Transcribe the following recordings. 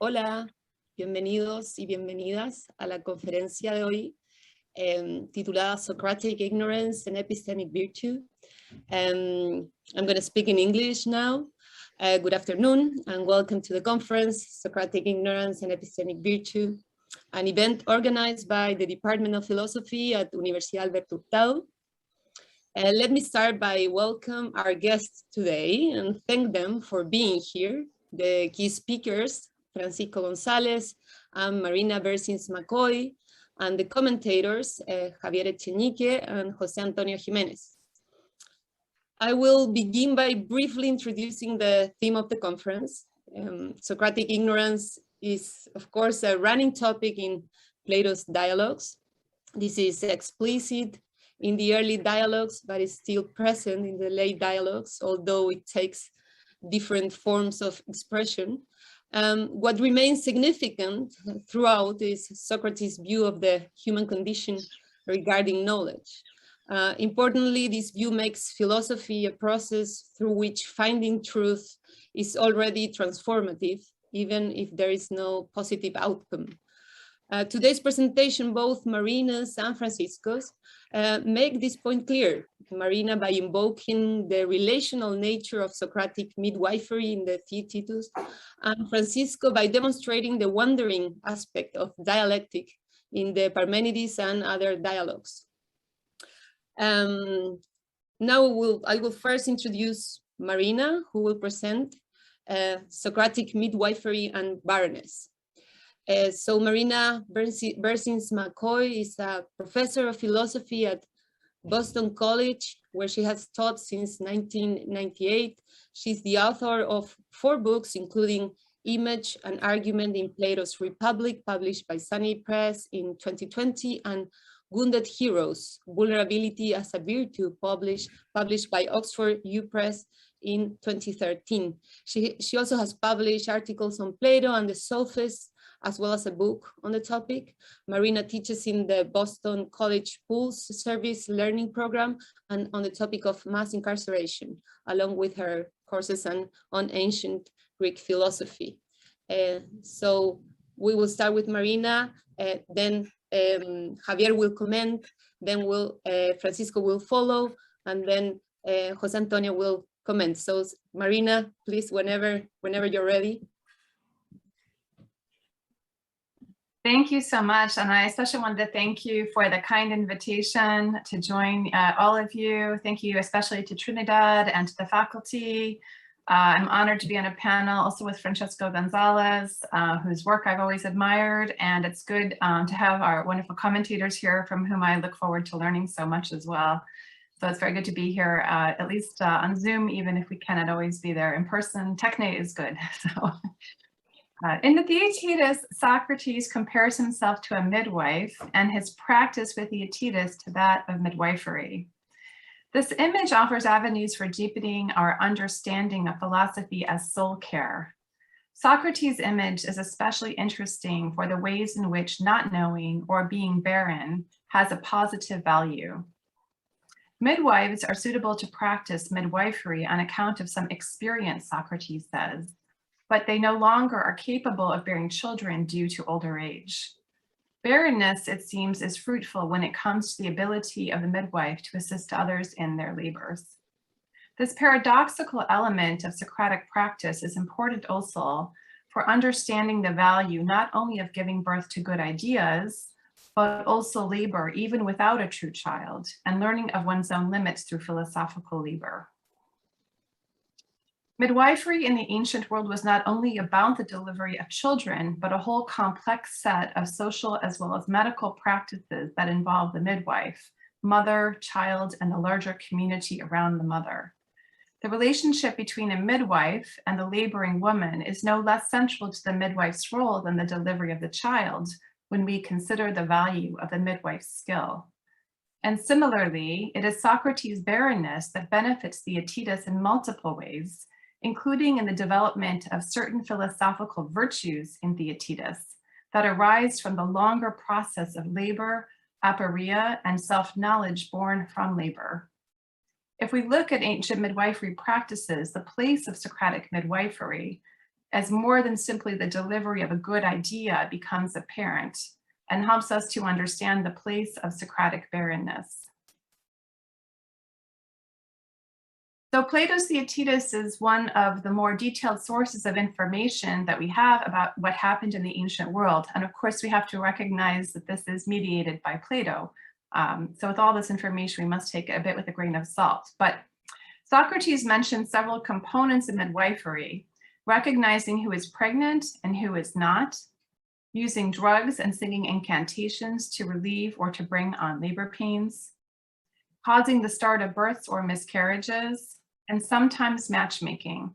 Hola, bienvenidos y bienvenidas a la conferencia de hoy titulada Socratic Ignorance and Epistemic Virtue. I'm going to speak in English now. Good afternoon and welcome to the conference, Socratic Ignorance and Epistemic Virtue, an event organized by the Department of Philosophy at Universidad Hurtado. Let me start by welcome our guests today and thank them for being here. The key speakers, Francisco González and Marina McCoy, and the commentators, Javier Echeñique and José Antonio Giménez. I will begin by briefly introducing the theme of the conference. Socratic ignorance is, of course, a running topic in Plato's dialogues. This is explicit in the early dialogues, but is still present in the late dialogues, although it takes different forms of expression. What remains significant throughout is Socrates' view of the human condition regarding knowledge. Importantly, this view makes philosophy a process through which finding truth is already transformative, even if there is no positive outcome. Today's presentation, both Marina's and Francisco's, make this point clear. Marina by invoking the relational nature of Socratic midwifery in the Theaetetus, and Francisco by demonstrating the wandering aspect of dialectic in the Parmenides and other dialogues. Now I will first introduce Marina, who will present Socratic midwifery and barrenness. So Marina McCoy is a professor of philosophy at Boston College, where she has taught since 1998. She's the author of 4 books, including Image and Argument in Plato's Republic, published by Sunny Press in 2020, and Wounded Heroes, Vulnerability as a Virtue, published by Oxford U Press in 2013. She also has published articles on Plato and the Sophists, as well as a book on the topic. Marina teaches in the Boston College Pulse Service Learning Program and on the topic of mass incarceration, along with her courses on ancient Greek philosophy. So we will start with Marina, then Javier will comment, then Francisco will follow, and then José Antonio will comment. So Marina, please, whenever you're ready. Thank you so much, and I especially wanted to thank you for the kind invitation to join all of you. Thank you especially to Trinidad and to the faculty. I'm honored to be on a panel also with Francisco González, whose work I've always admired, and it's good to have our wonderful commentators here from whom I look forward to learning so much as well. So it's very good to be here, at least on Zoom, even if we cannot always be there in person. Techne is good. So. In the Theaetetus, Socrates compares himself to a midwife and his practice with Theaetetus to that of midwifery. This image offers avenues for deepening our understanding of philosophy as soul care. Socrates' image is especially interesting for the ways in which not knowing or being barren has a positive value. Midwives are suitable to practice midwifery on account of some experience, Socrates says, but they no longer are capable of bearing children due to older age. Barrenness, it seems, is fruitful when it comes to the ability of the midwife to assist others in their labors. This paradoxical element of Socratic practice is important also for understanding the value not only of giving birth to good ideas, but also labor even without a true child, and learning of one's own limits through philosophical labor. Midwifery in the ancient world was not only about the delivery of children, but a whole complex set of social as well as medical practices that involve the midwife, mother, child, and the larger community around the mother. The relationship between a midwife and the laboring woman is no less central to the midwife's role than the delivery of the child when we consider the value of the midwife's skill. And similarly, it is Socrates' barrenness that benefits Theaetetus in multiple ways, including in the development of certain philosophical virtues in Theaetetus that arise from the longer process of labor, aporia, and self-knowledge born from labor. If we look at ancient midwifery practices, the place of Socratic midwifery, as more than simply the delivery of a good idea becomes apparent and helps us to understand the place of Socratic barrenness. So Plato's Theaetetus is one of the more detailed sources of information that we have about what happened in the ancient world. And of course, we have to recognize that this is mediated by Plato. So with all this information, we must take it a bit with a grain of salt. But Socrates mentioned several components of midwifery, recognizing who is pregnant and who is not, using drugs and singing incantations to relieve or to bring on labor pains, causing the start of births or miscarriages, and sometimes matchmaking.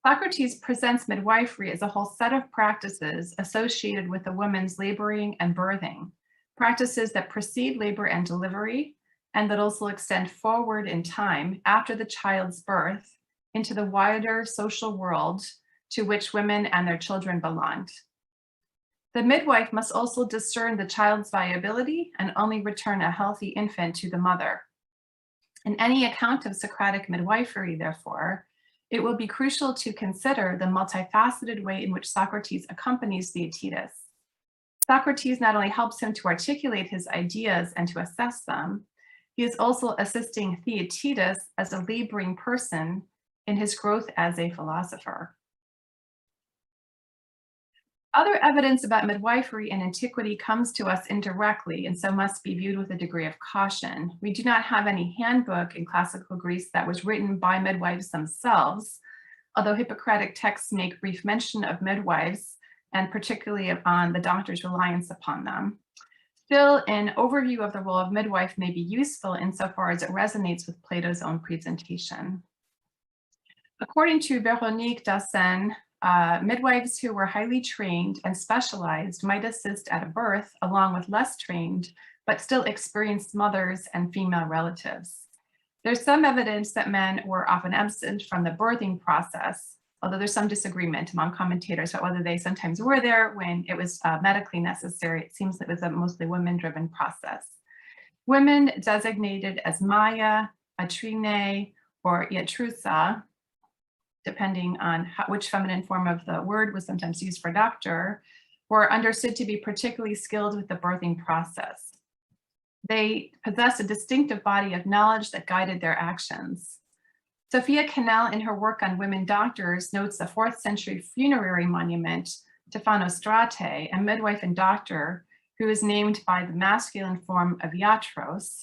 Socrates presents midwifery as a whole set of practices associated with a woman's laboring and birthing, practices that precede labor and delivery, and that also extend forward in time after the child's birth into the wider social world to which women and their children belonged. The midwife must also discern the child's viability and only return a healthy infant to the mother. In any account of Socratic midwifery, therefore, it will be crucial to consider the multifaceted way in which Socrates accompanies Theaetetus. Socrates not only helps him to articulate his ideas and to assess them, he is also assisting Theaetetus as a laboring person in his growth as a philosopher. Other evidence about midwifery in antiquity comes to us indirectly and so must be viewed with a degree of caution. We do not have any handbook in classical Greece that was written by midwives themselves, although Hippocratic texts make brief mention of midwives and particularly on the doctor's reliance upon them. Still, an overview of the role of midwife may be useful insofar as it resonates with Plato's own presentation. According to Véronique Dassin, midwives who were highly trained and specialized might assist at a birth along with less trained, but still experienced mothers and female relatives. There's some evidence that men were often absent from the birthing process, although there's some disagreement among commentators about whether they sometimes were there when it was medically necessary. It seems that it was a mostly women-driven process. Women designated as Maya, Atrine, or Iatrusa, depending on which feminine form of the word was sometimes used for doctor, were understood to be particularly skilled with the birthing process. They possessed a distinctive body of knowledge that guided their actions. Sophia Canal, in her work on women doctors, notes the 4th century funerary monument to Phanostrate, a midwife and doctor who is named by the masculine form of Iatros,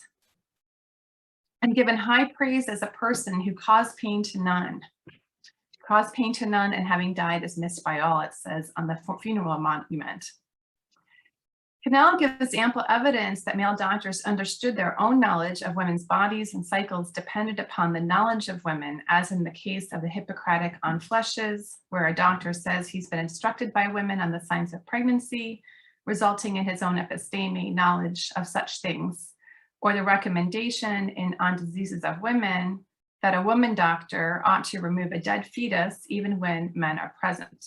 and given high praise as a person who caused pain to none. Caused pain to none and having died is missed by all, it says on the funeral monument. Canal gives ample evidence that male doctors understood their own knowledge of women's bodies and cycles depended upon the knowledge of women, as in the case of the Hippocratic on fleshes, where a doctor says he's been instructed by women on the signs of pregnancy, resulting in his own epistemic knowledge of such things, or the recommendation in On Diseases of Women that a woman doctor ought to remove a dead fetus even when men are present.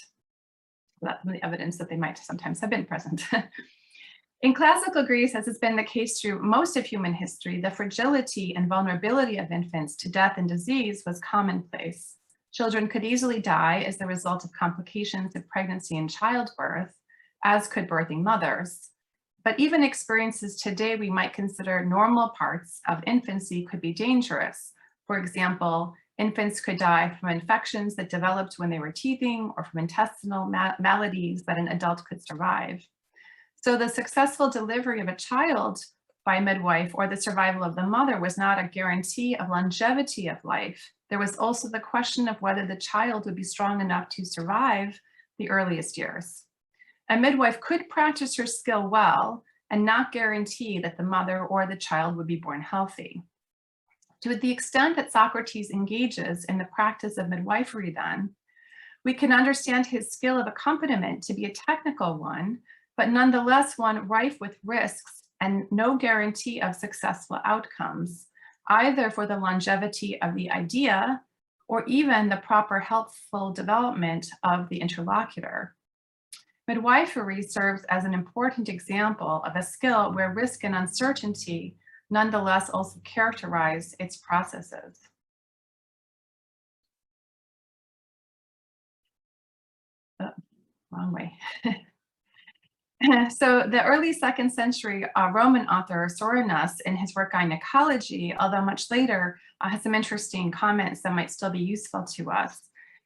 So that's the evidence that they might sometimes have been present. In classical Greece, as has been the case through most of human history, the fragility and vulnerability of infants to death and disease was commonplace. Children could easily die as the result of complications of pregnancy and childbirth, as could birthing mothers. But even experiences today we might consider normal parts of infancy could be dangerous. For example, infants could die from infections that developed when they were teething or from intestinal maladies that an adult could survive. So the successful delivery of a child by a midwife or the survival of the mother was not a guarantee of longevity of life. There was also the question of whether the child would be strong enough to survive the earliest years. A midwife could practice her skill well and not guarantee that the mother or the child would be born healthy. To the extent that Socrates engages in the practice of midwifery then, we can understand his skill of accompaniment to be a technical one, but nonetheless one rife with risks and no guarantee of successful outcomes, either for the longevity of the idea or even the proper helpful development of the interlocutor. Midwifery serves as an important example of a skill where risk and uncertainty nonetheless also characterize its processes. wrong way. So the early 2nd century Roman author Soranus, in his work Gynecology, although much later, has some interesting comments that might still be useful to us.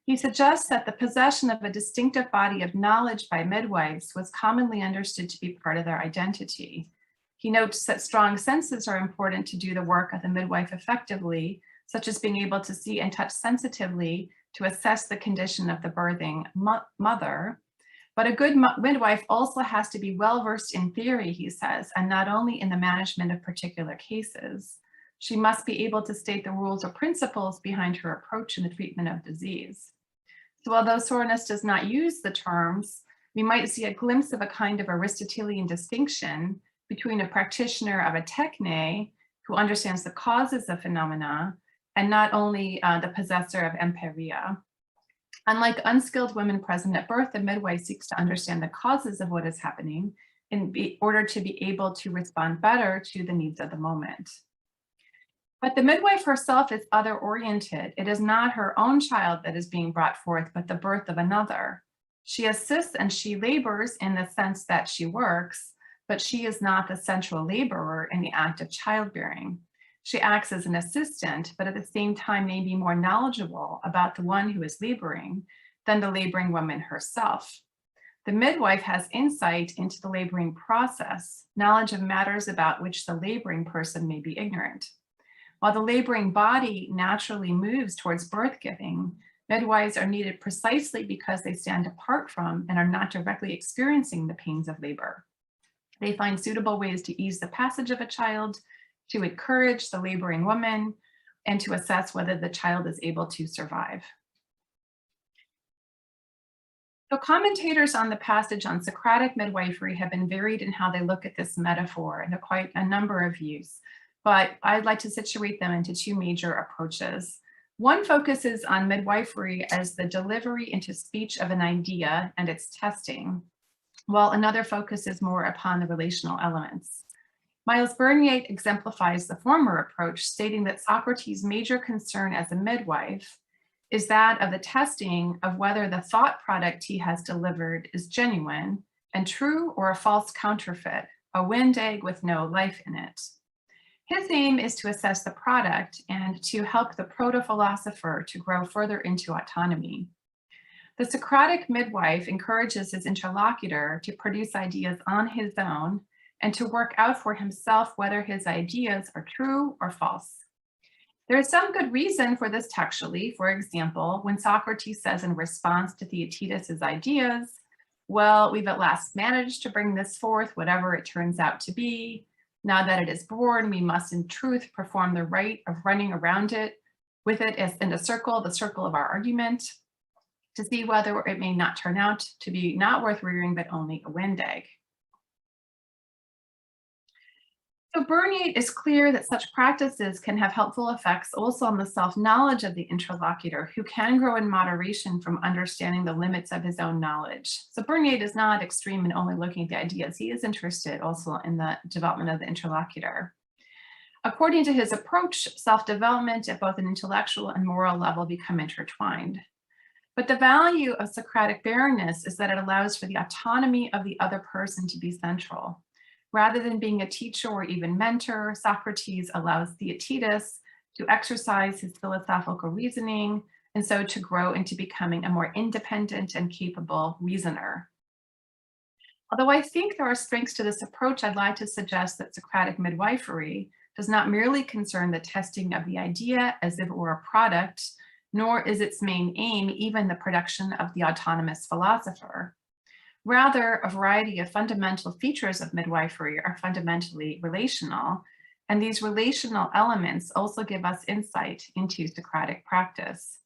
He suggests that the possession of a distinctive body of knowledge by midwives was commonly understood to be part of their identity. He notes that strong senses are important to do the work of the midwife effectively, such as being able to see and touch sensitively to assess the condition of the birthing mother. But a good midwife also has to be well-versed in theory, he says, and not only in the management of particular cases. She must be able to state the rules or principles behind her approach in the treatment of disease. So although Soranus does not use the terms, we might see a glimpse of a kind of Aristotelian distinction between a practitioner of a techne, who understands the causes of phenomena, and not only the possessor of empiria. Unlike unskilled women present at birth, the midwife seeks to understand the causes of what is happening in order to be able to respond better to the needs of the moment. But the midwife herself is other-oriented. It is not her own child that is being brought forth, but the birth of another. She assists and she labors in the sense that she works, but she is not the central laborer in the act of childbearing. She acts as an assistant, but at the same time may be more knowledgeable about the one who is laboring than the laboring woman herself. The midwife has insight into the laboring process, knowledge of matters about which the laboring person may be ignorant. While the laboring body naturally moves towards birth giving, midwives are needed precisely because they stand apart from and are not directly experiencing the pains of labor. They find suitable ways to ease the passage of a child, to encourage the laboring woman, and to assess whether the child is able to survive. So commentators on the passage on Socratic midwifery have been varied in how they look at this metaphor, and there are quite a number of views, but I'd like to situate them into 2 major approaches. One focuses on midwifery as the delivery into speech of an idea and its testing, while another focuses more upon the relational elements. Miles Bernier exemplifies the former approach, stating that Socrates' major concern as a midwife is that of the testing of whether the thought product he has delivered is genuine and true, or a false counterfeit, a wind egg with no life in it. His aim is to assess the product and to help the proto-philosopher to grow further into autonomy. The Socratic midwife encourages his interlocutor to produce ideas on his own and to work out for himself whether his ideas are true or false. There is some good reason for this textually. For example, when Socrates says in response to Theaetetus's ideas, well, we've at last managed to bring this forth, whatever it turns out to be. Now that it is born, we must in truth perform the rite of running around it, with it as in the circle of our argument, to see whether it may not turn out to be not worth rearing, but only a wind egg. So Bernier is clear that such practices can have helpful effects also on the self-knowledge of the interlocutor, who can grow in moderation from understanding the limits of his own knowledge. So Bernier is not extreme in only looking at the ideas. He is interested also in the development of the interlocutor. According to his approach, self-development at both an intellectual and moral level become intertwined. But the value of Socratic barrenness is that it allows for the autonomy of the other person to be central. Rather than being a teacher or even mentor, Socrates allows Theaetetus to exercise his philosophical reasoning, and so to grow into becoming a more independent and capable reasoner. Although I think there are strengths to this approach, I'd like to suggest that Socratic midwifery does not merely concern the testing of the idea as if it were a product, nor is its main aim even the production of the autonomous philosopher. Rather, a variety of fundamental features of midwifery are fundamentally relational, and these relational elements also give us insight into Socratic practice.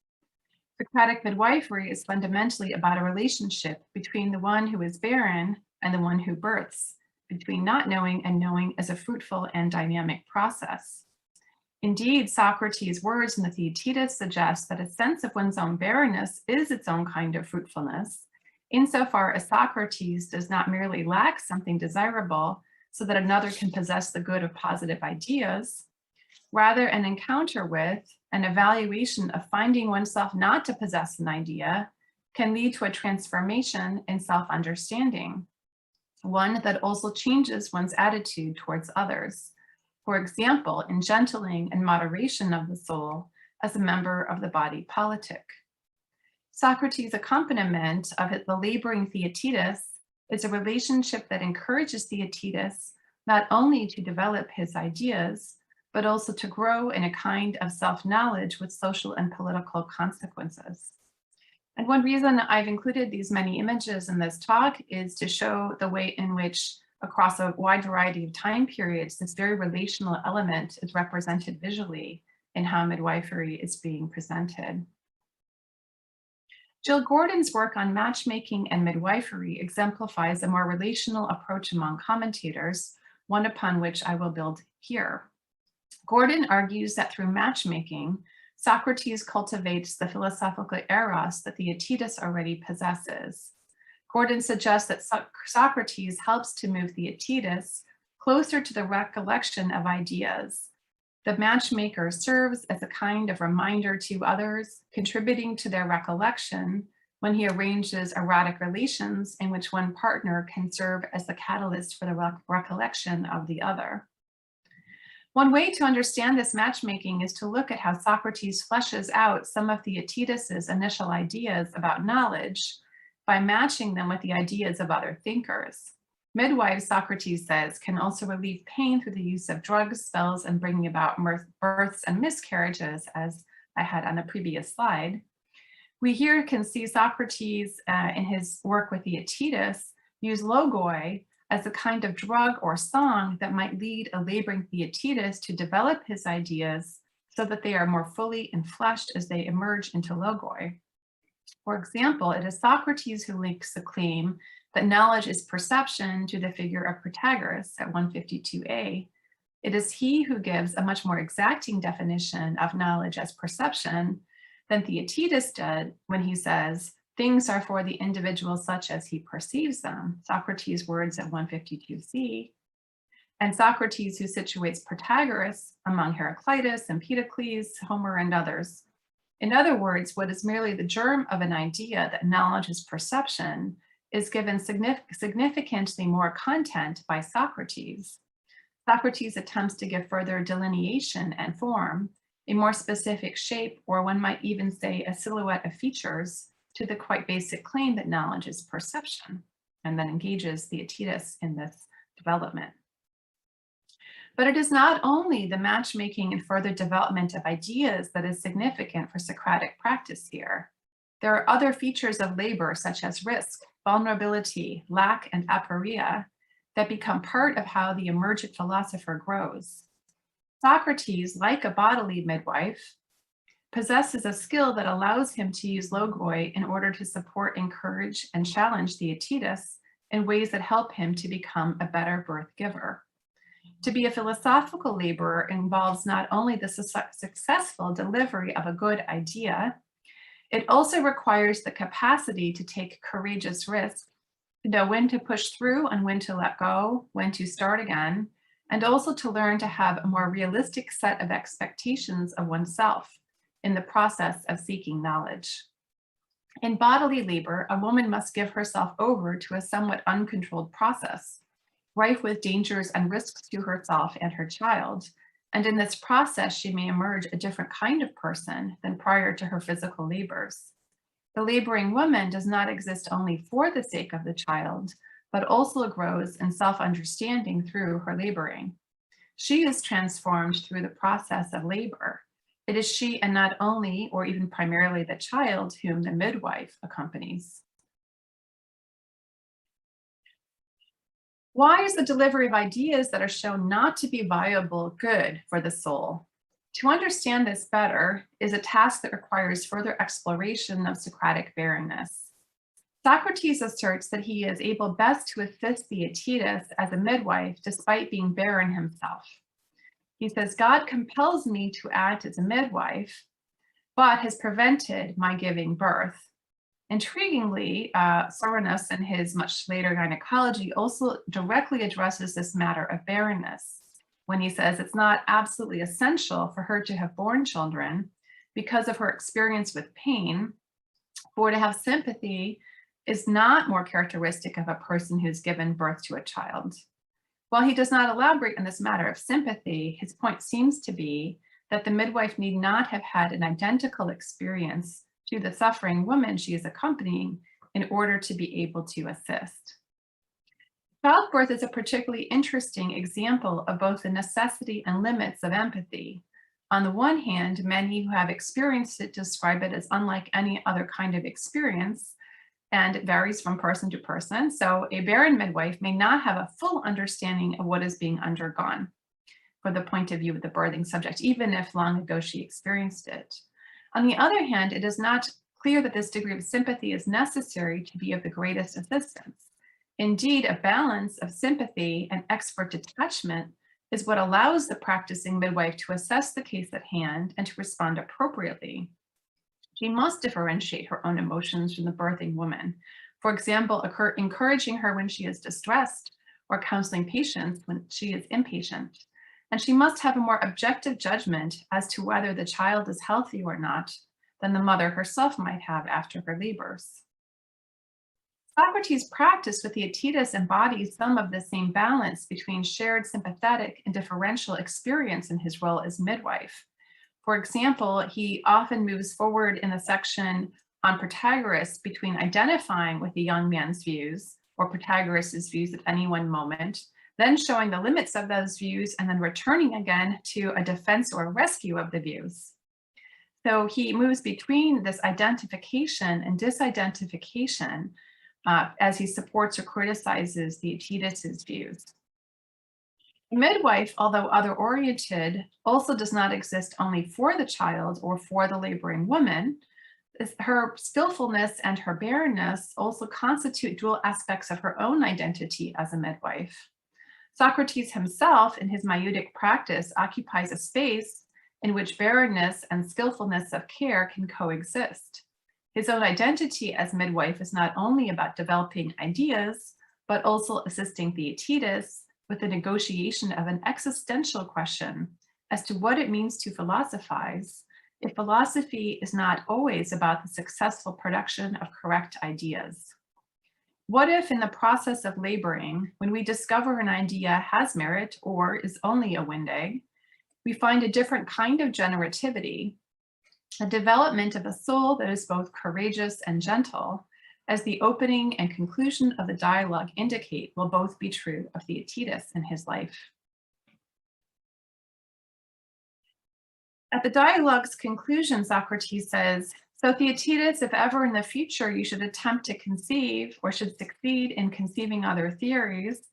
Socratic midwifery is fundamentally about a relationship between the one who is barren and the one who births, between not knowing and knowing as a fruitful and dynamic process. Indeed, Socrates' words in the Theaetetus suggest that a sense of one's own barrenness is its own kind of fruitfulness, insofar as Socrates does not merely lack something desirable so that another can possess the good of positive ideas, rather an encounter with, an evaluation of finding oneself not to possess an idea can lead to a transformation in self-understanding, one that also changes one's attitude towards others. For example, in gentling and moderation of the soul as a member of the body politic. Socrates' accompaniment of the laboring Theaetetus is a relationship that encourages Theaetetus not only to develop his ideas, but also to grow in a kind of self-knowledge with social and political consequences. And one reason I've included these many images in this talk is to show the way in which, across a wide variety of time periods, this very relational element is represented visually in how midwifery is being presented. Jill Gordon's work on matchmaking and midwifery exemplifies a more relational approach among commentators, one upon which I will build here. Gordon argues that through matchmaking, Socrates cultivates the philosophical eros that Theaetetus already possesses. Gordon suggests that Socrates helps to move Theaetetus closer to the recollection of ideas. The matchmaker serves as a kind of reminder to others, contributing to their recollection when he arranges erotic relations in which one partner can serve as the catalyst for the recollection of the other. One way to understand this matchmaking is to look at how Socrates fleshes out some of Theaetetus's initial ideas about knowledge by matching them with the ideas of other thinkers. Midwives, Socrates says, can also relieve pain through the use of drugs, spells, and bringing about births and miscarriages, as I had on the previous slide. We here can see Socrates in his work with Theaetetus use logoi as a kind of drug or song that might lead a laboring Theaetetus to develop his ideas so that they are more fully enfleshed as they emerge into logoi. For example, it is Socrates who links the claim that knowledge is perception to the figure of Protagoras at 152a. It is he who gives a much more exacting definition of knowledge as perception than Theaetetus did when he says, things are for the individual such as he perceives them, Socrates' words at 152c, and Socrates who situates Protagoras among Heraclitus, Empedocles, Homer, and others. In other words, what is merely the germ of an idea that knowledge is perception is given significantly more content by Socrates. Socrates attempts to give further delineation and form, a more specific shape, or one might even say a silhouette of features, to the quite basic claim that knowledge is perception, and then engages Theaetetus in this development. But it is not only the matchmaking and further development of ideas that is significant for Socratic practice here. There are other features of labor, such as risk, vulnerability, lack, and aporia, that become part of how the emergent philosopher grows. Socrates, like a bodily midwife, possesses a skill that allows him to use logoi in order to support, encourage, and challenge Theaetetus in ways that help him to become a better birth giver. To be a philosophical laborer involves not only the successful delivery of a good idea, it also requires the capacity to take courageous risks, to know when to push through and when to let go, when to start again, and also to learn to have a more realistic set of expectations of oneself in the process of seeking knowledge. In bodily labor, a woman must give herself over to a somewhat uncontrolled process, rife with dangers and risks to herself and her child. And in this process, she may emerge a different kind of person than prior to her physical labors. The laboring woman does not exist only for the sake of the child, but also grows in self-understanding through her laboring. She is transformed through the process of labor. It is she and not only, or even primarily, the child whom the midwife accompanies. Why is the delivery of ideas that are shown not to be viable good for the soul? To understand this better is a task that requires further exploration of Socratic barrenness. Socrates asserts that he is able best to assist Theaetetus as a midwife despite being barren himself. He says, God compels me to act as a midwife, but has prevented my giving birth. Intriguingly, Soranus in his much later gynecology also directly addresses this matter of barrenness when he says it's not absolutely essential for her to have borne children because of her experience with pain, For to have sympathy is not more characteristic of a person who's given birth to a child. While he does not elaborate on this matter of sympathy, his point seems to be that the midwife need not have had an identical experience to the suffering woman she is accompanying in order to be able to assist. Childbirth is a particularly interesting example of both the necessity and limits of empathy. On the one hand, many who have experienced it describe it as unlike any other kind of experience, and it varies from person to person. So a barren midwife may not have a full understanding of what is being undergone from the point of view of the birthing subject, even if long ago she experienced it. On the other hand, it is not clear that this degree of sympathy is necessary to be of the greatest assistance. Indeed, a balance of sympathy and expert detachment is what allows the practicing midwife to assess the case at hand and to respond appropriately. She must differentiate her own emotions from the birthing woman. For example, encouraging her when she is distressed or counseling patients when she is impatient. And she must have a more objective judgment as to whether the child is healthy or not than the mother herself might have after her labors. Socrates' practice with Theaetetus embodies some of the same balance between shared sympathetic and differential experience in his role as midwife. For example, he often moves forward in the section on Protagoras between identifying with the young man's views or Protagoras' views at any one moment, then showing the limits of those views and then returning again to a defense or rescue of the views. So he moves between this identification and disidentification as he supports or criticizes Theaetetus' views. The midwife, although other-oriented, also does not exist only for the child or for the laboring woman. Her skillfulness and her barrenness also constitute dual aspects of her own identity as a midwife. Socrates himself, in his maieutic practice, occupies a space in which barrenness and skillfulness of care can coexist. His own identity as midwife is not only about developing ideas, but also assisting Theaetetus with the negotiation of an existential question as to what it means to philosophize, if philosophy is not always about the successful production of correct ideas. What if in the process of laboring, when we discover an idea has merit or is only a wind egg, we find a different kind of generativity, a development of a soul that is both courageous and gentle, as the opening and conclusion of the dialogue indicate will both be true of Theaetetus in his life. At the dialogue's conclusion, Socrates says, "So Theaetetus, if ever in the future you should attempt to conceive or should succeed in conceiving other theories,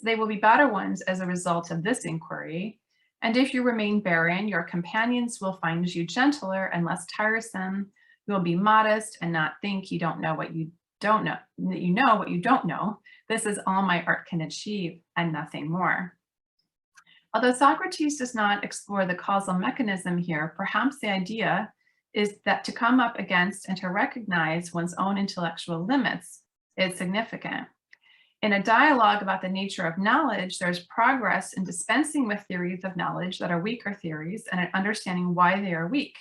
they will be better ones as a result of this inquiry. And if you remain barren, your companions will find you gentler and less tiresome. You will be modest and not think you don't know what you don't know, that you know what you don't know. This is all my art can achieve and nothing more." Although Socrates does not explore the causal mechanism here, perhaps the idea is that to come up against and to recognize one's own intellectual limits is significant. In a dialogue about the nature of knowledge, there's progress in dispensing with theories of knowledge that are weaker theories and in understanding why they are weak.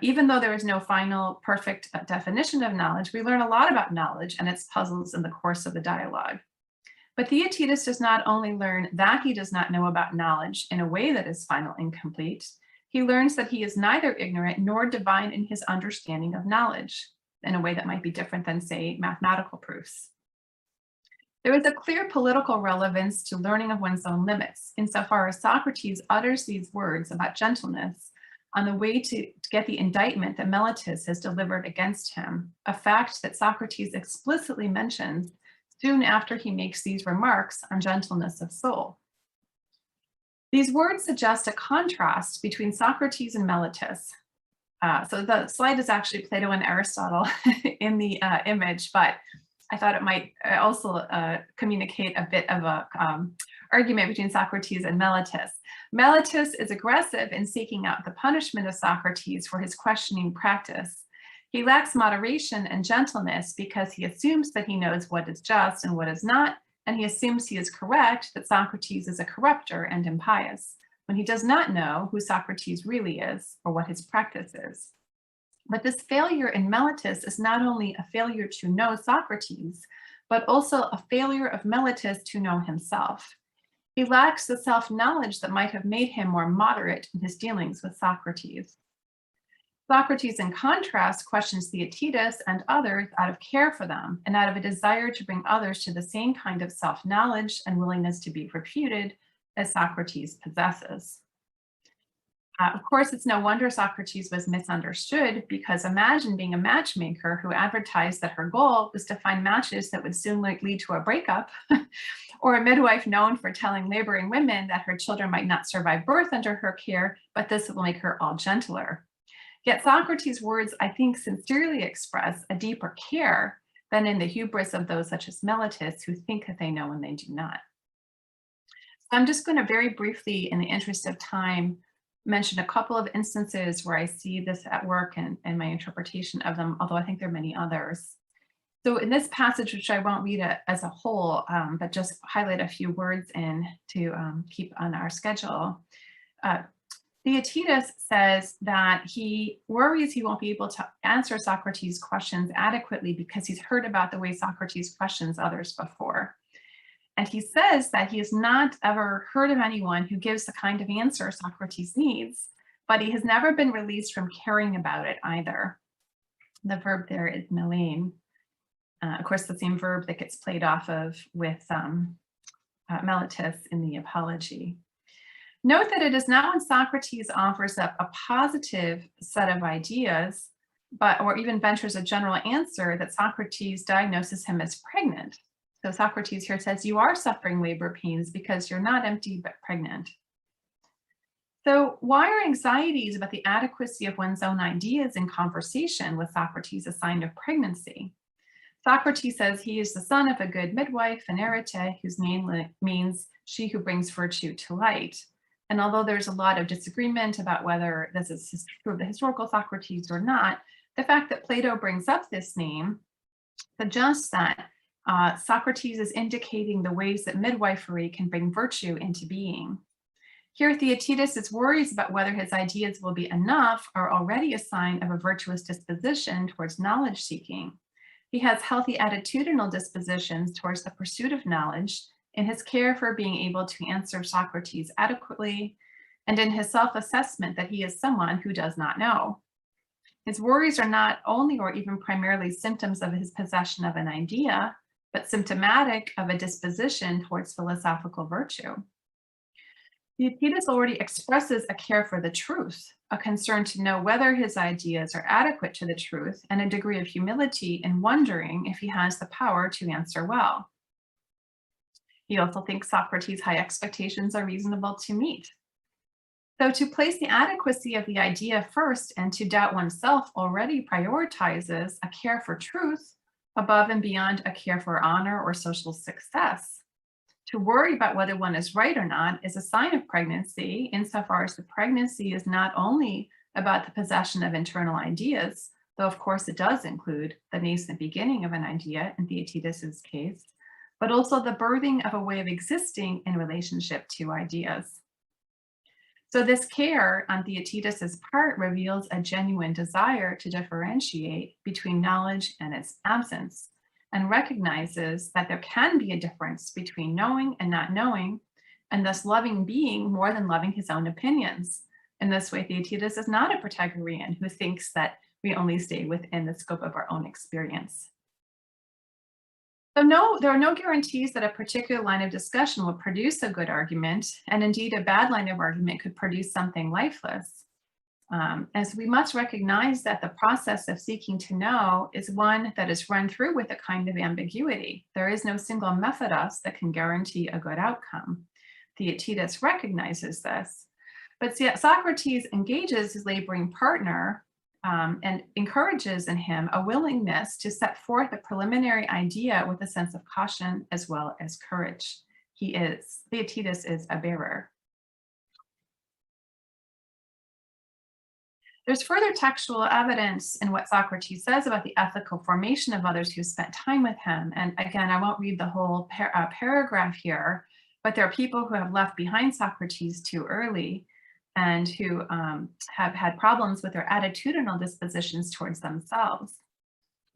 Even though there is no final perfect definition of knowledge, we learn a lot about knowledge and its puzzles in the course of the dialogue. But Theaetetus does not only learn that he does not know about knowledge in a way that is final and complete, he learns that he is neither ignorant nor divine in his understanding of knowledge, in a way that might be different than, say, mathematical proofs. There is a clear political relevance to learning of one's own limits, insofar as Socrates utters these words about gentleness on the way to get the indictment that Meletus has delivered against him, a fact that Socrates explicitly mentions soon after he makes these remarks on gentleness of soul. These words suggest a contrast between Socrates and Meletus. So the slide is actually Plato and Aristotle in the image, but I thought it might also communicate a bit of a argument between Socrates and Meletus. Meletus is aggressive in seeking out the punishment of Socrates for his questioning practice. He lacks moderation and gentleness because he assumes that he knows what is just and what is not, and he assumes he is correct that Socrates is a corrupter and impious, when he does not know who Socrates really is or what his practice is. But this failure in Meletus is not only a failure to know Socrates, but also a failure of Meletus to know himself. He lacks the self-knowledge that might have made him more moderate in his dealings with Socrates. Socrates, in contrast, questions Theaetetus and others out of care for them and out of a desire to bring others to the same kind of self-knowledge and willingness to be refuted as Socrates possesses. Of course, it's no wonder Socrates was misunderstood, because imagine being a matchmaker who advertised that her goal was to find matches that would soon lead to a breakup, or a midwife known for telling laboring women that her children might not survive birth under her care, but this will make her all gentler. Yet Socrates' words, I think, sincerely express a deeper care than in the hubris of those such as Meletus, who think that they know when they do not. So I'm just going to very briefly, in the interest of time, mention a couple of instances where I see this at work and my interpretation of them, although I think there are many others. So in this passage, which I won't read it as a whole, but just highlight a few words in to keep on our schedule. Theaetetus says that he worries he won't be able to answer Socrates' questions adequately because he's heard about the way Socrates questions others before. And he says that he has not ever heard of anyone who gives the kind of answer Socrates needs, but he has never been released from caring about it either. The verb there is melein. Of course, the same verb that gets played off of with Meletus in the Apology. Note that it is not when Socrates offers up a positive set of ideas, or even ventures a general answer, that Socrates diagnoses him as pregnant. So Socrates here says, you are suffering labor pains because you're not empty but pregnant. So why are anxieties about the adequacy of one's own ideas in conversation with Socrates a sign of pregnancy? Socrates says he is the son of a good midwife, an arete, whose name means she who brings virtue to light. And although there's a lot of disagreement about whether this is true of the historical Socrates or not, the fact that Plato brings up this name suggests that Socrates is indicating the ways that midwifery can bring virtue into being. Here, Theaetetus' worries about whether his ideas will be enough are already a sign of a virtuous disposition towards knowledge seeking. He has healthy attitudinal dispositions towards the pursuit of knowledge in his care for being able to answer Socrates adequately, and in his self-assessment that he is someone who does not know. His worries are not only or even primarily symptoms of his possession of an idea, but symptomatic of a disposition towards philosophical virtue. Theaetetus already expresses a care for the truth, a concern to know whether his ideas are adequate to the truth, and a degree of humility in wondering if he has the power to answer well. He also thinks Socrates' high expectations are reasonable to meet. So to place the adequacy of the idea first and to doubt oneself already prioritizes a care for truth above and beyond a care for honor or social success. To worry about whether one is right or not is a sign of pregnancy, insofar as the pregnancy is not only about the possession of internal ideas, though of course it does include the nascent beginning of an idea in Theaetetus' case, but also the birthing of a way of existing in relationship to ideas. So this care on Theaetetus' part reveals a genuine desire to differentiate between knowledge and its absence, and recognizes that there can be a difference between knowing and not knowing, and thus loving being more than loving his own opinions. In this way, Theaetetus is not a Protagorean who thinks that we only stay within the scope of our own experience. So there are no guarantees that a particular line of discussion will produce a good argument, and indeed a bad line of argument could produce something lifeless. As we must recognize that the process of seeking to know is one that is run through with a kind of ambiguity. There is no single methodos that can guarantee a good outcome. Theaetetus recognizes this, but Socrates engages his laboring partner and encourages in him a willingness to set forth a preliminary idea with a sense of caution as well as courage. Theaetetus is a bearer. There's further textual evidence in what Socrates says about the ethical formation of others who spent time with him. And again, I won't read the whole paragraph here, but there are people who have left behind Socrates too early. and who have had problems with their attitudinal dispositions towards themselves.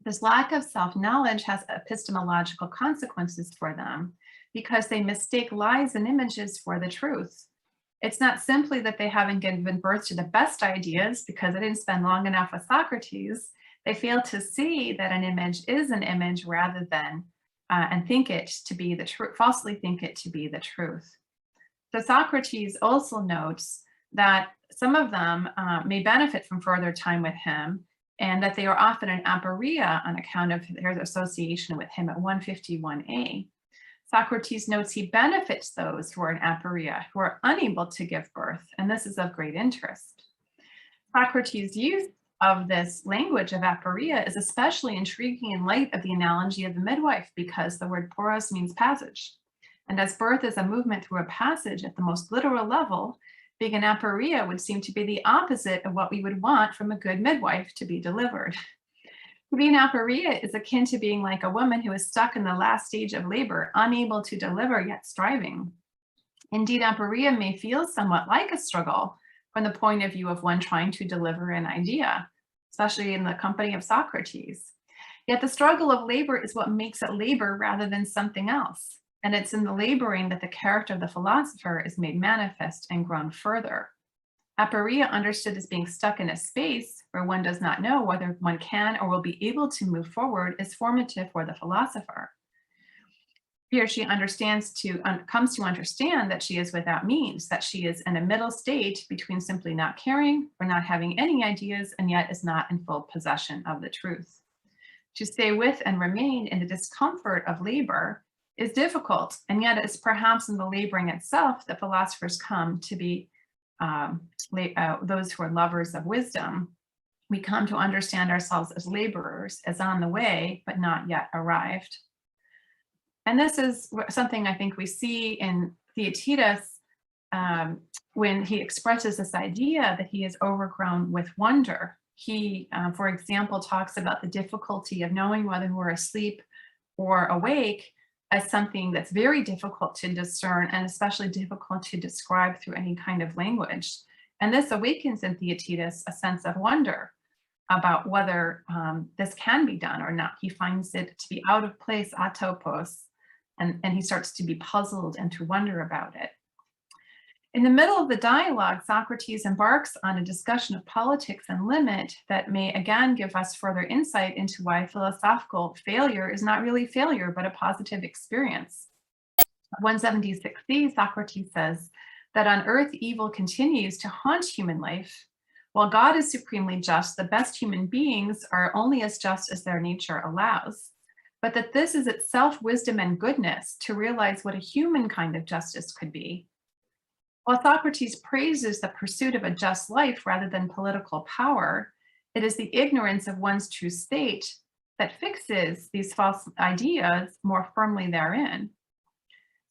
This lack of self-knowledge has epistemological consequences for them because they mistake lies and images for the truth. It's not simply that they haven't given birth to the best ideas because they didn't spend long enough with Socrates. They fail to see that an image is an image rather than, and think it to be the truth, falsely think it to be the truth. So Socrates also notes that some of them may benefit from further time with him, and that they are often in aporia on account of their association with him at 151a. Socrates notes he benefits those who are in aporia, who are unable to give birth, and this is of great interest. Socrates' use of this language of aporia is especially intriguing in light of the analogy of the midwife, because the word poros means passage. And as birth is a movement through a passage at the most literal level, being an aporia would seem to be the opposite of what we would want from a good midwife to be delivered. To be an aporia is akin to being like a woman who is stuck in the last stage of labor, unable to deliver yet striving. Indeed, aporia may feel somewhat like a struggle from the point of view of one trying to deliver an idea, especially in the company of Socrates. Yet the struggle of labor is what makes it labor rather than something else. And it's in the laboring that the character of the philosopher is made manifest and grown further. Aporia, understood as being stuck in a space where one does not know whether one can or will be able to move forward, is formative for the philosopher. He or she comes to understand that she is without means, that she is in a middle state between simply not caring or not having any ideas, and yet is not in full possession of the truth. To stay with and remain in the discomfort of labor is difficult, and yet it's perhaps in the laboring itself that philosophers come to be those who are lovers of wisdom. We come to understand ourselves as laborers, as on the way, but not yet arrived. And this is something I think we see in Theaetetus when he expresses this idea that he is overgrown with wonder. He, for example, talks about the difficulty of knowing whether we're asleep or awake as something that's very difficult to discern, and especially difficult to describe through any kind of language. And this awakens in Theaetetus a sense of wonder about whether this can be done or not. He finds it to be out of place, atopos, and he starts to be puzzled and to wonder about it. In the middle of the dialogue, Socrates embarks on a discussion of politics and limit that may again give us further insight into why philosophical failure is not really failure, but a positive experience. 176c, Socrates says that on earth, evil continues to haunt human life. While God is supremely just, the best human beings are only as just as their nature allows, but that this is itself wisdom and goodness to realize what a human kind of justice could be. While Socrates praises the pursuit of a just life rather than political power, it is the ignorance of one's true state that fixes these false ideas more firmly therein.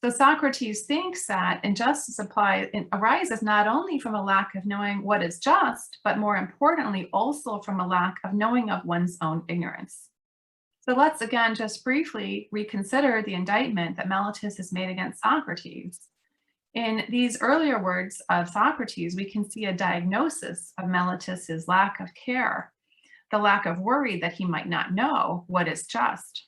So Socrates thinks that injustice arises not only from a lack of knowing what is just, but more importantly, also from a lack of knowing of one's own ignorance. So let's again just briefly reconsider the indictment that Meletus has made against Socrates. In these earlier words of Socrates, we can see a diagnosis of Meletus's lack of care, the lack of worry that he might not know what is just.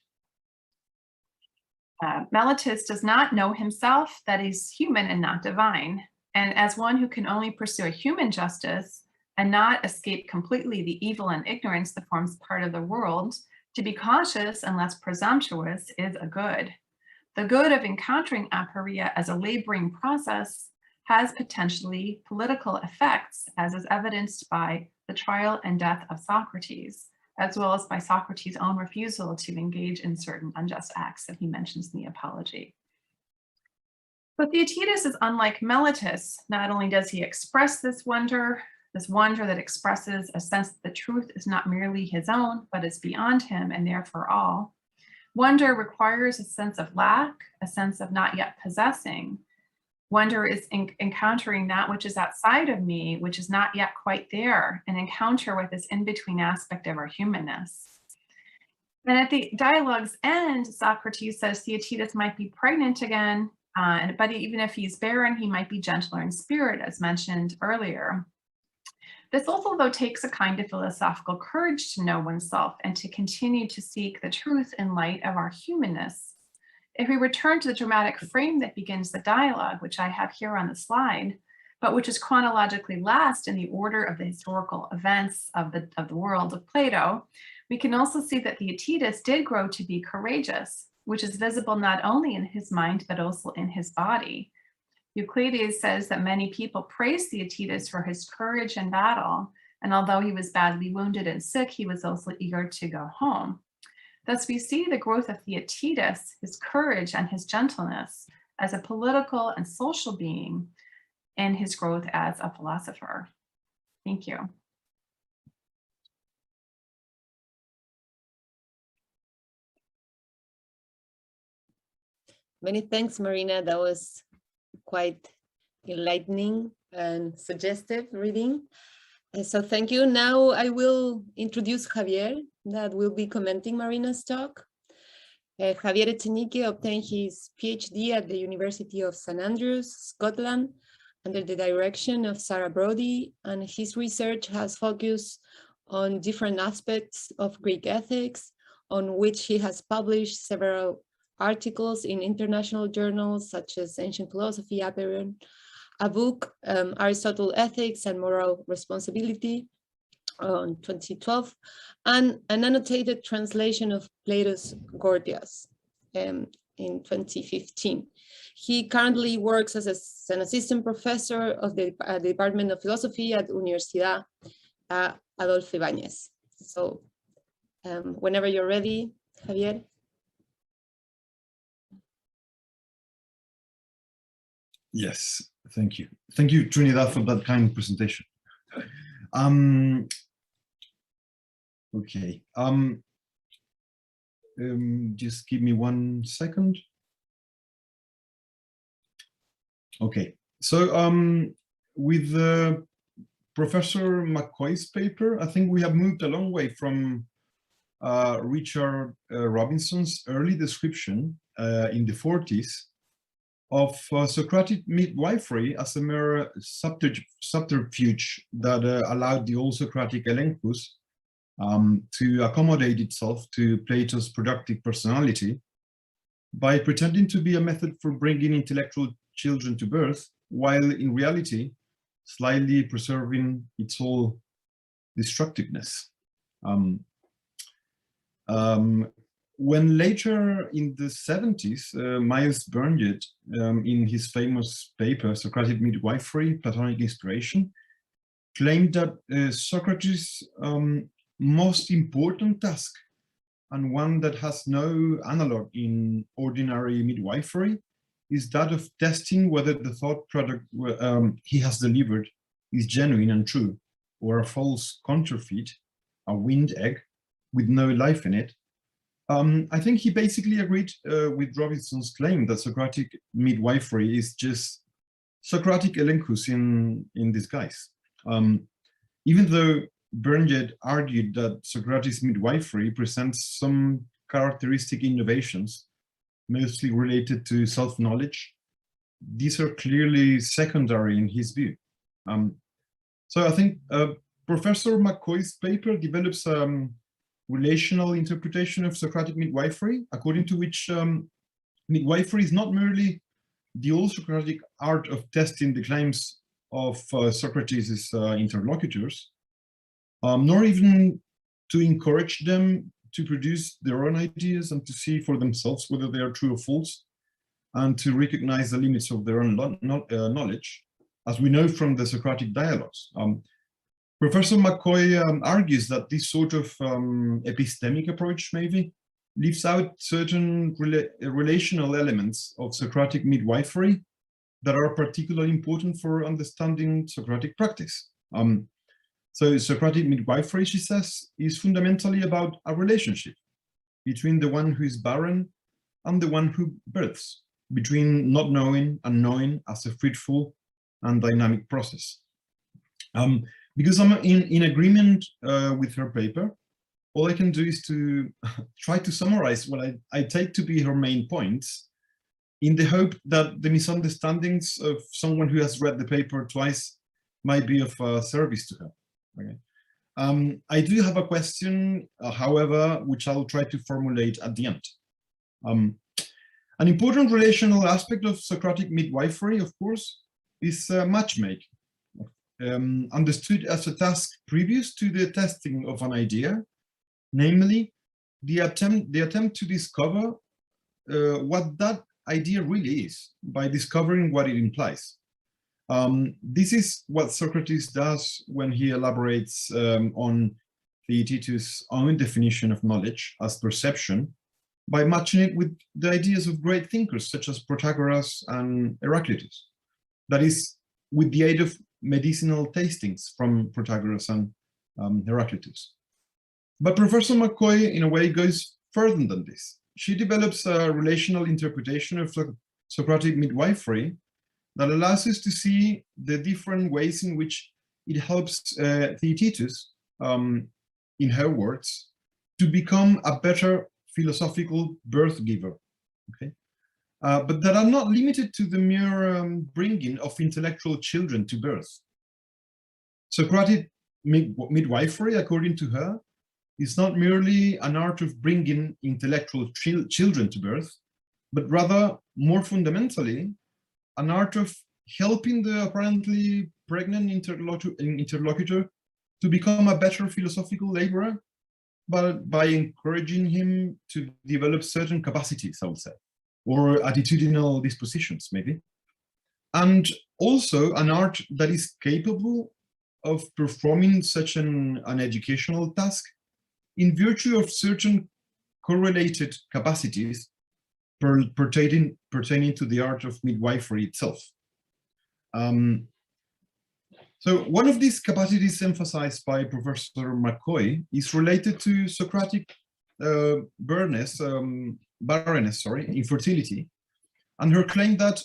Meletus does not know himself that he's human and not divine. And as one who can only pursue a human justice and not escape completely the evil and ignorance that forms part of the world, to be cautious and less presumptuous is a good. The good of encountering aporia as a laboring process has potentially political effects, as is evidenced by the trial and death of Socrates, as well as by Socrates' own refusal to engage in certain unjust acts that he mentions in the Apology. But Theaetetus is unlike Meletus. Not only does he express this wonder that expresses a sense that the truth is not merely his own, but is beyond him and therefore all. Wonder requires a sense of lack, a sense of not yet possessing. Wonder is encountering that which is outside of me, which is not yet quite there, an encounter with this in-between aspect of our humanness. And at the dialogue's end, Socrates says Theaetetus might be pregnant again, But even if he's barren, he might be gentler in spirit, as mentioned earlier. This also, though, takes a kind of philosophical courage to know oneself and to continue to seek the truth in light of our humanness. If we return to the dramatic frame that begins the dialogue, which I have here on the slide, but which is chronologically last in the order of the historical events of the world of Plato, we can also see that Theaetetus did grow to be courageous, which is visible not only in his mind, but also in his body. Euclides says that many people praise Theaetetus for his courage in battle, and although he was badly wounded and sick, he was also eager to go home. Thus, we see the growth of Theaetetus, his courage and his gentleness, as a political and social being, and his growth as a philosopher. Thank you. Many thanks, Marina. That was quite enlightening and suggestive reading. So thank you. Now I will introduce Javier, that will be commenting Marina's talk. Javier Echeñique obtained his PhD at the University of St. Andrews, Scotland, under the direction of Sarah Brody, and his research has focused on different aspects of Greek ethics, on which he has published several articles in international journals such as Ancient Philosophy, a book, Aristotle Ethics and Moral Responsibility, on 2012, and an annotated translation of Plato's Gorgias in 2015. He currently works as an assistant professor of the Department of Philosophy at Universidad, Adolfo Ibañez. So whenever you're ready, Javier. Yes, thank you. Thank you, Trinidad, for that kind presentation. Okay, just give me 1 second. Okay, so with Professor McCoy's paper, I think we have moved a long way from Richard Robinson's early description in the 40s of Socratic midwifery as a mere subterfuge that allowed the old Socratic elenchus to accommodate itself to Plato's productive personality by pretending to be a method for bringing intellectual children to birth, while in reality, slightly preserving its whole destructiveness. When later in the 70s, Miles Burnett, in his famous paper, Socratic Midwifery, Platonic Inspiration, claimed that Socrates' most important task, and one that has no analog in ordinary midwifery, is that of testing whether the thought product he has delivered is genuine and true, or a false counterfeit, a wind egg with no life in it. I think he basically agreed with Robinson's claim that Socratic midwifery is just Socratic elenchus in disguise. Even though Burnett argued that Socratic midwifery presents some characteristic innovations, mostly related to self-knowledge, these are clearly secondary in his view. So I think Professor McCoy's paper develops relational interpretation of Socratic midwifery, according to which midwifery is not merely the old Socratic art of testing the claims of Socrates' interlocutors, nor even to encourage them to produce their own ideas and to see for themselves whether they are true or false, and to recognize the limits of their own knowledge, as we know from the Socratic dialogues. Professor McCoy argues that this sort of epistemic approach maybe leaves out certain relational elements of Socratic midwifery that are particularly important for understanding Socratic practice. So Socratic midwifery, she says, is fundamentally about a relationship between the one who is barren and the one who births, between not knowing and knowing as a fruitful and dynamic process. Because I'm in agreement with her paper, all I can do is to try to summarize what I take to be her main points, in the hope that the misunderstandings of someone who has read the paper twice might be of service to her. Okay. I do have a question, however, which I'll try to formulate at the end. An important relational aspect of Socratic midwifery, of course, is matchmaking, understood as a task previous to the testing of an idea, namely the attempt to discover what that idea really is by discovering what it implies. This is what Socrates does when he elaborates on Theaetetus' own definition of knowledge as perception by matching it with the ideas of great thinkers such as Protagoras and Heraclitus. That is, with the aid of medicinal tastings from Protagoras and Heraclitus. But Professor McCoy, in a way, goes further than this. She develops a relational interpretation of Socratic midwifery that allows us to see the different ways in which it helps Theaetetus, in her words, to become a better philosophical birth giver, okay? But that are not limited to the mere bringing of intellectual children to birth. Socratic midwifery, according to her, is not merely an art of bringing intellectual children to birth, but rather, more fundamentally, an art of helping the apparently pregnant interlocutor to become a better philosophical laborer, but by encouraging him to develop certain capacities, I would say, or attitudinal dispositions, maybe. And also an art that is capable of performing such an educational task in virtue of certain correlated capacities pertaining to the art of midwifery itself. So one of these capacities emphasized by Professor McCoy is related to Socratic barrenness, infertility, and her claim that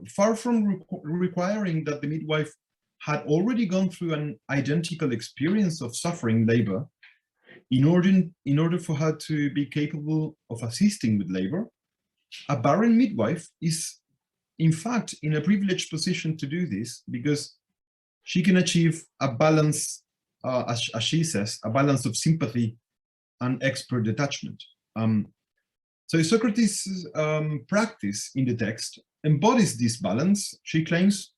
far from requiring that the midwife had already gone through an identical experience of suffering labor in order for her to be capable of assisting with labor, a barren midwife is in fact in a privileged position to do this because she can achieve a balance, as she says, a balance of sympathy and expert detachment. So Socrates' practice in the text embodies this balance, she claims,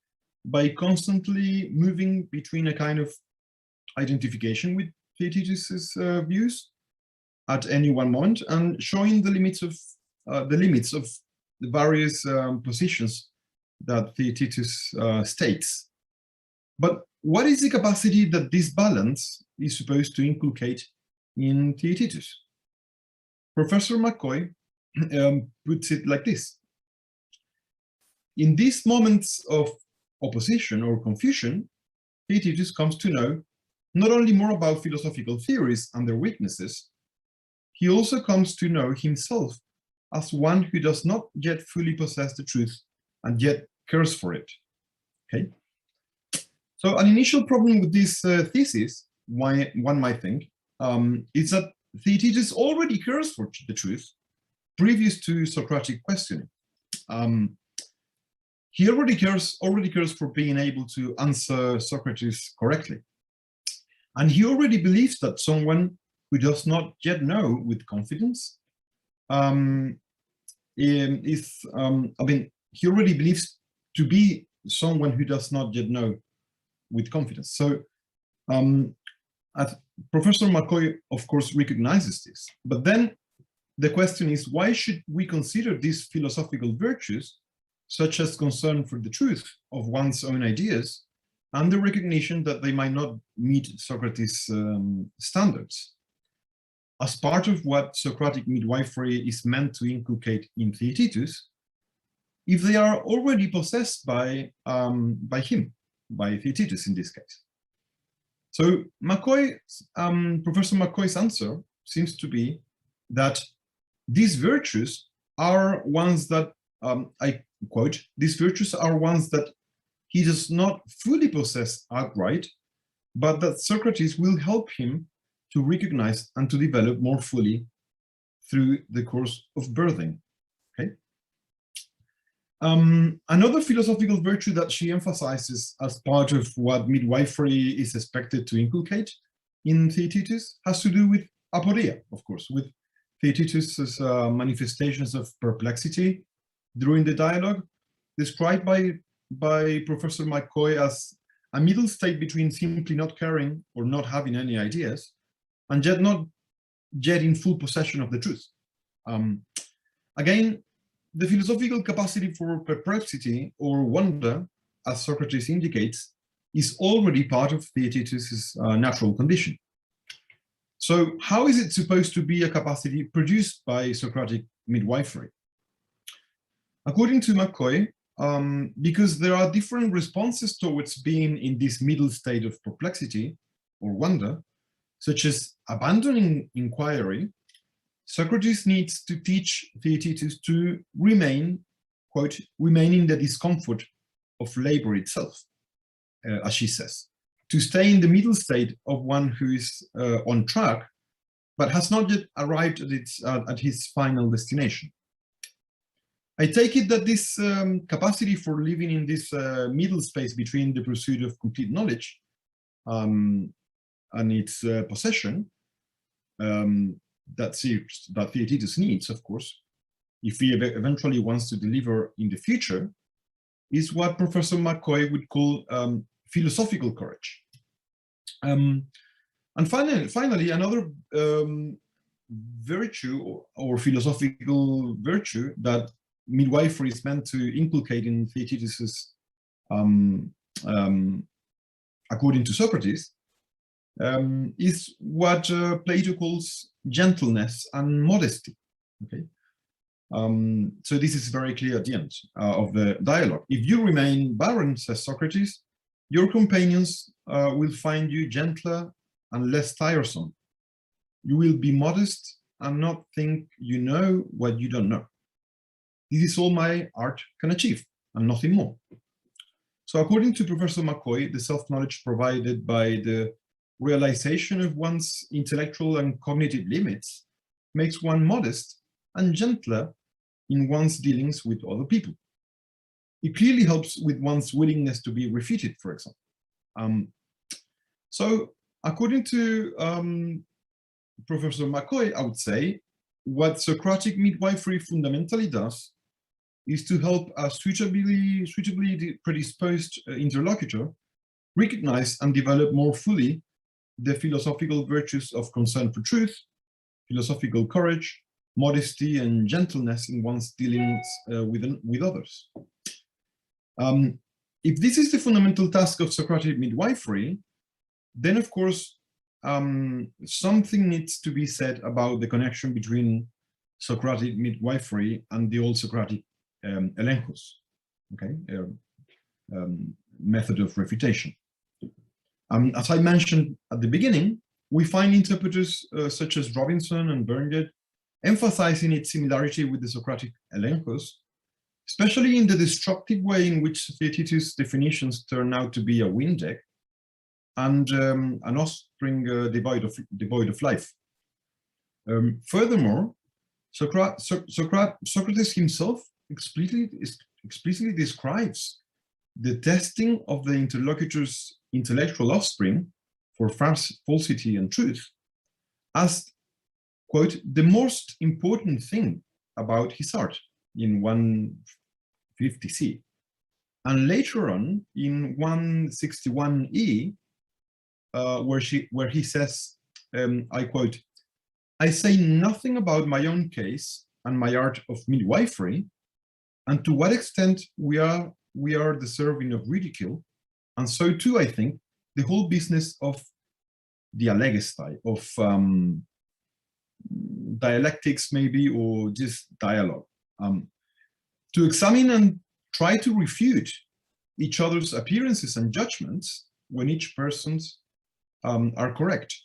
by constantly moving between a kind of identification with Theaetetus' views at any one moment and showing the limits of the various positions that Theaetetus states. But what is the capacity that this balance is supposed to inculcate in Theaetetus? Professor McCoy puts it like this. In these moments of opposition or confusion, Theaetetus comes to know not only more about philosophical theories and their weaknesses, he also comes to know himself as one who does not yet fully possess the truth and yet cares for it. Okay? So an initial problem with this thesis, one might think, is that Theaetetus already cares for the truth previous to Socratic questioning. He already cares for being able to answer Socrates correctly. And he already believes that someone who does not yet know with confidence he already believes to be someone who does not yet know with confidence. So Professor McCoy, of course, recognizes this. But then the question is, why should we consider these philosophical virtues, such as concern for the truth of one's own ideas, and the recognition that they might not meet Socrates' standards, as part of what Socratic midwifery is meant to inculcate in Theaetetus, if they are already possessed by him, by Theaetetus in this case? So Professor McCoy's answer seems to be that these virtues are ones that, I quote, these virtues are ones that he does not fully possess outright, but that Socrates will help him to recognize and to develop more fully through the course of birthing. Okay. Another philosophical virtue that she emphasizes as part of what midwifery is expected to inculcate in Theaetetus has to do with aporia, of course, with Theaetetus's manifestations of perplexity during the dialogue, described by Professor McCoy as a middle state between simply not caring or not having any ideas, and yet not yet in full possession of the truth. Again, the philosophical capacity for perplexity or wonder, as Socrates indicates, is already part of Theaetetus's natural condition. So how is it supposed to be a capacity produced by Socratic midwifery? According to McCoy, because there are different responses towards being in this middle state of perplexity or wonder, such as abandoning inquiry, Socrates needs to teach Theaetetus to remain, quote, remain in the discomfort of labor itself, as she says, to stay in the middle state of one who is on track, but has not yet arrived at his final destination. I take it that this capacity for living in this middle space between the pursuit of complete knowledge and its possession, that Theaetetus needs, of course, if he eventually wants to deliver in the future, is what Professor McCoy would call philosophical courage. And finally, another virtue or philosophical virtue that midwifery is meant to inculcate in Theaetetus's, according to Socrates, is what Plato calls gentleness and modesty. Okay, so this is very clear at the end of the dialogue. If you remain barren, says Socrates, your companions will find you gentler and less tiresome. You will be modest and not think you know what you don't know. This is all my art can achieve, and nothing more. So according to Professor McCoy, the self-knowledge provided by the realization of one's intellectual and cognitive limits makes one modest and gentler in one's dealings with other people. It clearly helps with one's willingness to be refuted, for example. So according to Professor McCoy, I would say what Socratic midwifery fundamentally does is to help a suitably predisposed interlocutor recognize and develop more fully the philosophical virtues of concern for truth, philosophical courage, modesty, and gentleness in one's dealings with others. If this is the fundamental task of Socratic midwifery, then of course something needs to be said about the connection between Socratic midwifery and the old Socratic elenchos, okay, method of refutation. As I mentioned at the beginning, we find interpreters such as Robinson and Burnett emphasizing its similarity with the Socratic elenchos, especially in the destructive way in which Theaetetus' definitions turn out to be a Windeck and an offspring devoid of life. Furthermore, Socrates himself explicitly describes the testing of the interlocutor's intellectual offspring for falsity and truth as, quote, the most important thing about his art in 150C. And later on in 161E, where he says, I quote, I say nothing about my own case and my art of midwifery, and to what extent we are deserving of ridicule, and so too, I think, the whole business of dialegestai, of dialectics maybe, or just dialogue, to examine and try to refute each other's appearances and judgments when each person's are correct.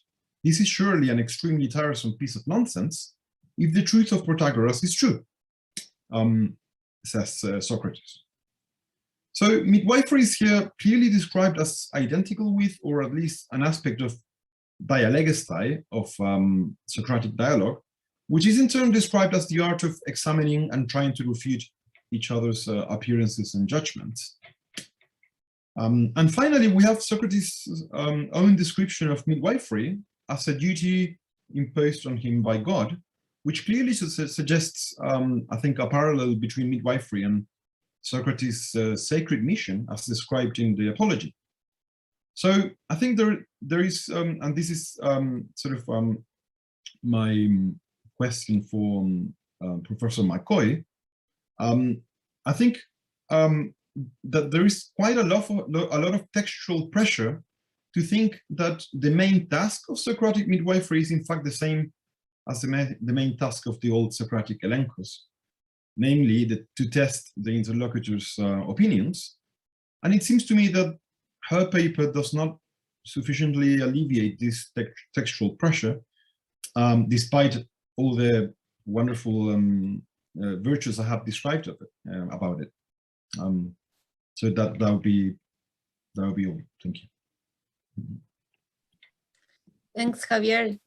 This is surely an extremely tiresome piece of nonsense if the truth of Protagoras is true, says Socrates. So midwifery is here clearly described as identical with, or at least an aspect of dialegestai, of Socratic dialogue, which is in turn described as the art of examining and trying to refute each other's appearances and judgments. And finally, we have Socrates' own description of midwifery as a duty imposed on him by God, which clearly suggests, I think, a parallel between midwifery and Socrates' sacred mission as described in the Apology. So I think there is, and this is sort of my question for Professor McCoy. I think that there is quite a lot of textual pressure to think that the main task of Socratic midwifery is in fact the same as the main task of the old Socratic elenkos, namely to test the interlocutor's opinions. And it seems to me that her paper does not sufficiently alleviate this textual pressure, despite all the wonderful virtues I have described of it, about it. So that would be all. Thank you. Thanks, Javier.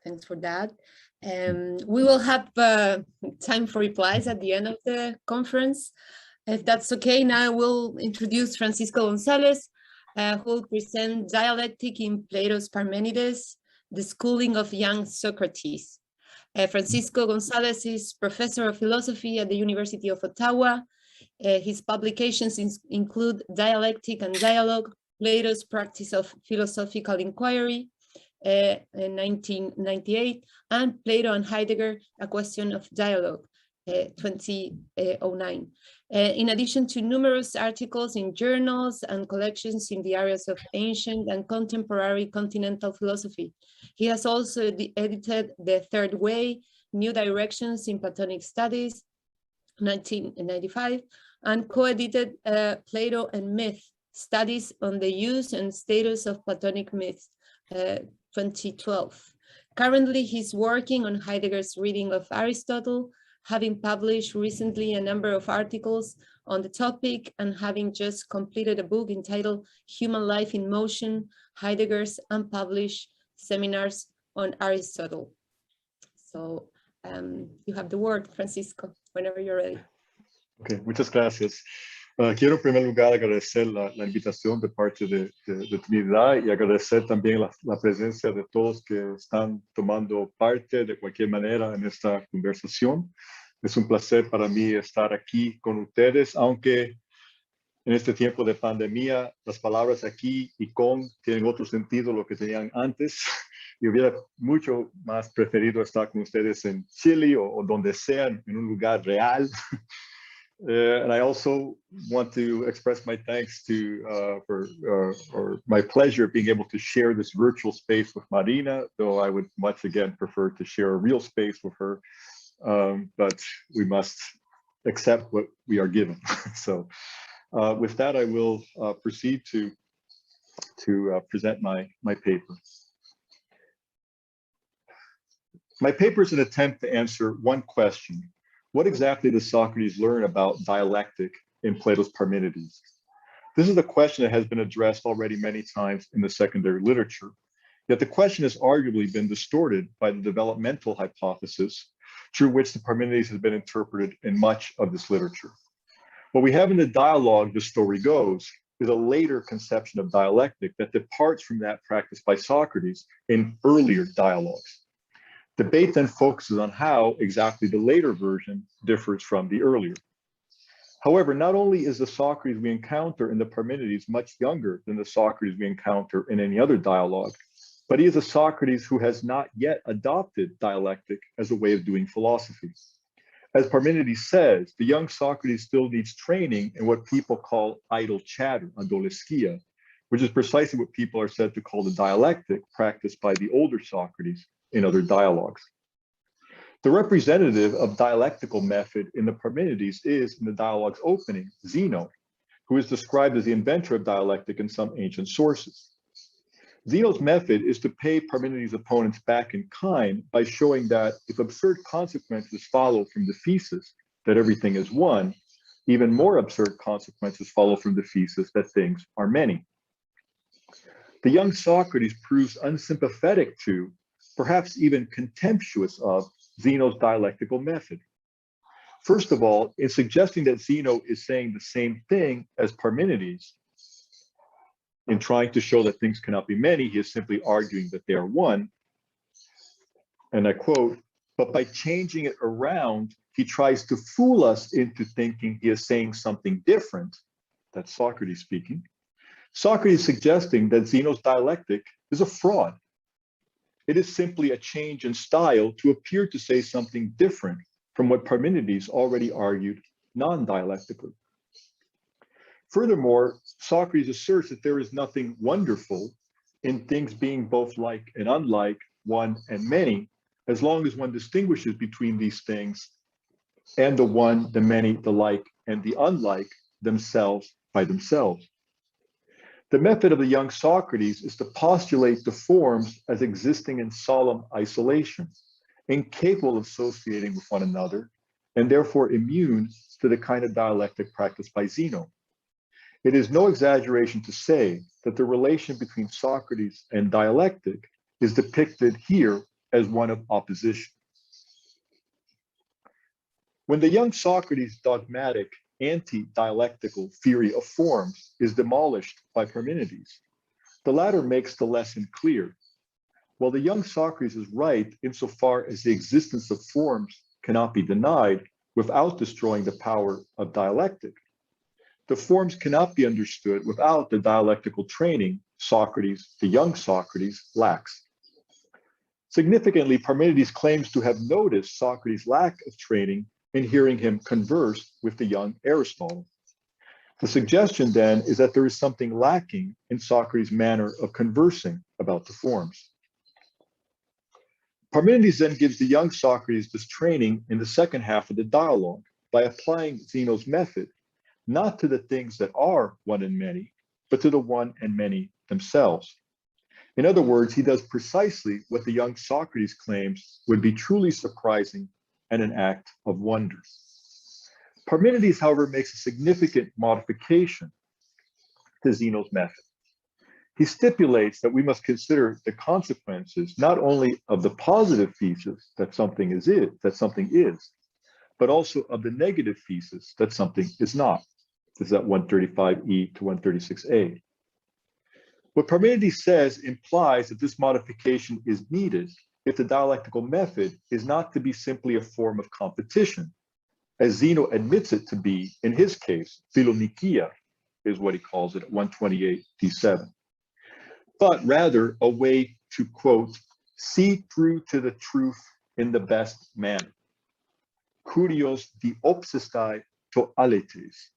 Thanks for that. We will have time for replies at the end of the conference. If that's okay, now I will introduce Francisco González, who will present Dialectic in Plato's Parmenides, the Schooling of Young Socrates. Francisco González is professor of philosophy at the University of Ottawa. His publications include Dialectic and Dialogue, Plato's Practice of Philosophical Inquiry, in 1998, and Plato and Heidegger, A Question of Dialogue, 2009. In addition to numerous articles in journals and collections in the areas of ancient and contemporary continental philosophy, he has also edited The Third Way, New Directions in Platonic Studies, 1995, and co-edited Plato and Myth, Studies on the Use and Status of Platonic Myths, 2012. Currently, he's working on Heidegger's reading of Aristotle, having published recently a number of articles on the topic and having just completed a book entitled Human Life in Motion, Heidegger's Unpublished Seminars on Aristotle. So you have the word, Francisco, whenever you're ready. Okay, muchas gracias. Quiero en primer lugar agradecer la invitación de parte de Trinidad y agradecer también la presencia de todos que están tomando parte de cualquier manera en esta conversación. Es un placer para mí estar aquí con ustedes, aunque en este tiempo de pandemia las palabras aquí y con tienen otro sentido lo que tenían antes. Y hubiera mucho más preferido estar con ustedes en Chile o donde sean, en un lugar real. And I also want to express my thanks to or my pleasure being able to share this virtual space with Marina, though I would much again prefer to share a real space with her. But we must accept what we are given. So with that, I will proceed to present my paper. My paper is an attempt to answer one question. What exactly does Socrates learn about dialectic in Plato's Parmenides? This is a question that has been addressed already many times in the secondary literature, yet the question has arguably been distorted by the developmental hypothesis through which the Parmenides has been interpreted in much of this literature. What we have in the dialogue, the story goes, is a later conception of dialectic that departs from that practiced by Socrates in earlier dialogues. Debate then focuses on how exactly the later version differs from the earlier. However, not only is the Socrates we encounter in the Parmenides much younger than the Socrates we encounter in any other dialogue, but he is a Socrates who has not yet adopted dialectic as a way of doing philosophy. As Parmenides says, the young Socrates still needs training in what people call idle chatter, adoleskia, which is precisely what people are said to call the dialectic practiced by the older Socrates in other dialogues. The representative of dialectical method in the Parmenides is, in the dialogue's opening, Zeno, who is described as the inventor of dialectic in some ancient sources. Zeno's method is to pay Parmenides' opponents back in kind by showing that if absurd consequences follow from the thesis that everything is one, even more absurd consequences follow from the thesis that things are many. The young Socrates proves unsympathetic to, perhaps even contemptuous of, Zeno's dialectical method. First of all, in suggesting that Zeno is saying the same thing as Parmenides, in trying to show that things cannot be many, he is simply arguing that they are one. And I quote, "But by changing it around, he tries to fool us into thinking he is saying something different." That's Socrates speaking. Socrates is suggesting that Zeno's dialectic is a fraud. It is simply a change in style to appear to say something different from what Parmenides already argued non-dialectically. Furthermore, Socrates asserts that there is nothing wonderful in things being both like and unlike, one and many, as long as one distinguishes between these things and the one, the many, the like, and the unlike themselves by themselves. The method of the young Socrates is to postulate the forms as existing in solemn isolation, incapable of associating with one another, and therefore immune to the kind of dialectic practiced by Zeno. It is no exaggeration to say that the relation between Socrates and dialectic is depicted here as one of opposition. When the young Socrates' dogmatic anti-dialectical theory of forms is demolished by Parmenides, the latter makes the lesson clear. While the young Socrates is right insofar as the existence of forms cannot be denied without destroying the power of dialectic, the forms cannot be understood without the dialectical training Socrates, the young Socrates, lacks. Significantly, Parmenides claims to have noticed Socrates' lack of training in hearing him converse with the young Aristotle. The suggestion then is that there is something lacking in Socrates' manner of conversing about the forms. Parmenides then gives the young Socrates this training in the second half of the dialogue by applying Zeno's method, not to the things that are one and many, but to the one and many themselves. In other words, he does precisely what the young Socrates claims would be truly surprising and an act of wonder. Parmenides, however, makes a significant modification to Zeno's method. He stipulates that we must consider the consequences not only of the positive thesis that something is, but also of the negative thesis that something is not. This is at 135E to 136A. What Parmenides says implies that this modification is needed if the dialectical method is not to be simply a form of competition, as Zeno admits it to be in his case. Philonikia is what he calls it at 128D7, but rather a way to, quote, see through to the truth in the best manner. Kurios diopsistai to aletes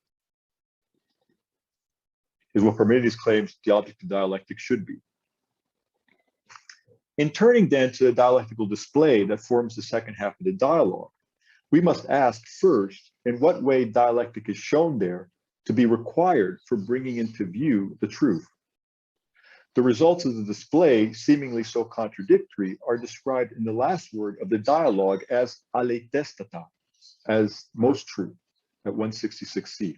is what Parmenides claims the object of dialectic should be. In turning then to the dialectical display that forms the second half of the dialogue, we must ask first in what way dialectic is shown there to be required for bringing into view the truth. The results of the display, seemingly so contradictory, are described in the last word of the dialogue as aletestata, as most true, at 166C.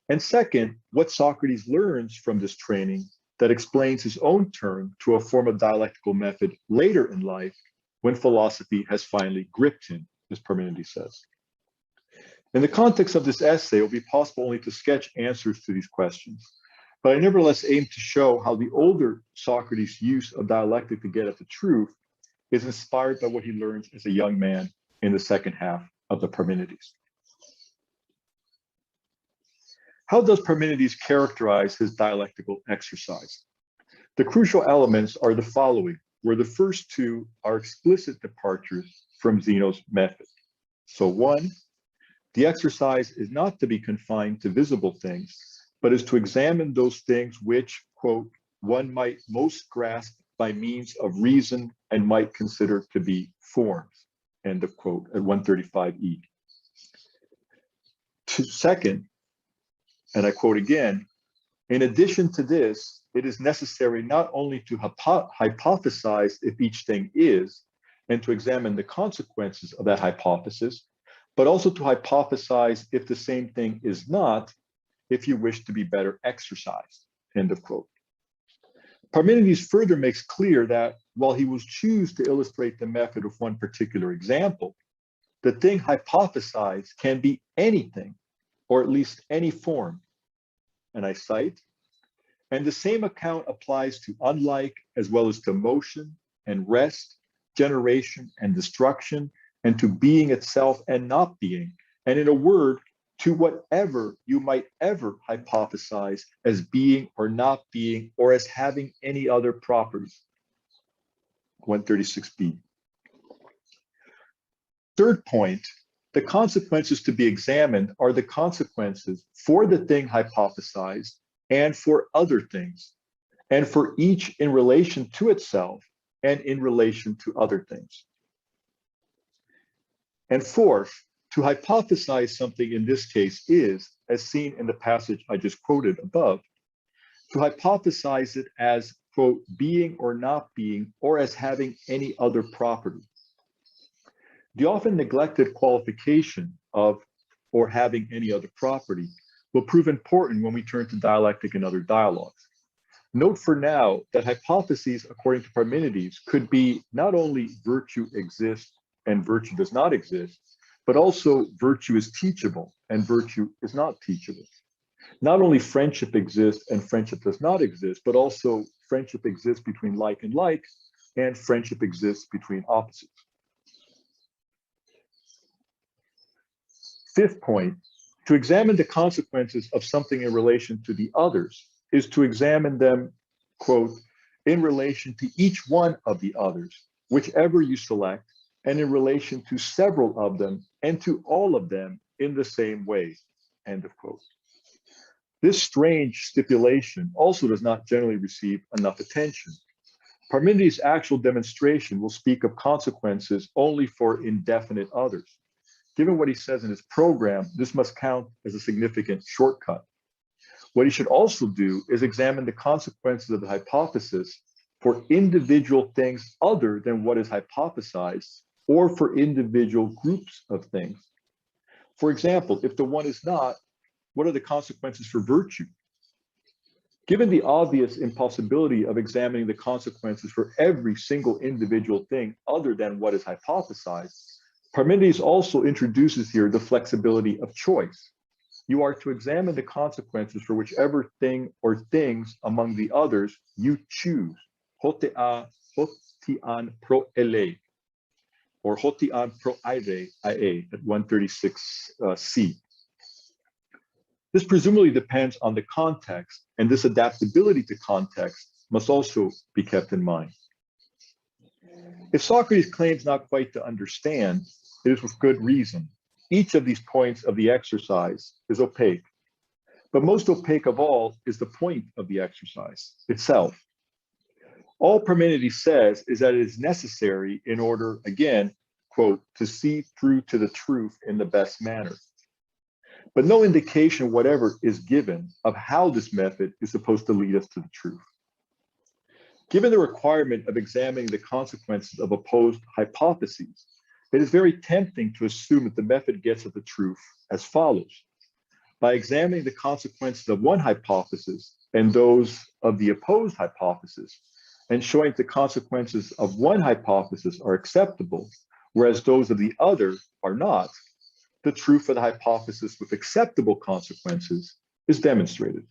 And second, what Socrates learns from this training that explains his own turn to a form of dialectical method later in life when philosophy has finally gripped him, as Parmenides says. In the context of this essay, it will be possible only to sketch answers to these questions, but I nevertheless aim to show how the older Socrates' use of dialectic to get at the truth is inspired by what he learns as a young man in the second half of the Parmenides. How does Parmenides characterize his dialectical exercise? The crucial elements are the following, where the first two are explicit departures from Zeno's method. So one, the exercise is not to be confined to visible things, but is to examine those things which, quote, one might most grasp by means of reason and might consider to be forms, end of quote, at 135E. Second, and I quote again, in addition to this, it is necessary not only to hypothesize if each thing is, and to examine the consequences of that hypothesis, but also to hypothesize if the same thing is not, if you wish to be better exercised, end of quote. Parmenides further makes clear that while he will choose to illustrate the method of one particular example, the thing hypothesized can be anything, or at least any form. And I cite, and the same account applies to unlike as well as to motion and rest, generation and destruction, and to being itself and not being, and in a word, to whatever you might ever hypothesize as being or not being, or as having any other properties. 136b. Third point, the consequences to be examined are the consequences for the thing hypothesized and for other things, and for each in relation to itself and in relation to other things. And fourth, to hypothesize something in this case is, as seen in the passage I just quoted above, to hypothesize it as, quote, being or not being, or as having any other property. The often neglected qualification of or having any other property will prove important when we turn to dialectic and other dialogues. Note for now that hypotheses, according to Parmenides, could be not only virtue exists and virtue does not exist, but also virtue is teachable and virtue is not teachable. Not only friendship exists and friendship does not exist, but also friendship exists between like and friendship exists between opposites. Fifth point, to examine the consequences of something in relation to the others is to examine them, quote, in relation to each one of the others, whichever you select, and in relation to several of them and to all of them in the same way, end of quote. This strange stipulation also does not generally receive enough attention. Parmenides' actual demonstration will speak of consequences only for indefinite others. Given what he says in his program, this must count as a significant shortcut. What he should also do is examine the consequences of the hypothesis for individual things other than what is hypothesized, or for individual groups of things. For example, if the one is not, what are the consequences for virtue? Given the obvious impossibility of examining the consequences for every single individual thing other than what is hypothesized, Parmenides also introduces here the flexibility of choice. You are to examine the consequences for whichever thing or things among the others you choose. Hotia, hotian pro ele, or hotian pro aire, IA, at 136c. This presumably depends on the context, and this adaptability to context must also be kept in mind. If Socrates claims not quite to understand, it is with good reason. Each of these points of the exercise is opaque, but most opaque of all is the point of the exercise itself. All Parmenides says is that it is necessary in order, again, quote, to see through to the truth in the best manner. But no indication whatever is given of how this method is supposed to lead us to the truth. Given the requirement of examining the consequences of opposed hypotheses, it is very tempting to assume that the method gets at the truth as follows. By examining the consequences of one hypothesis and those of the opposed hypothesis, and showing the consequences of one hypothesis are acceptable, whereas those of the other are not, the truth of the hypothesis with acceptable consequences is demonstrated.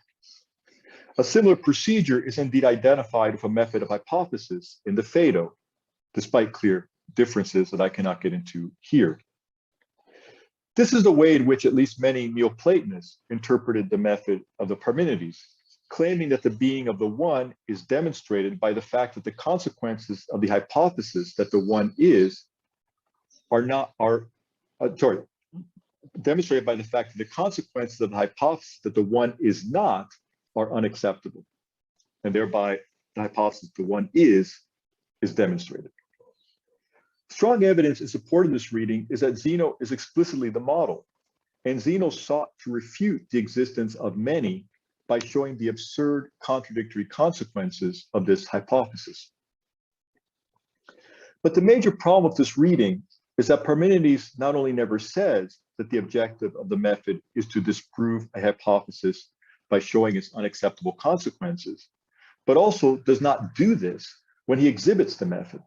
A similar procedure is indeed identified with a method of hypothesis in the Phaedo, despite clear differences that I cannot get into here. This is the way in which at least many Neoplatonists interpreted the method of the Parmenides, claiming that the being of the one is demonstrated by the fact that the consequences of the hypothesis that the one is demonstrated by the fact that the consequences of the hypothesis that the one is not are unacceptable, and thereby the hypothesis the one is demonstrated. Strong evidence in support of this reading is that Zeno is explicitly the model, and Zeno sought to refute the existence of many by showing the absurd contradictory consequences of this hypothesis. But the major problem with this reading is that Parmenides not only never says that the objective of the method is to disprove a hypothesis by showing its unacceptable consequences, but also does not do this when he exhibits the method.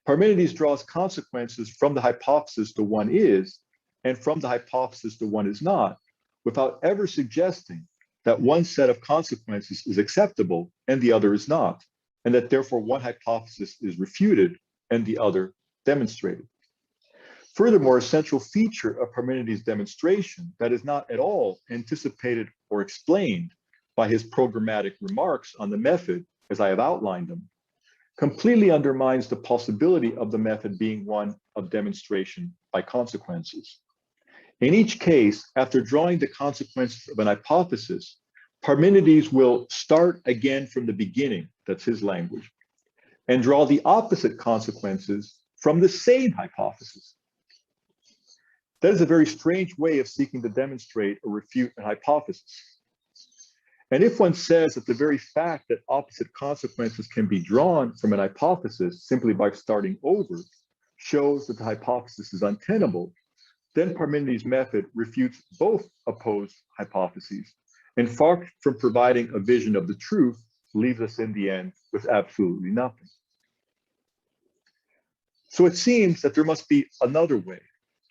Parmenides draws consequences from the hypothesis the one is, and from the hypothesis the one is not, without ever suggesting that one set of consequences is acceptable and the other is not, and that therefore one hypothesis is refuted and the other demonstrated. Furthermore, a central feature of Parmenides' demonstration that is not at all anticipated or explained by his programmatic remarks on the method, as I have outlined them, completely undermines the possibility of the method being one of demonstration by consequences. In each case, after drawing the consequences of an hypothesis, Parmenides will start again from the beginning, that's his language, and draw the opposite consequences from the same hypothesis. That is a very strange way of seeking to demonstrate or refute a hypothesis. And if one says that the very fact that opposite consequences can be drawn from an hypothesis simply by starting over shows that the hypothesis is untenable, then Parmenides' method refutes both opposed hypotheses, and far from providing a vision of the truth, leaves us in the end with absolutely nothing. So it seems that there must be another way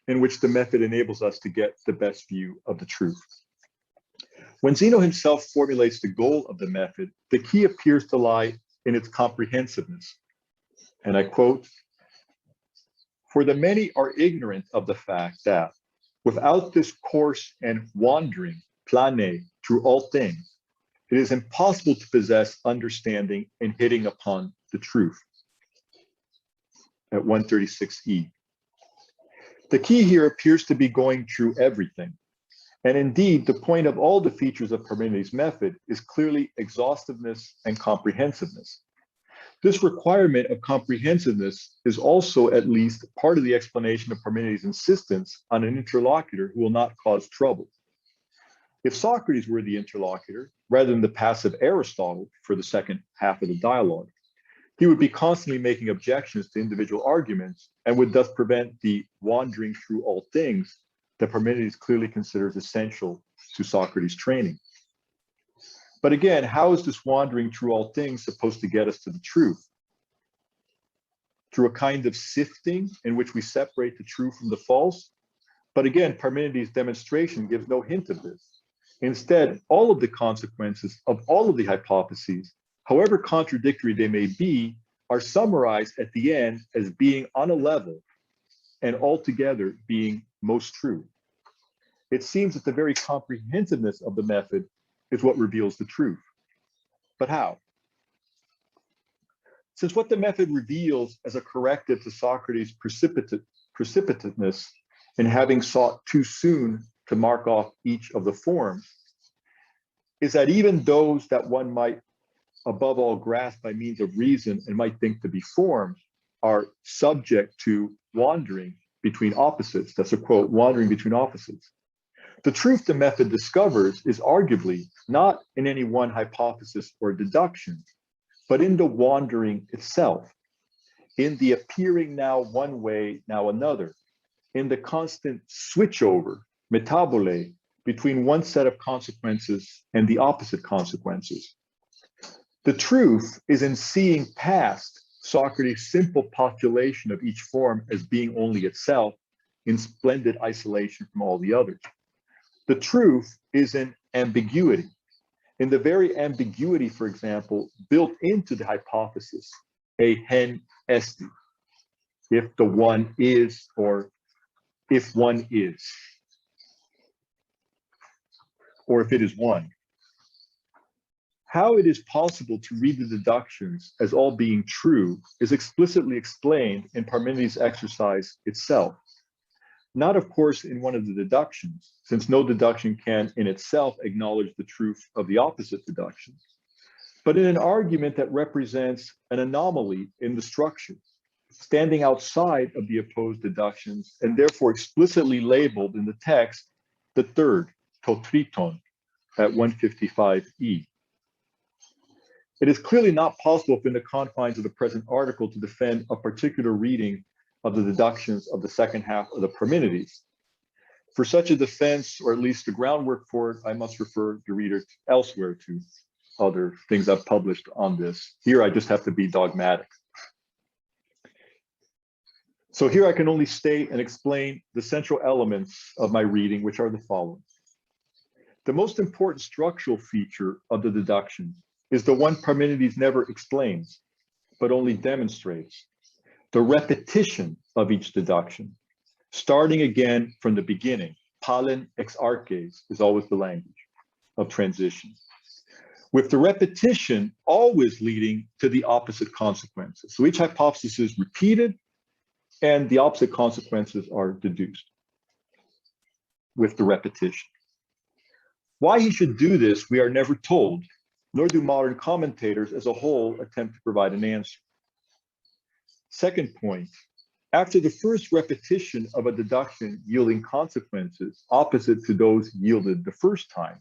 in which the method enables us to get the best view of the truth. When Zeno himself formulates the goal of the method, the key appears to lie in its comprehensiveness. And I quote, "For the many are ignorant of the fact that without this course and wandering, plane, through all things, it is impossible to possess understanding and hitting upon the truth." At 136e. The key here appears to be going through everything. And indeed, the point of all the features of Parmenides' method is clearly exhaustiveness and comprehensiveness. This requirement of comprehensiveness is also at least part of the explanation of Parmenides' insistence on an interlocutor who will not cause trouble. If Socrates were the interlocutor, rather than the passive Aristotle for the second half of the dialogue, he would be constantly making objections to individual arguments and would thus prevent the wandering through all things that Parmenides clearly considers essential to Socrates' training. But again, how is this wandering through all things supposed to get us to the truth? Through a kind of sifting in which we separate the true from the false? But again, Parmenides' demonstration gives no hint of this. Instead, all of the consequences of all of the hypotheses, however contradictory they may be, are summarized at the end as being on a level and altogether being most true. It seems that the very comprehensiveness of the method is what reveals the truth. But how? Since what the method reveals as a corrective to Socrates' precipitateness in having sought too soon to mark off each of the forms, is that even those that one might above all grasp by means of reason and might think to be forms are subject to wandering between opposites. That's a quote, wandering between opposites. The truth the method discovers is arguably not in any one hypothesis or deduction, but in the wandering itself, in the appearing now one way, now another, in the constant switchover, metabole, between one set of consequences and the opposite consequences. The truth is in seeing past Socrates' simple postulation of each form as being only itself in splendid isolation from all the others. The truth is in ambiguity, in the very ambiguity, for example, built into the hypothesis, a hen esti, if the one is or if one is, or if it is one. How it is possible to read the deductions as all being true is explicitly explained in Parmenides' exercise itself. Not, of course, in one of the deductions, since no deduction can in itself acknowledge the truth of the opposite deduction, but in an argument that represents an anomaly in the structure, standing outside of the opposed deductions and therefore explicitly labeled in the text the third, to triton, at 155e. It is clearly not possible within the confines of the present article to defend a particular reading of the deductions of the second half of the Parmenides. For such a defense, or at least the groundwork for it, I must refer the reader elsewhere to other things I've published on this. Here, I just have to be dogmatic. So here I can only state and explain the central elements of my reading, which are the following. The most important structural feature of the deduction is the one Parmenides never explains, but only demonstrates: the repetition of each deduction, starting again from the beginning. Palen ex arches is always the language of transition, with the repetition always leading to the opposite consequences. So each hypothesis is repeated and the opposite consequences are deduced with the repetition. Why he should do this, we are never told, nor do modern commentators as a whole attempt to provide an answer. Second point, after the first repetition of a deduction yielding consequences opposite to those yielded the first time,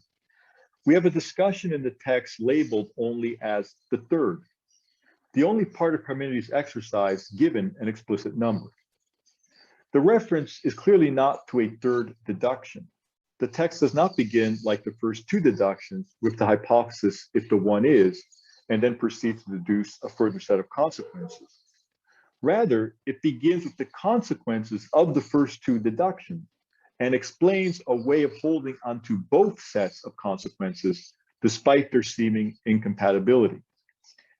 we have a discussion in the text labeled only as the third, the only part of Parmenides' exercise given an explicit number. The reference is clearly not to a third deduction. The text does not begin like the first two deductions with the hypothesis if the one is, and then proceeds to deduce a further set of consequences. Rather, it begins with the consequences of the first two deductions and explains a way of holding onto both sets of consequences despite their seeming incompatibility.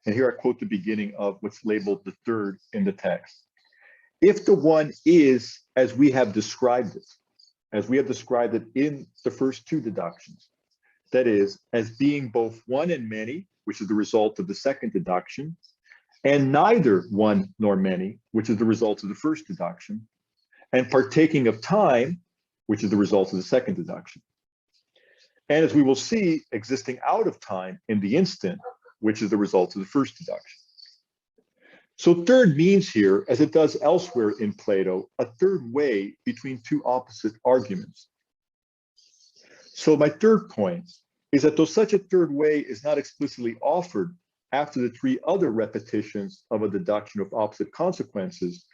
And here I quote the beginning of what's labeled the third in the text. If the one is as we have described it, in the first two deductions, that is, as being both one and many, which is the result of the second deduction, and neither one nor many, which is the result of the first deduction, and partaking of time, which is the result of the second deduction. And as we will see, existing out of time in the instant, which is the result of the first deduction. So third means here, as it does elsewhere in Plato, a third way between two opposite arguments. So my third point is that though such a third way is not explicitly offered after the three other repetitions of a deduction of opposite consequences,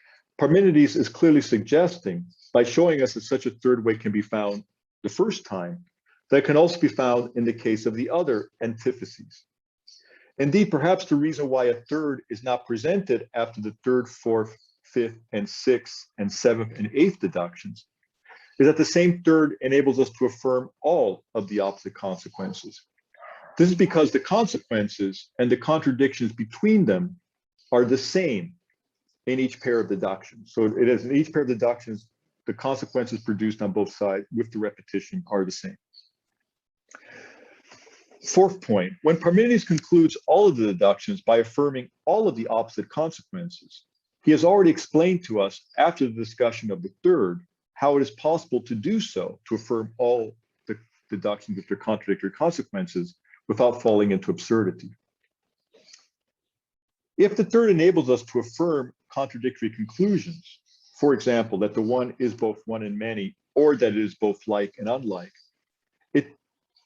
Parmenides is clearly suggesting, by showing us that such a third way can be found the first time, that it can also be found in the case of the other antitheses. Indeed, perhaps the reason why a third is not presented after the third, fourth, fifth, and sixth, and seventh, and eighth deductions is that the same third enables us to affirm all of the opposite consequences. This is because the consequences and the contradictions between them are the same in each pair of deductions. So it is in each pair of deductions, the consequences produced on both sides with the repetition are the same. Fourth point, when Parmenides concludes all of the deductions by affirming all of the opposite consequences, he has already explained to us after the discussion of the third, how it is possible to do so, to affirm all the deductions with their contradictory consequences without falling into absurdity. If the third enables us to affirm contradictory conclusions, for example, that the one is both one and many, or that it is both like and unlike, it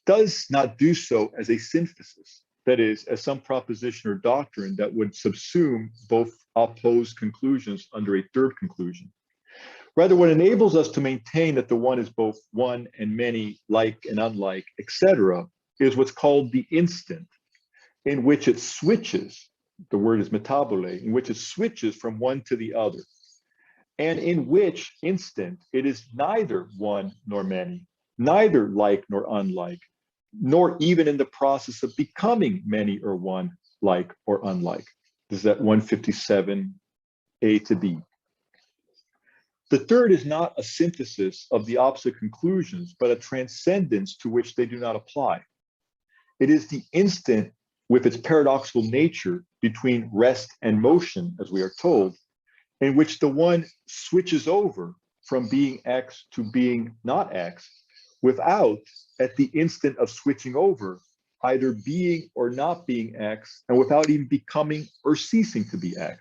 does not do so as a synthesis, that is, as some proposition or doctrine that would subsume both opposed conclusions under a third conclusion. Rather, what enables us to maintain that the one is both one and many, like and unlike, etc., is what's called the instant, in which it switches, the word is metabole, in which it switches from one to the other, and in which instant it is neither one nor many, neither like nor unlike, nor even in the process of becoming many or one, like or unlike. This is at 157 A to B. The third is not a synthesis of the opposite conclusions, but a transcendence to which they do not apply. It is the instant with its paradoxical nature between rest and motion, as we are told, in which the one switches over from being X to being not X, without, at the instant of switching over, either being or not being X, and without even becoming or ceasing to be X.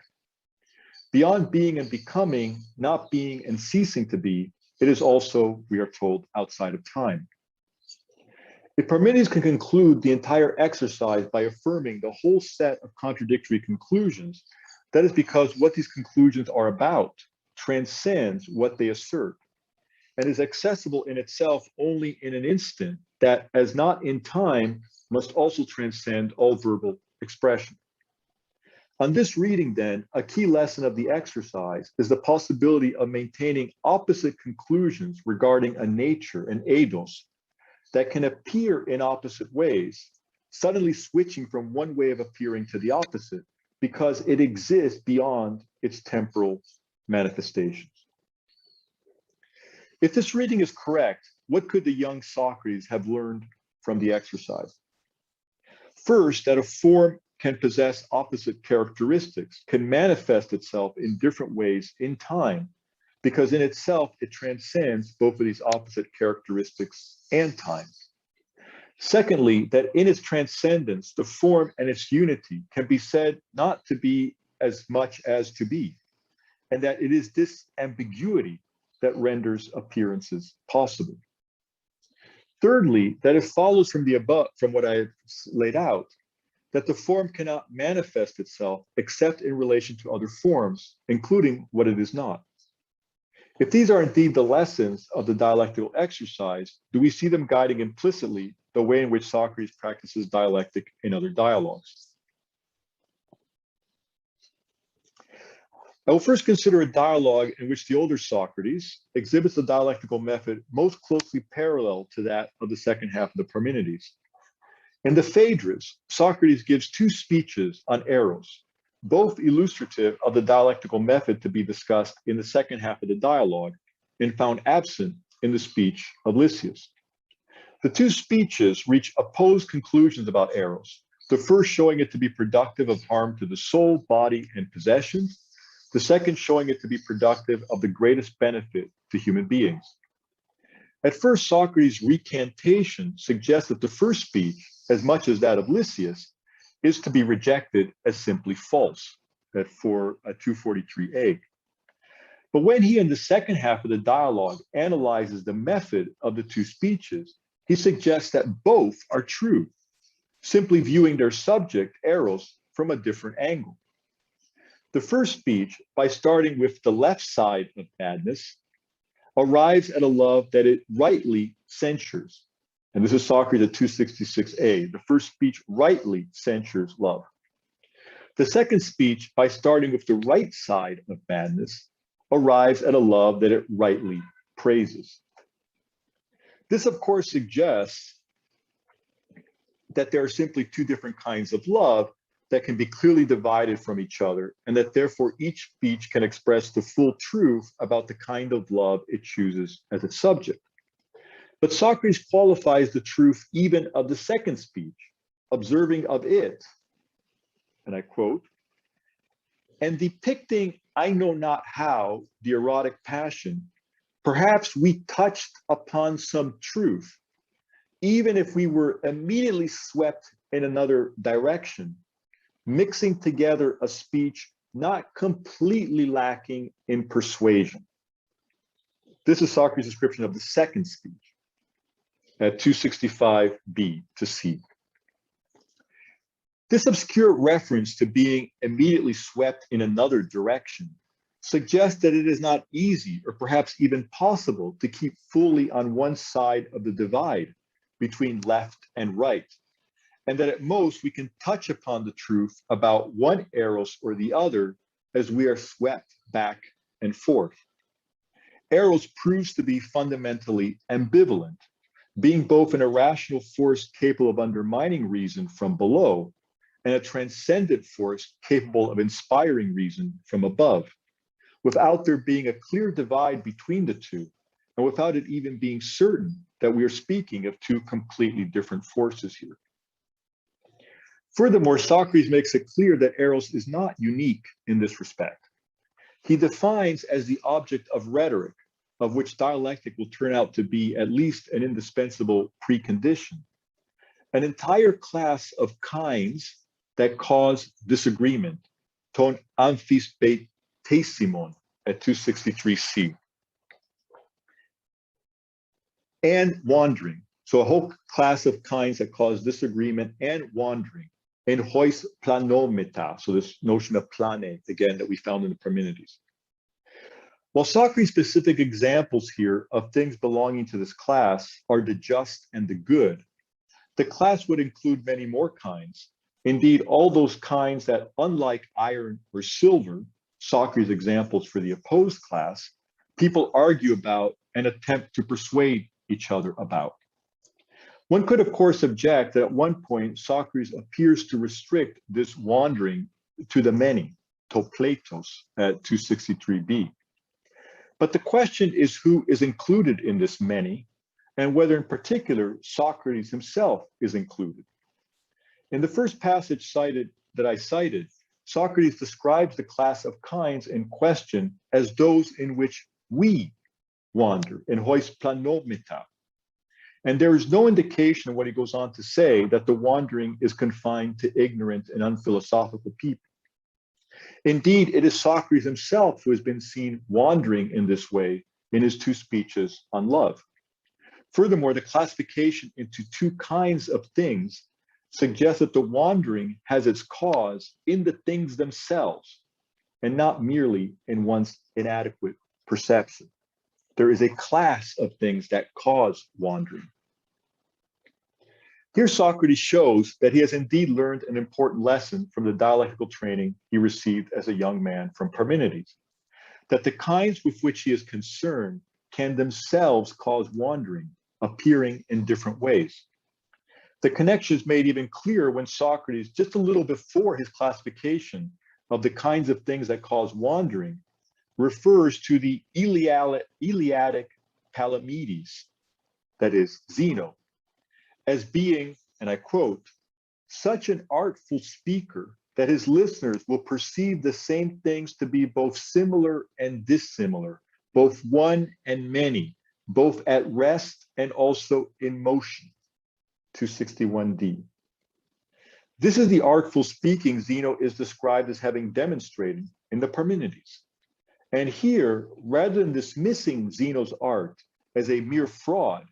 Beyond being and becoming, not being and ceasing to be, it is also, we are told, outside of time. If Parmenides can conclude the entire exercise by affirming the whole set of contradictory conclusions, that is because what these conclusions are about transcends what they assert, and is accessible in itself only in an instant that, as not in time, must also transcend all verbal expression. On this reading, then, a key lesson of the exercise is the possibility of maintaining opposite conclusions regarding a nature, an eidos, that can appear in opposite ways, suddenly switching from one way of appearing to the opposite, because it exists beyond its temporal manifestations. If this reading is correct, what could the young Socrates have learned from the exercise? First, that a form can possess opposite characteristics, can manifest itself in different ways in time, because in itself it transcends both of these opposite characteristics and time. Secondly, that in its transcendence, the form and its unity can be said not to be as much as to be, and that it is this ambiguity that renders appearances possible. Thirdly, that it follows from the above, from what I have laid out, that the form cannot manifest itself except in relation to other forms, including what it is not. If these are indeed the lessons of the dialectical exercise, do we see them guiding implicitly the way in which Socrates practices dialectic in other dialogues? I will first consider a dialogue in which the older Socrates exhibits the dialectical method most closely parallel to that of the second half of the Parmenides. In the Phaedrus, Socrates gives two speeches on eros, both illustrative of the dialectical method to be discussed in the second half of the dialogue and found absent in the speech of Lysias. The two speeches reach opposed conclusions about eros, the first showing it to be productive of harm to the soul, body, and possessions, the second showing it to be productive of the greatest benefit to human beings. At first, Socrates' recantation suggests that the first speech, as much as that of Lysias, is to be rejected as simply false, at 243a. But when he, in the second half of the dialogue, analyzes the method of the two speeches, he suggests that both are true, simply viewing their subject, eros, from a different angle. The first speech, by starting with the left side of madness, arrives at a love that it rightly censures. And this is Socrates at 266a. The first speech rightly censures love. The second speech, by starting with the right side of madness, arrives at a love that it rightly praises. This, of course, suggests that there are simply two different kinds of love that can be clearly divided from each other, and that therefore each speech can express the full truth about the kind of love it chooses as its subject. But Socrates qualifies the truth even of the second speech, observing of it, and I quote, "And depicting I know not how the erotic passion, perhaps we touched upon some truth, even if we were immediately swept in another direction, mixing together a speech not completely lacking in persuasion." This is Socrates' description of the second speech at 265b to c. This obscure reference to being immediately swept in another direction suggests that it is not easy, or perhaps even possible, to keep fully on one side of the divide between left and right, and that at most we can touch upon the truth about one eros or the other as we are swept back and forth. Eros proves to be fundamentally ambivalent, being both an irrational force capable of undermining reason from below and a transcendent force capable of inspiring reason from above, without there being a clear divide between the two, and without it even being certain that we are speaking of two completely different forces here. Furthermore, Socrates makes it clear that eros is not unique in this respect. He defines as the object of rhetoric, of which dialectic will turn out to be at least an indispensable precondition, an entire class of kinds that cause disagreement, ton amphisbetesimon at 263c, and wandering. So a whole class of kinds that cause disagreement and wandering, and hois planometa, so this notion of plane, again, that we found in the Parmenides. While Socrates' specific examples here of things belonging to this class are the just and the good, the class would include many more kinds, Indeed, all those kinds that, unlike iron or silver, Socrates' examples for the opposed class, people argue about and attempt to persuade each other about. One could, of course, object that at one point, Socrates appears to restrict this wandering to the many, to Platos at 263b. But the question is who is included in this many, and whether in particular Socrates himself is included. In the first passage that I cited, Socrates describes the class of kinds in question as those in which we wander, in hois planometa. And there is no indication in what he goes on to say that the wandering is confined to ignorant and unphilosophical people. Indeed, it is Socrates himself who has been seen wandering in this way in his two speeches on love. Furthermore, the classification into two kinds of things suggests that the wandering has its cause in the things themselves and not merely in one's inadequate perception. There is a class of things that cause wandering. Here, Socrates shows that he has indeed learned an important lesson from the dialectical training he received as a young man from Parmenides, that the kinds with which he is concerned can themselves cause wandering, appearing in different ways. The connection is made even clearer when Socrates, just a little before his classification of the kinds of things that cause wandering, refers to the Eleatic Palamedes, that is, Zeno, as being, and I quote, such an artful speaker that his listeners will perceive the same things to be both similar and dissimilar, both one and many, both at rest and also in motion. 261d. This is the artful speaking Zeno is described as having demonstrated in the Parmenides. And here, rather than dismissing Zeno's art as a mere fraud,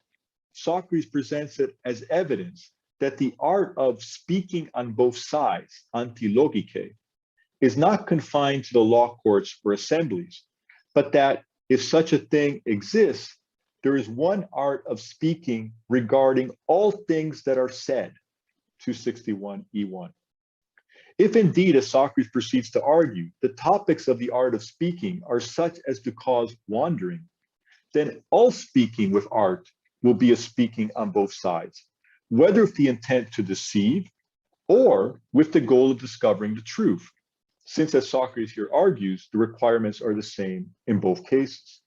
Socrates presents it as evidence that the art of speaking on both sides, antilogike, is not confined to the law courts or assemblies, but that if such a thing exists, there is one art of speaking regarding all things that are said, 261e1. If indeed, as Socrates proceeds to argue, the topics of the art of speaking are such as to cause wandering, then all speaking with art will be a speaking on both sides, whether with the intent to deceive or with the goal of discovering the truth, since, as Socrates here argues, the requirements are the same in both cases.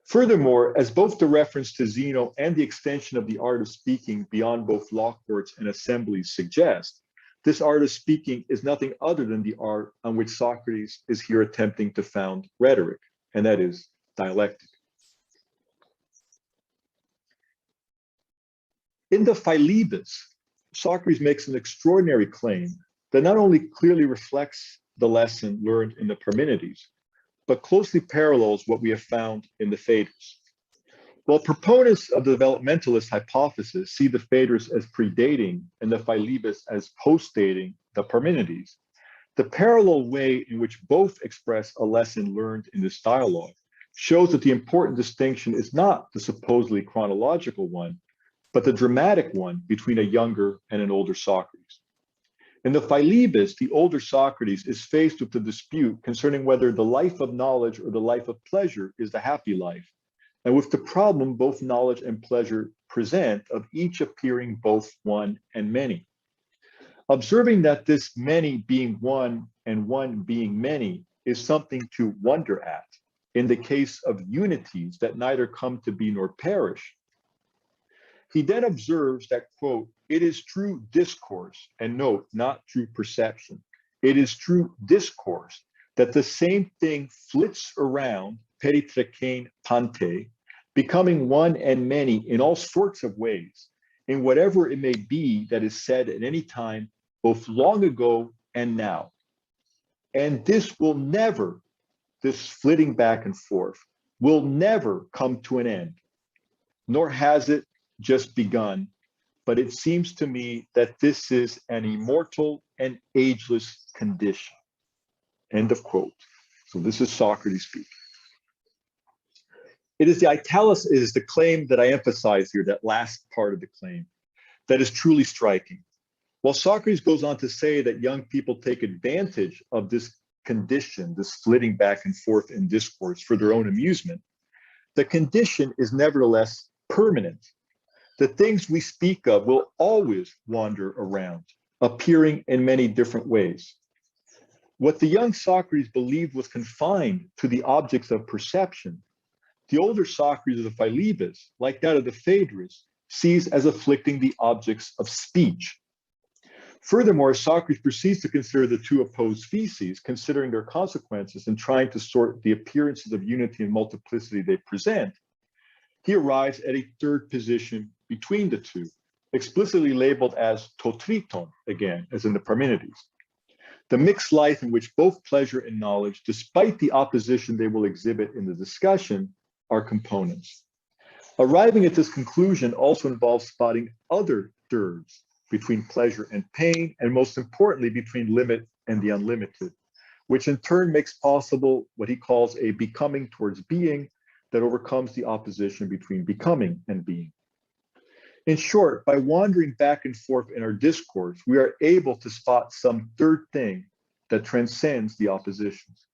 Furthermore, as both the reference to Zeno and the extension of the art of speaking beyond both law courts and assemblies suggest, this art of speaking is nothing other than the art on which Socrates is here attempting to found rhetoric, and that is dialectic. In the Philebus, Socrates makes an extraordinary claim that not only clearly reflects the lesson learned in the Parmenides, but closely parallels what we have found in the Phaedrus. While proponents of the developmentalist hypothesis see the Phaedrus as predating and the Philebus as postdating the Parmenides, the parallel way in which both express a lesson learned in this dialogue shows that the important distinction is not the supposedly chronological one, but the dramatic one between a younger and an older Socrates. In the Philebus, the older Socrates is faced with the dispute concerning whether the life of knowledge or the life of pleasure is the happy life, and with the problem both knowledge and pleasure present of each appearing both one and many. Observing that this many being one and one being many is something to wonder at in the case of unities that neither come to be nor perish, he then observes that, quote, it is true discourse, and note, not true perception. It is true discourse that the same thing flits around, peritrekein pante, becoming one and many in all sorts of ways, in whatever it may be that is said at any time, both long ago and now. And this will never, this flitting back and forth, will never come to an end, nor has it just begun, but it seems to me that this is an immortal and ageless condition. End of quote. So this is Socrates speaking. It is the claim that I emphasize here, that last part of the claim, that is truly striking. While Socrates goes on to say that young people take advantage of this condition, this flitting back and forth in discourse for their own amusement, the condition is nevertheless permanent. The things we speak of will always wander around, appearing in many different ways. What the young Socrates believed was confined to the objects of perception, the older Socrates of the Philebus, like that of the Phaedrus, sees as afflicting the objects of speech. Furthermore, Socrates proceeds to consider the two opposed species, considering their consequences and trying to sort the appearances of unity and multiplicity they present. He arrives at a third position between the two, explicitly labeled as to triton, again, as in the Parmenides. The mixed life in which both pleasure and knowledge, despite the opposition they will exhibit in the discussion, are components. Arriving at this conclusion also involves spotting other thirds between pleasure and pain, and most importantly, between limit and the unlimited, which in turn makes possible what he calls a becoming towards being that overcomes the opposition between becoming and being. In short, by wandering back and forth in our discourse, we are able to spot some third thing that transcends the oppositions.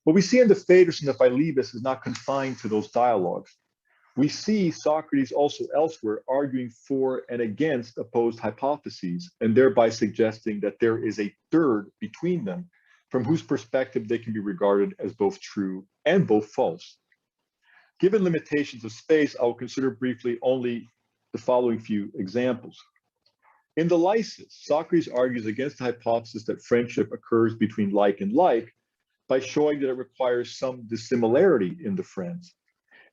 What we see in the Phaedrus and the Philebus is not confined to those dialogues. We see Socrates also elsewhere arguing for and against opposed hypotheses, and thereby suggesting that there is a third between them, from whose perspective they can be regarded as both true and both false. Given limitations of space, I will consider briefly only the following few examples. In the Lysis, Socrates argues against the hypothesis that friendship occurs between like and like by showing that it requires some dissimilarity in the friends,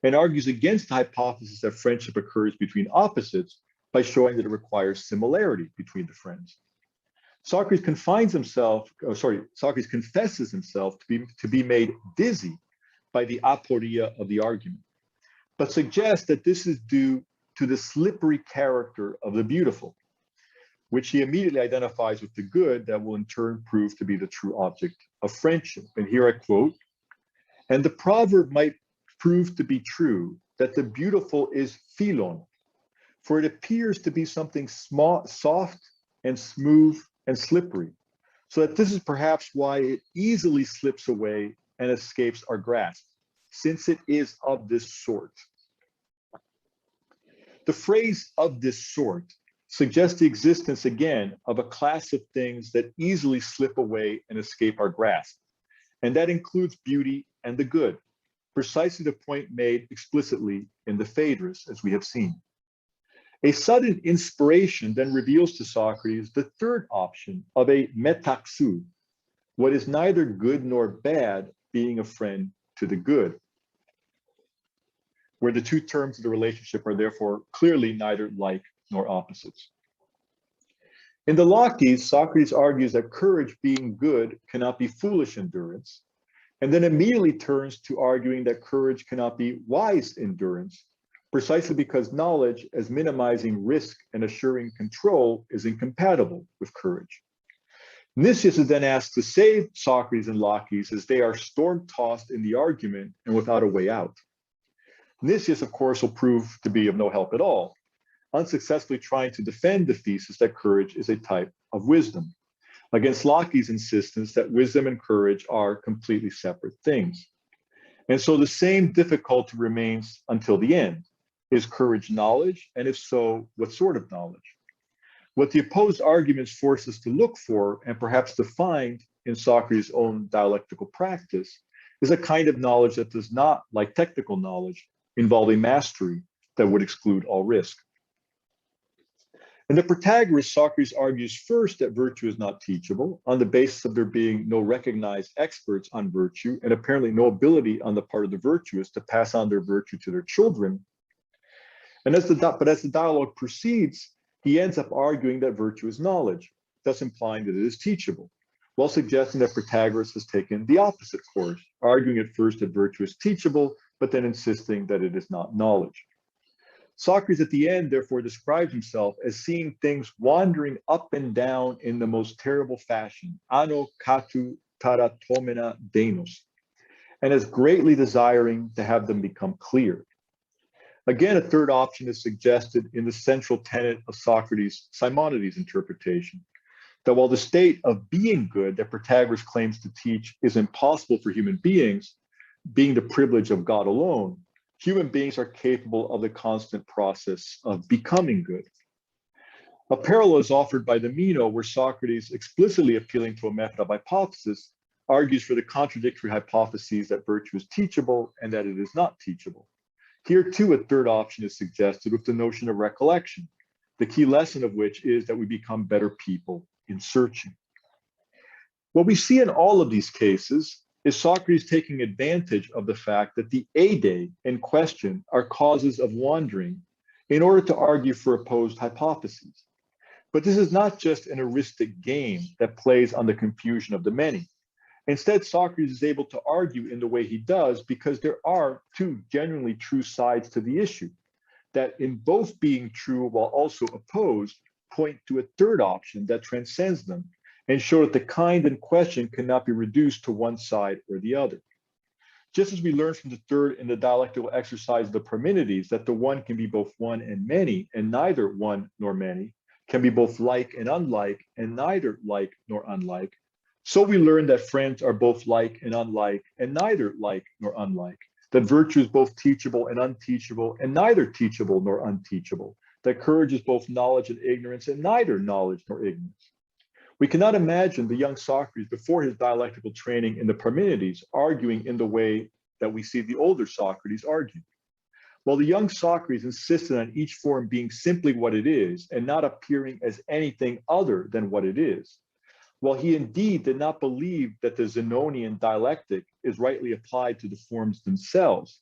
and argues against the hypothesis that friendship occurs between opposites by showing that it requires similarity between the friends. Socrates confesses himself to be made dizzy by the aporia of the argument, but suggests that this is due to the slippery character of the beautiful, which he immediately identifies with the good that will in turn prove to be the true object of friendship. And here I quote, "And the proverb might prove to be true that the beautiful is philon, for it appears to be something small, soft and smooth and slippery, so that this is perhaps why it easily slips away and escapes our grasp, since it is of this sort." The phrase "of this sort" suggests the existence again of a class of things that easily slip away and escape our grasp, and that includes beauty and the good, precisely the point made explicitly in the Phaedrus, as we have seen. A sudden inspiration then reveals to Socrates the third option of a metaxou, what is neither good nor bad, being a friend to the good, where the two terms of the relationship are therefore clearly neither like nor opposites. In the Laches, Socrates argues that courage being good cannot be foolish endurance, and then immediately turns to arguing that courage cannot be wise endurance, precisely because knowledge, as minimizing risk and assuring control, is incompatible with courage. Nicias is then asked to save Socrates and Laches as they are storm-tossed in the argument and without a way out. Nicias, of course, will prove to be of no help at all, unsuccessfully trying to defend the thesis that courage is a type of wisdom, against Laches' insistence that wisdom and courage are completely separate things. And so the same difficulty remains until the end. Is courage knowledge? And if so, what sort of knowledge? What the opposed arguments force us to look for, and perhaps to find in Socrates' own dialectical practice, is a kind of knowledge that does not, like technical knowledge, involve a mastery that would exclude all risk. In the Protagoras, Socrates argues first that virtue is not teachable on the basis of there being no recognized experts on virtue and apparently no ability on the part of the virtuous to pass on their virtue to their children. And as the dialogue proceeds, he ends up arguing that virtue is knowledge, thus implying that it is teachable, while suggesting that Protagoras has taken the opposite course, arguing at first that virtue is teachable, but then insisting that it is not knowledge. Socrates at the end, therefore, describes himself as seeing things wandering up and down in the most terrible fashion, ano katu taratomena denos, and as greatly desiring to have them become clear. Again, a third option is suggested in the central tenet of Socrates' Simonides interpretation, that while the state of being good that Protagoras claims to teach is impossible for human beings, being the privilege of God alone, human beings are capable of the constant process of becoming good. A parallel is offered by the Meno, where Socrates, explicitly appealing to a method of hypothesis, argues for the contradictory hypotheses that virtue is teachable and that it is not teachable. Here too, a third option is suggested with the notion of recollection, the key lesson of which is that we become better people in searching. What we see in all of these cases is Socrates taking advantage of the fact that the eidei in question are causes of wandering in order to argue for opposed hypotheses. But this is not just an heuristic game that plays on the confusion of the many. Instead, Socrates is able to argue in the way he does because there are two genuinely true sides to the issue, that in both being true while also opposed, point to a third option that transcends them and show that the kind in question cannot be reduced to one side or the other. Just as we learned from the third in the dialectical exercise of the Parmenides that the one can be both one and many, and neither one nor many, can be both like and unlike, and neither like nor unlike, so we learn that friends are both like and unlike, and neither like nor unlike, that virtue is both teachable and unteachable, and neither teachable nor unteachable, that courage is both knowledge and ignorance, and neither knowledge nor ignorance. We cannot imagine the young Socrates before his dialectical training in the Parmenides arguing in the way that we see the older Socrates argue. While the young Socrates insisted on each form being simply what it is and not appearing as anything other than what it is, while he indeed did not believe that the Zenonian dialectic is rightly applied to the forms themselves,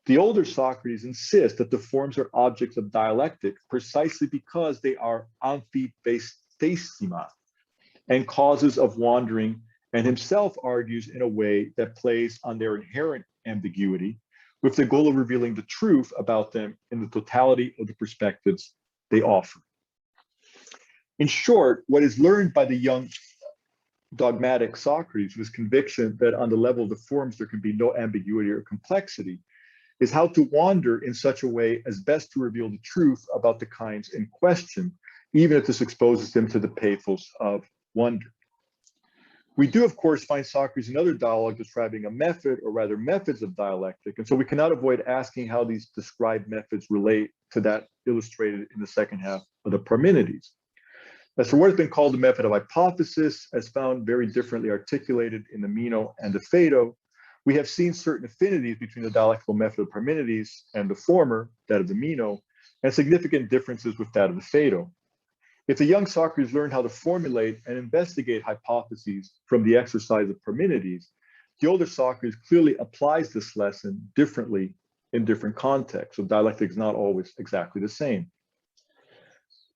the older Socrates insists that the forms are objects of dialectic precisely because they are amphipastesima and causes of wandering, and himself argues in a way that plays on their inherent ambiguity with the goal of revealing the truth about them in the totality of the perspectives they offer. In short, what is learned by the young dogmatic Socrates was conviction that on the level of the forms there can be no ambiguity or complexity, is how to wander in such a way as best to reveal the truth about the kinds in question, even if this exposes them to the pathos of wonder. We do, of course, find Socrates in other dialogue describing a method, or rather methods of dialectic, and so we cannot avoid asking how these described methods relate to that illustrated in the second half of the Parmenides. As for what has been called the method of hypothesis, as found very differently articulated in the Meno and the Phaedo, we have seen certain affinities between the dialectical method of Parmenides and the former, that of the Meno, and significant differences with that of the Phaedo. If the young Socrates learned how to formulate and investigate hypotheses from the exercise of Parmenides, the older Socrates clearly applies this lesson differently in different contexts. So dialectic is not always exactly the same.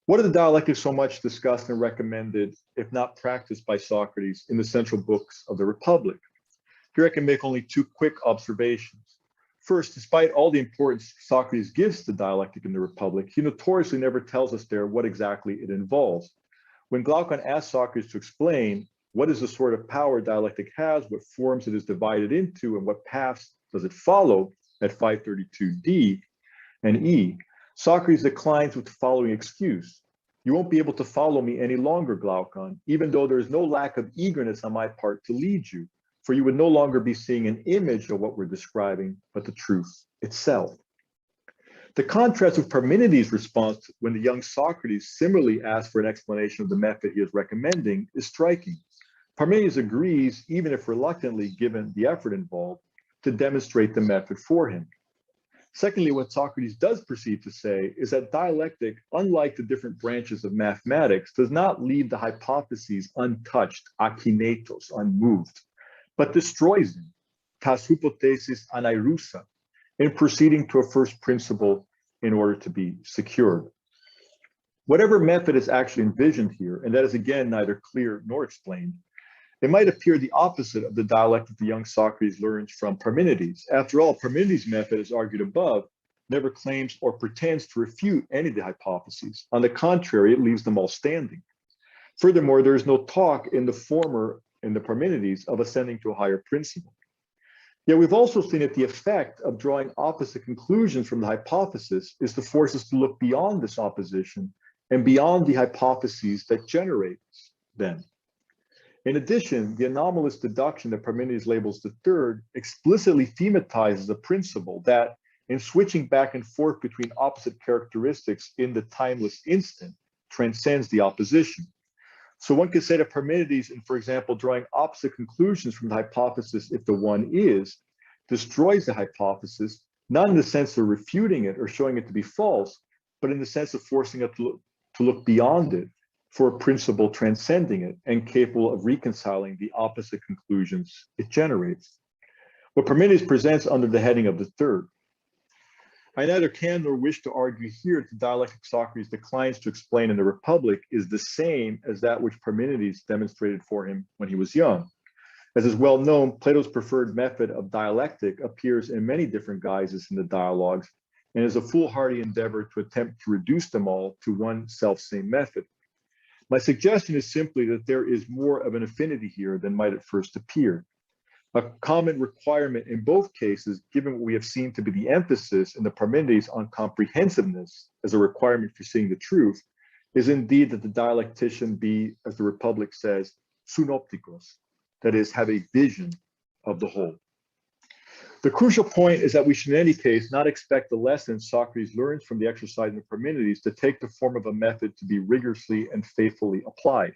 What are the dialectics so much discussed and recommended, if not practiced by Socrates in the central books of the Republic? Here I can make only two quick observations. First, despite all the importance Socrates gives to dialectic in the Republic, he notoriously never tells us there what exactly it involves. When Glaucon asks Socrates to explain what is the sort of power dialectic has, what forms it is divided into, and what paths does it follow at 532D and E, Socrates declines with the following excuse. You won't be able to follow me any longer, Glaucon, even though there is no lack of eagerness on my part to lead you, for you would no longer be seeing an image of what we're describing, but the truth itself. The contrast with Parmenides' response when the young Socrates similarly asks for an explanation of the method he is recommending is striking. Parmenides agrees, even if reluctantly given the effort involved, to demonstrate the method for him. Secondly, what Socrates does proceed to say is that dialectic, unlike the different branches of mathematics, does not leave the hypotheses untouched, akinetos, unmoved, but destroys them, tas hypothesis anairusa, in proceeding to a first principle in order to be secured. Whatever method is actually envisioned here, and that is again neither clear nor explained, it might appear the opposite of the dialectic the young Socrates learns from Parmenides. After all, Parmenides' method, as argued above, never claims or pretends to refute any of the hypotheses. On the contrary, it leaves them all standing. Furthermore, there is no talk in the former, in the Parmenides, of ascending to a higher principle. Yet we've also seen that the effect of drawing opposite conclusions from the hypothesis is to force us to look beyond this opposition and beyond the hypotheses that generate them. In addition, the anomalous deduction that Parmenides labels the third explicitly thematizes a principle that, in switching back and forth between opposite characteristics in the timeless instant, transcends the opposition. So one could say that Parmenides, in, for example, drawing opposite conclusions from the hypothesis if the one is, destroys the hypothesis, not in the sense of refuting it or showing it to be false, but in the sense of forcing us to look beyond it for a principle transcending it and capable of reconciling the opposite conclusions it generates. What Parmenides presents under the heading of the third. I neither can nor wish to argue here that the dialectic Socrates declines to explain in the Republic is the same as that which Parmenides demonstrated for him when he was young. As is well known, Plato's preferred method of dialectic appears in many different guises in the dialogues and is a foolhardy endeavor to attempt to reduce them all to one self-same method. My suggestion is simply that there is more of an affinity here than might at first appear. A common requirement in both cases, given what we have seen to be the emphasis in the Parmenides on comprehensiveness as a requirement for seeing the truth, is indeed that the dialectician be, as the Republic says, synoptikos, that is, have a vision of the whole. The crucial point is that we should in any case not expect the lessons Socrates learns from the exercise in the Parmenides to take the form of a method to be rigorously and faithfully applied.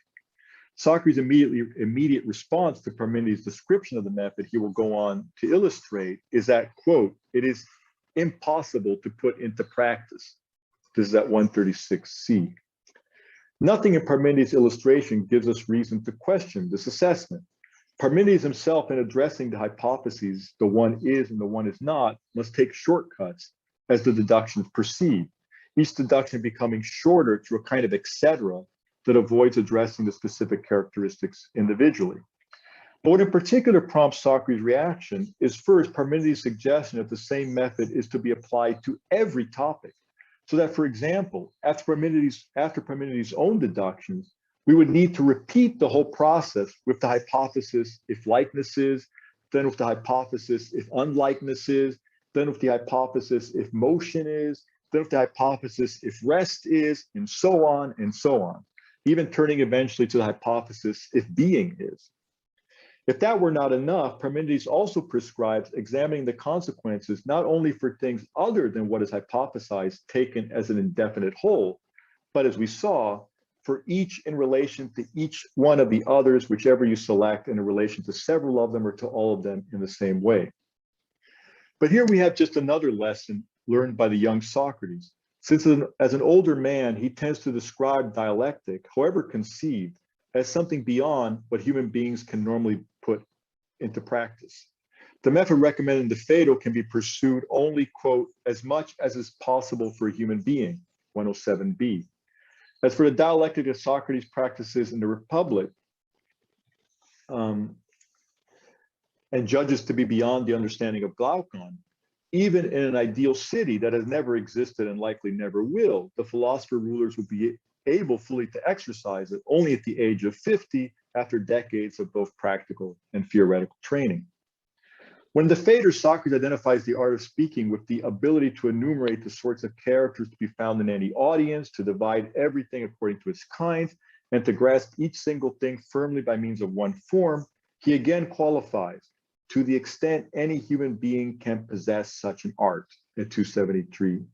Socrates' immediate response to Parmenides' description of the method he will go on to illustrate is that, quote, it is impossible to put into practice. This is at 136c. Nothing in Parmenides' illustration gives us reason to question this assessment. Parmenides himself, in addressing the hypotheses, the one is and the one is not, must take shortcuts as the deductions proceed, each deduction becoming shorter to a kind of etc. that avoids addressing the specific characteristics individually. But what in particular prompts Socrates' reaction is first Parmenides' suggestion that the same method is to be applied to every topic. So that, for example, after Parmenides' own deductions, we would need to repeat the whole process with the hypothesis if likeness is, then with the hypothesis if unlikeness is, then with the hypothesis if motion is, then with the hypothesis if rest is, and so on and so on, even turning eventually to the hypothesis if being is. If that were not enough, Parmenides also prescribes examining the consequences not only for things other than what is hypothesized taken as an indefinite whole, but as we saw, for each in relation to each one of the others, whichever you select, in relation to several of them or to all of them in the same way. But here we have just another lesson learned by the young Socrates. Since as an older man, he tends to describe dialectic, however conceived, as something beyond what human beings can normally put into practice. The method recommended in the Phaedo can be pursued only, quote, as much as is possible for a human being, 107b. As for the dialectic that Socrates practices in the Republic, and judges to be beyond the understanding of Glaucon, even in an ideal city that has never existed and likely never will, the philosopher rulers would be able fully to exercise it only at the age of 50 after decades of both practical and theoretical training. When in the Phaedo, Socrates identifies the art of speaking with the ability to enumerate the sorts of characters to be found in any audience, to divide everything according to its kind, and to grasp each single thing firmly by means of one form, he again qualifies to the extent any human being can possess such an art at 273e.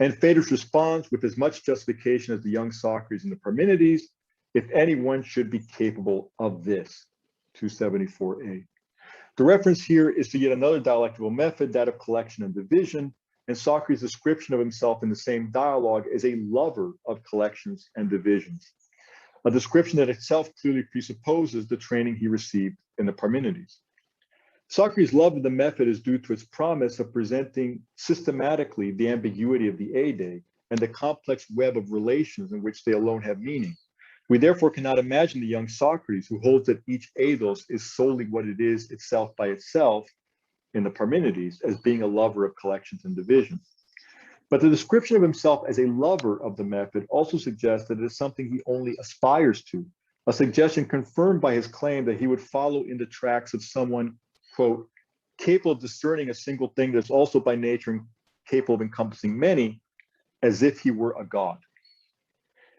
And Phaedrus responds with as much justification as the young Socrates in the Parmenides, if anyone should be capable of this, 274a. The reference here is to yet another dialectical method, that of collection and division, and Socrates' description of himself in the same dialogue as a lover of collections and divisions, a description that itself clearly presupposes the training he received in the Parmenides. Socrates' love of the method is due to its promise of presenting systematically the ambiguity of the Aedae and the complex web of relations in which they alone have meaning. We therefore cannot imagine the young Socrates who holds that each eidos is solely what it is itself by itself in the Parmenides as being a lover of collections and divisions. But the description of himself as a lover of the method also suggests that it is something he only aspires to, a suggestion confirmed by his claim that he would follow in the tracks of someone, quote, capable of discerning a single thing that's also by nature capable of encompassing many, as if he were a god.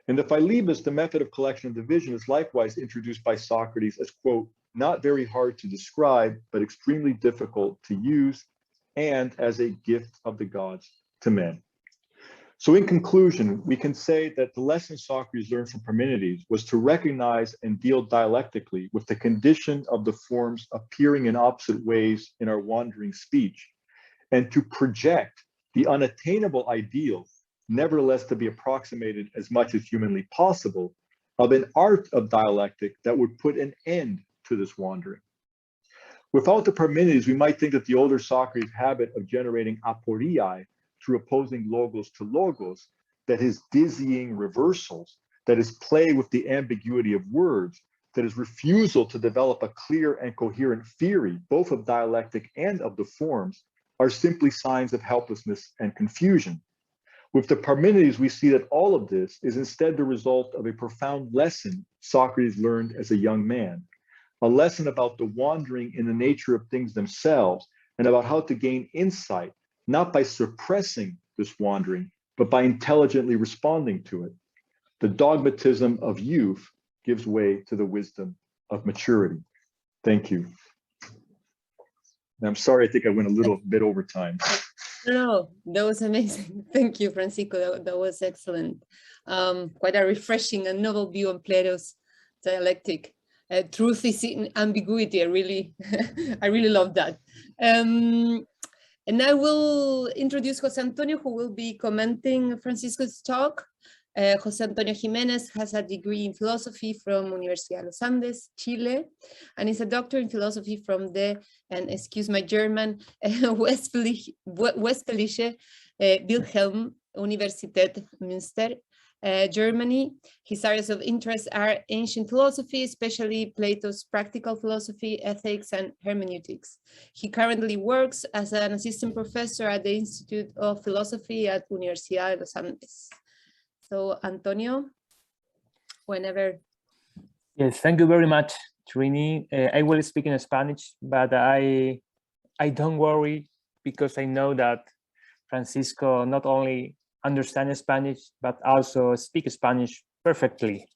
In the Philebus, the method of collection and division is likewise introduced by Socrates as, quote, not very hard to describe, but extremely difficult to use, and as a gift of the gods to men. So in conclusion, we can say that the lesson Socrates learned from Parmenides was to recognize and deal dialectically with the condition of the forms appearing in opposite ways in our wandering speech, and to project the unattainable ideal, nevertheless to be approximated as much as humanly possible, of an art of dialectic that would put an end to this wandering. Without the Parmenides, we might think that the older Socrates' habit of generating aporiae through opposing logos to logos, that his dizzying reversals, that his play with the ambiguity of words, that his refusal to develop a clear and coherent theory, both of dialectic and of the forms, are simply signs of helplessness and confusion. With the Parmenides, we see that all of this is instead the result of a profound lesson Socrates learned as a young man, a lesson about the wandering in the nature of things themselves and about how to gain insight, not by suppressing this wandering, but by intelligently responding to it. The dogmatism of youth gives way to the wisdom of maturity. Thank you. And I'm sorry, I think I went a little bit over time. No, that was amazing. Thank you, Francisco. That was excellent. Quite a refreshing and novel view on Plato's dialectic. Truth is in ambiguity. I really love that. And I will introduce Jose Antonio, who will be commenting Francisco's talk. Jose Antonio Giménez has a degree in philosophy from Universidad de los Andes, Chile, and is a doctor in philosophy from the, and excuse my German, Westfälische Wilhelm Universität Münster, Germany. His areas of interest are ancient philosophy, especially Plato's practical philosophy, ethics, and hermeneutics. He currently works as an assistant professor at the Institute of Philosophy at Universidad de los Andes. So, Antonio, whenever. Yes, thank you very much, Trini. I will speak in Spanish, but I don't worry because I know that Francisco not only understands Spanish, but also speaks Spanish perfectly.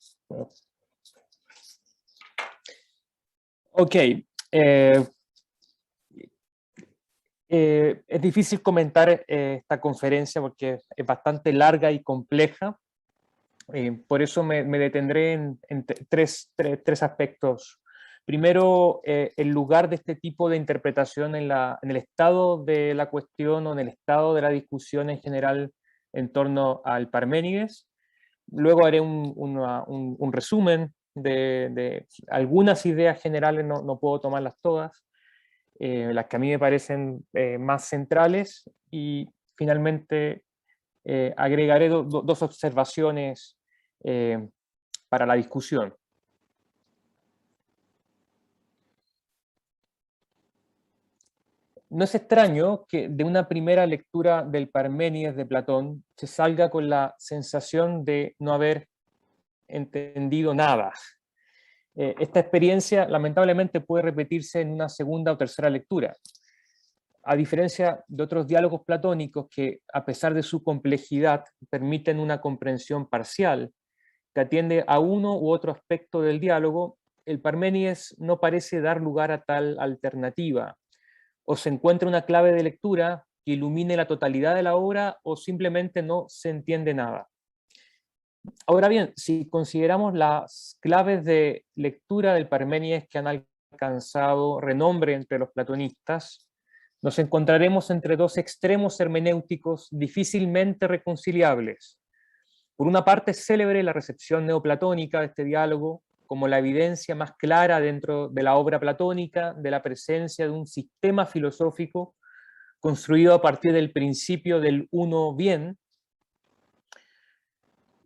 Ok. Es difícil comentar esta conferencia porque es bastante larga y compleja. Por eso me detendré en tres aspectos. Primero, el lugar de este tipo de interpretación en el estado de la cuestión o en el estado de la discusión en general en torno al Parménides. Luego haré un resumen de algunas ideas generales, no puedo tomarlas todas, las que a mí me parecen más centrales, y finalmente agregaré dos observaciones para la discusión. No es extraño que de una primera lectura del Parménides de Platón se salga con la sensación de no haber entendido nada. Esta experiencia lamentablemente puede repetirse en una segunda o tercera lectura. A diferencia de otros diálogos platónicos que, a pesar de su complejidad, permiten una comprensión parcial que atiende a uno u otro aspecto del diálogo, el Parménides no parece dar lugar a tal alternativa. O se encuentra una clave de lectura que ilumine la totalidad de la obra, o simplemente no se entiende nada. Ahora bien, si consideramos las claves de lectura del Parménides que han alcanzado renombre entre los platonistas, nos encontraremos entre dos extremos hermenéuticos difícilmente reconciliables. Por una parte, es célebre la recepción neoplatónica de este diálogo como la evidencia más clara dentro de la obra platónica de la presencia de un sistema filosófico construido a partir del principio del uno bien.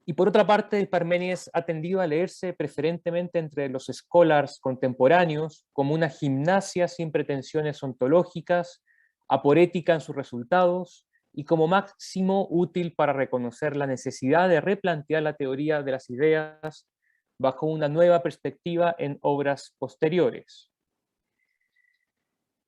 Y por otra parte, el Parménides ha tendido a leerse preferentemente entre los scholars contemporáneos como una gimnasia sin pretensiones ontológicas, aporética en sus resultados, y como máximo útil para reconocer la necesidad de replantear la teoría de las ideas bajo una nueva perspectiva en obras posteriores.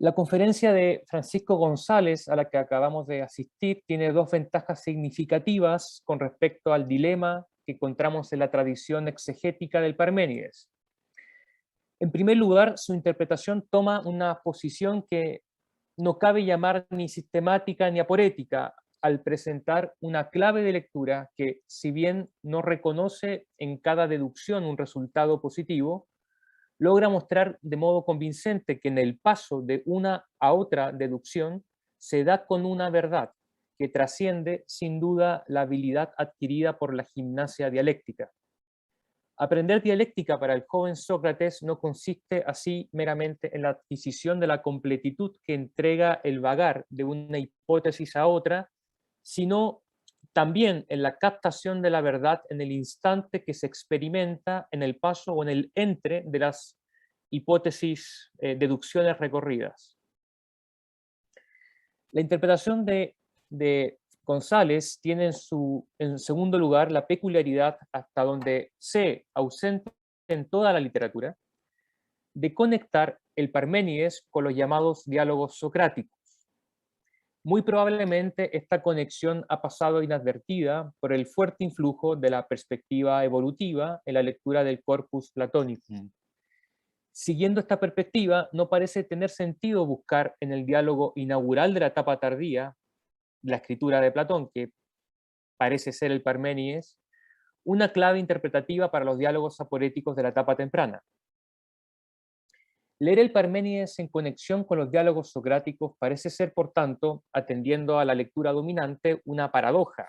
La conferencia de Francisco González, a la que acabamos de asistir, tiene dos ventajas significativas con respecto al dilema que encontramos en la tradición exegética del Parménides. En primer lugar, su interpretación toma una posición que no cabe llamar ni sistemática ni aporética, al presentar una clave de lectura que, si bien no reconoce en cada deducción un resultado positivo, logra mostrar de modo convincente que en el paso de una a otra deducción se da con una verdad que trasciende sin duda la habilidad adquirida por la gimnasia dialéctica. Aprender dialéctica para el joven Sócrates no consiste así meramente en la adquisición de la completitud que entrega el vagar de una hipótesis a otra, sino también en la captación de la verdad en el instante que se experimenta en el paso o en el entre de las hipótesis, deducciones recorridas. La interpretación de González tiene en segundo lugar la peculiaridad, hasta donde se ausente en toda la literatura, de conectar el Parménides con los llamados diálogos socráticos. Muy probablemente esta conexión ha pasado inadvertida por el fuerte influjo de la perspectiva evolutiva en la lectura del corpus platonicum. Siguiendo esta perspectiva, no parece tener sentido buscar en el diálogo inaugural de la etapa tardía, la escritura de Platón, que parece ser el Parménides, una clave interpretativa para los diálogos aporéticos de la etapa temprana. Leer el Parménides en conexión con los diálogos socráticos parece ser, por tanto, atendiendo a la lectura dominante, una paradoja.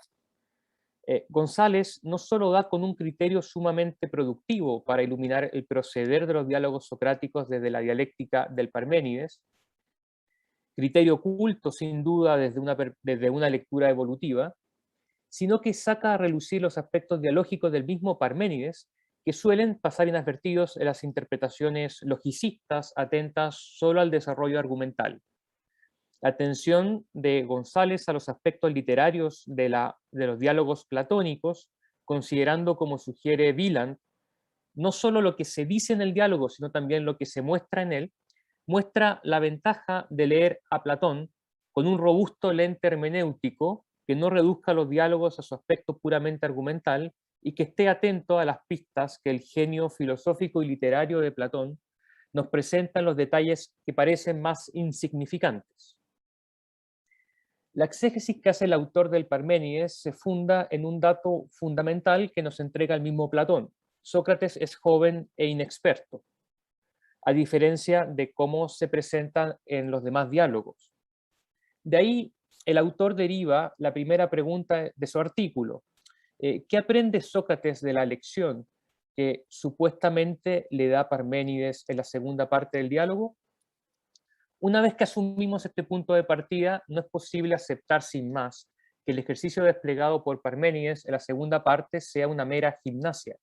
González no solo da con un criterio sumamente productivo para iluminar el proceder de los diálogos socráticos desde la dialéctica del Parménides, criterio oculto sin duda desde una lectura evolutiva, sino que saca a relucir los aspectos dialógicos del mismo Parménides que suelen pasar inadvertidos en las interpretaciones logicistas atentas solo al desarrollo argumental. La atención de González a los aspectos literarios de los diálogos platónicos, considerando, como sugiere Wieland, no solo lo que se dice en el diálogo, sino también lo que se muestra en él, muestra la ventaja de leer a Platón con un robusto lente hermenéutico que no reduzca los diálogos a su aspecto puramente argumental y que esté atento a las pistas que el genio filosófico y literario de Platón nos presenta en los detalles que parecen más insignificantes. La exégesis que hace el autor del Parménides se funda en un dato fundamental que nos entrega el mismo Platón. Sócrates es joven e inexperto, a diferencia de cómo se presentan en los demás diálogos. De ahí el autor deriva la primera pregunta de su artículo. ¿Qué aprende Sócrates de la lección que supuestamente le da Parménides en la segunda parte del diálogo? Una vez que asumimos este punto de partida, no es posible aceptar sin más que el ejercicio desplegado por Parménides en la segunda parte sea una mera gimnasia.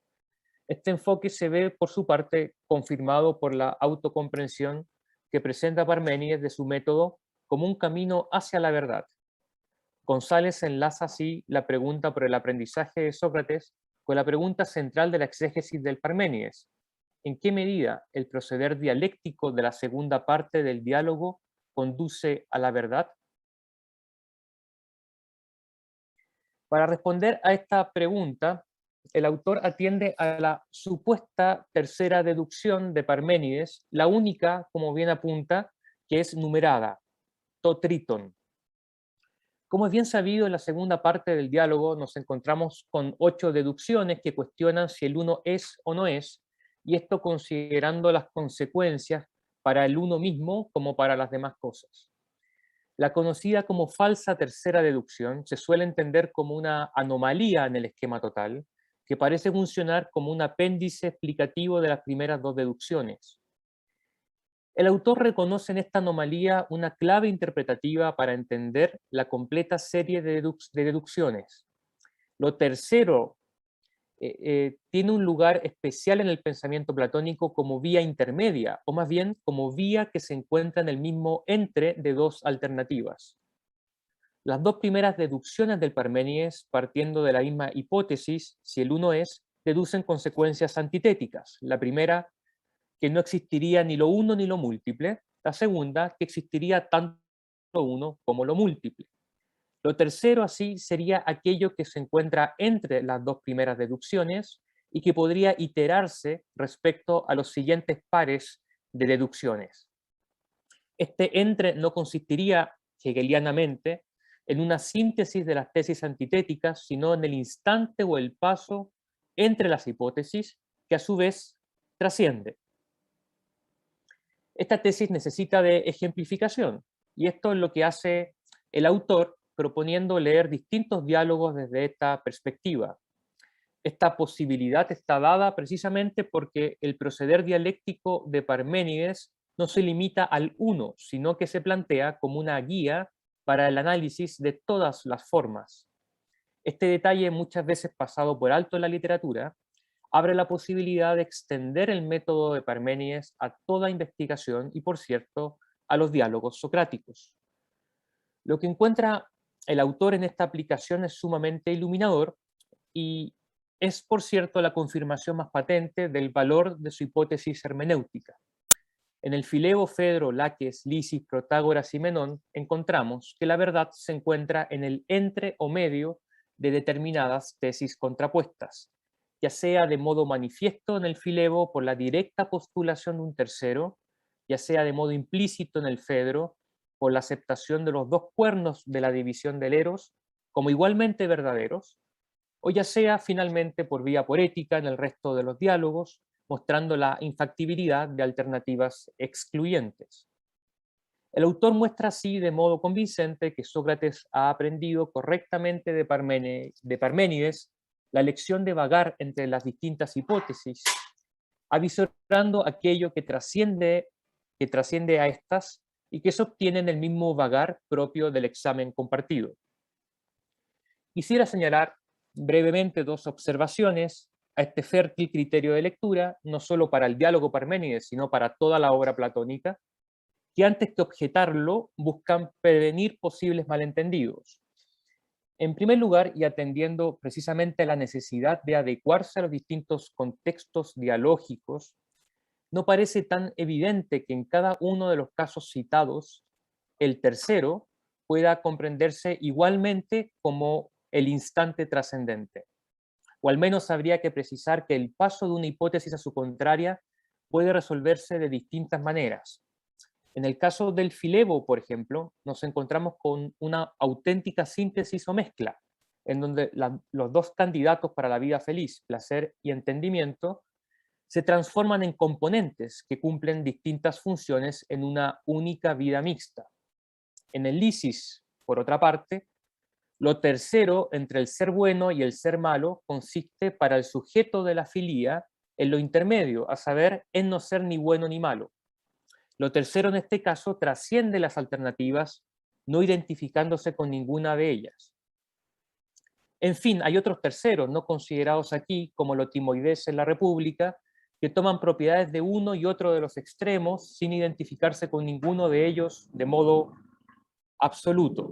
Este enfoque se ve, por su parte, confirmado por la autocomprensión que presenta Parménides de su método como un camino hacia la verdad. González enlaza así la pregunta por el aprendizaje de Sócrates con la pregunta central de la exégesis del Parménides. ¿En qué medida el proceder dialéctico de la segunda parte del diálogo conduce a la verdad? Para responder a esta pregunta, el autor atiende a la supuesta tercera deducción de Parménides, la única, como bien apunta, que es numerada, to triton. Como es bien sabido, en la segunda parte del diálogo nos encontramos con 8 deducciones que cuestionan si el uno es o no es, y esto considerando las consecuencias para el uno mismo como para las demás cosas. La conocida como falsa tercera deducción se suele entender como una anomalía en el esquema total, que parece funcionar como un apéndice explicativo de las primeras 2 deducciones. El autor reconoce en esta anomalía una clave interpretativa para entender la completa serie de deducciones. Lo tercero tiene un lugar especial en el pensamiento platónico como vía intermedia, o más bien como vía que se encuentra en el mismo entre de 2 alternativas. Las 2 primeras deducciones del Parménides, partiendo de la misma hipótesis, si el uno es, deducen consecuencias antitéticas. La primera, que no existiría ni lo uno ni lo múltiple, La segunda, que existiría tanto lo uno como lo múltiple. Lo tercero, así, sería aquello que se encuentra entre las dos primeras deducciones y que podría iterarse respecto a los siguientes pares de deducciones. Este entre no consistiría, hegelianamente, en una síntesis de las tesis antitéticas, sino en el instante o el paso entre las hipótesis, que a su vez trasciende. Esta tesis necesita de ejemplificación, y esto es lo que hace el autor proponiendo leer distintos diálogos desde esta perspectiva. Esta posibilidad está dada precisamente porque el proceder dialéctico de Parménides no se limita al uno, sino que se plantea como una guía para el análisis de todas las formas. Este detalle, muchas veces pasado por alto en la literatura, abre la posibilidad de extender el método de Parménides a toda investigación y, por cierto, a los diálogos socráticos. Lo que encuentra el autor en esta aplicación es sumamente iluminador y es, por cierto, la confirmación más patente del valor de su hipótesis hermenéutica. En el Fileo, Fedro, Laques, Lisis, Protágoras y Menón encontramos que la verdad se encuentra en el entre o medio de determinadas tesis contrapuestas, ya sea de modo manifiesto en el Fileo por la directa postulación de un tercero, ya sea de modo implícito en el Fedro por la aceptación de los dos cuernos de la división del eros como igualmente verdaderos, o ya sea finalmente por vía poética en el resto de los diálogos, mostrando la infactibilidad de alternativas excluyentes. El autor muestra así de modo convincente que Sócrates ha aprendido correctamente de Parménides la lección de vagar entre las distintas hipótesis, avisorando aquello que trasciende a estas y que se obtiene en el mismo vagar propio del examen compartido. Quisiera señalar brevemente dos observaciones a este fértil criterio de lectura, no solo para el diálogo Parménides, sino para toda la obra platónica, que antes que objetarlo buscan prevenir posibles malentendidos. En primer lugar, y atendiendo precisamente a la necesidad de adecuarse a los distintos contextos dialógicos, no parece tan evidente que en cada uno de los casos citados, el tercero pueda comprenderse igualmente como el instante trascendente. O al menos habría que precisar que el paso de una hipótesis a su contraria puede resolverse de distintas maneras. En el caso del Filebo, por ejemplo, nos encontramos con una auténtica síntesis o mezcla, en donde los dos candidatos para la vida feliz, placer y entendimiento, se transforman en componentes que cumplen distintas funciones en una única vida mixta. En el Lisis, por otra parte, lo tercero entre el ser bueno y el ser malo consiste para el sujeto de la filía en lo intermedio, a saber, en no ser ni bueno ni malo. Lo tercero en este caso trasciende las alternativas, no identificándose con ninguna de ellas. En fin, hay otros terceros no considerados aquí, como lo timoides en la República, que toman propiedades de uno y otro de los extremos sin identificarse con ninguno de ellos de modo absoluto.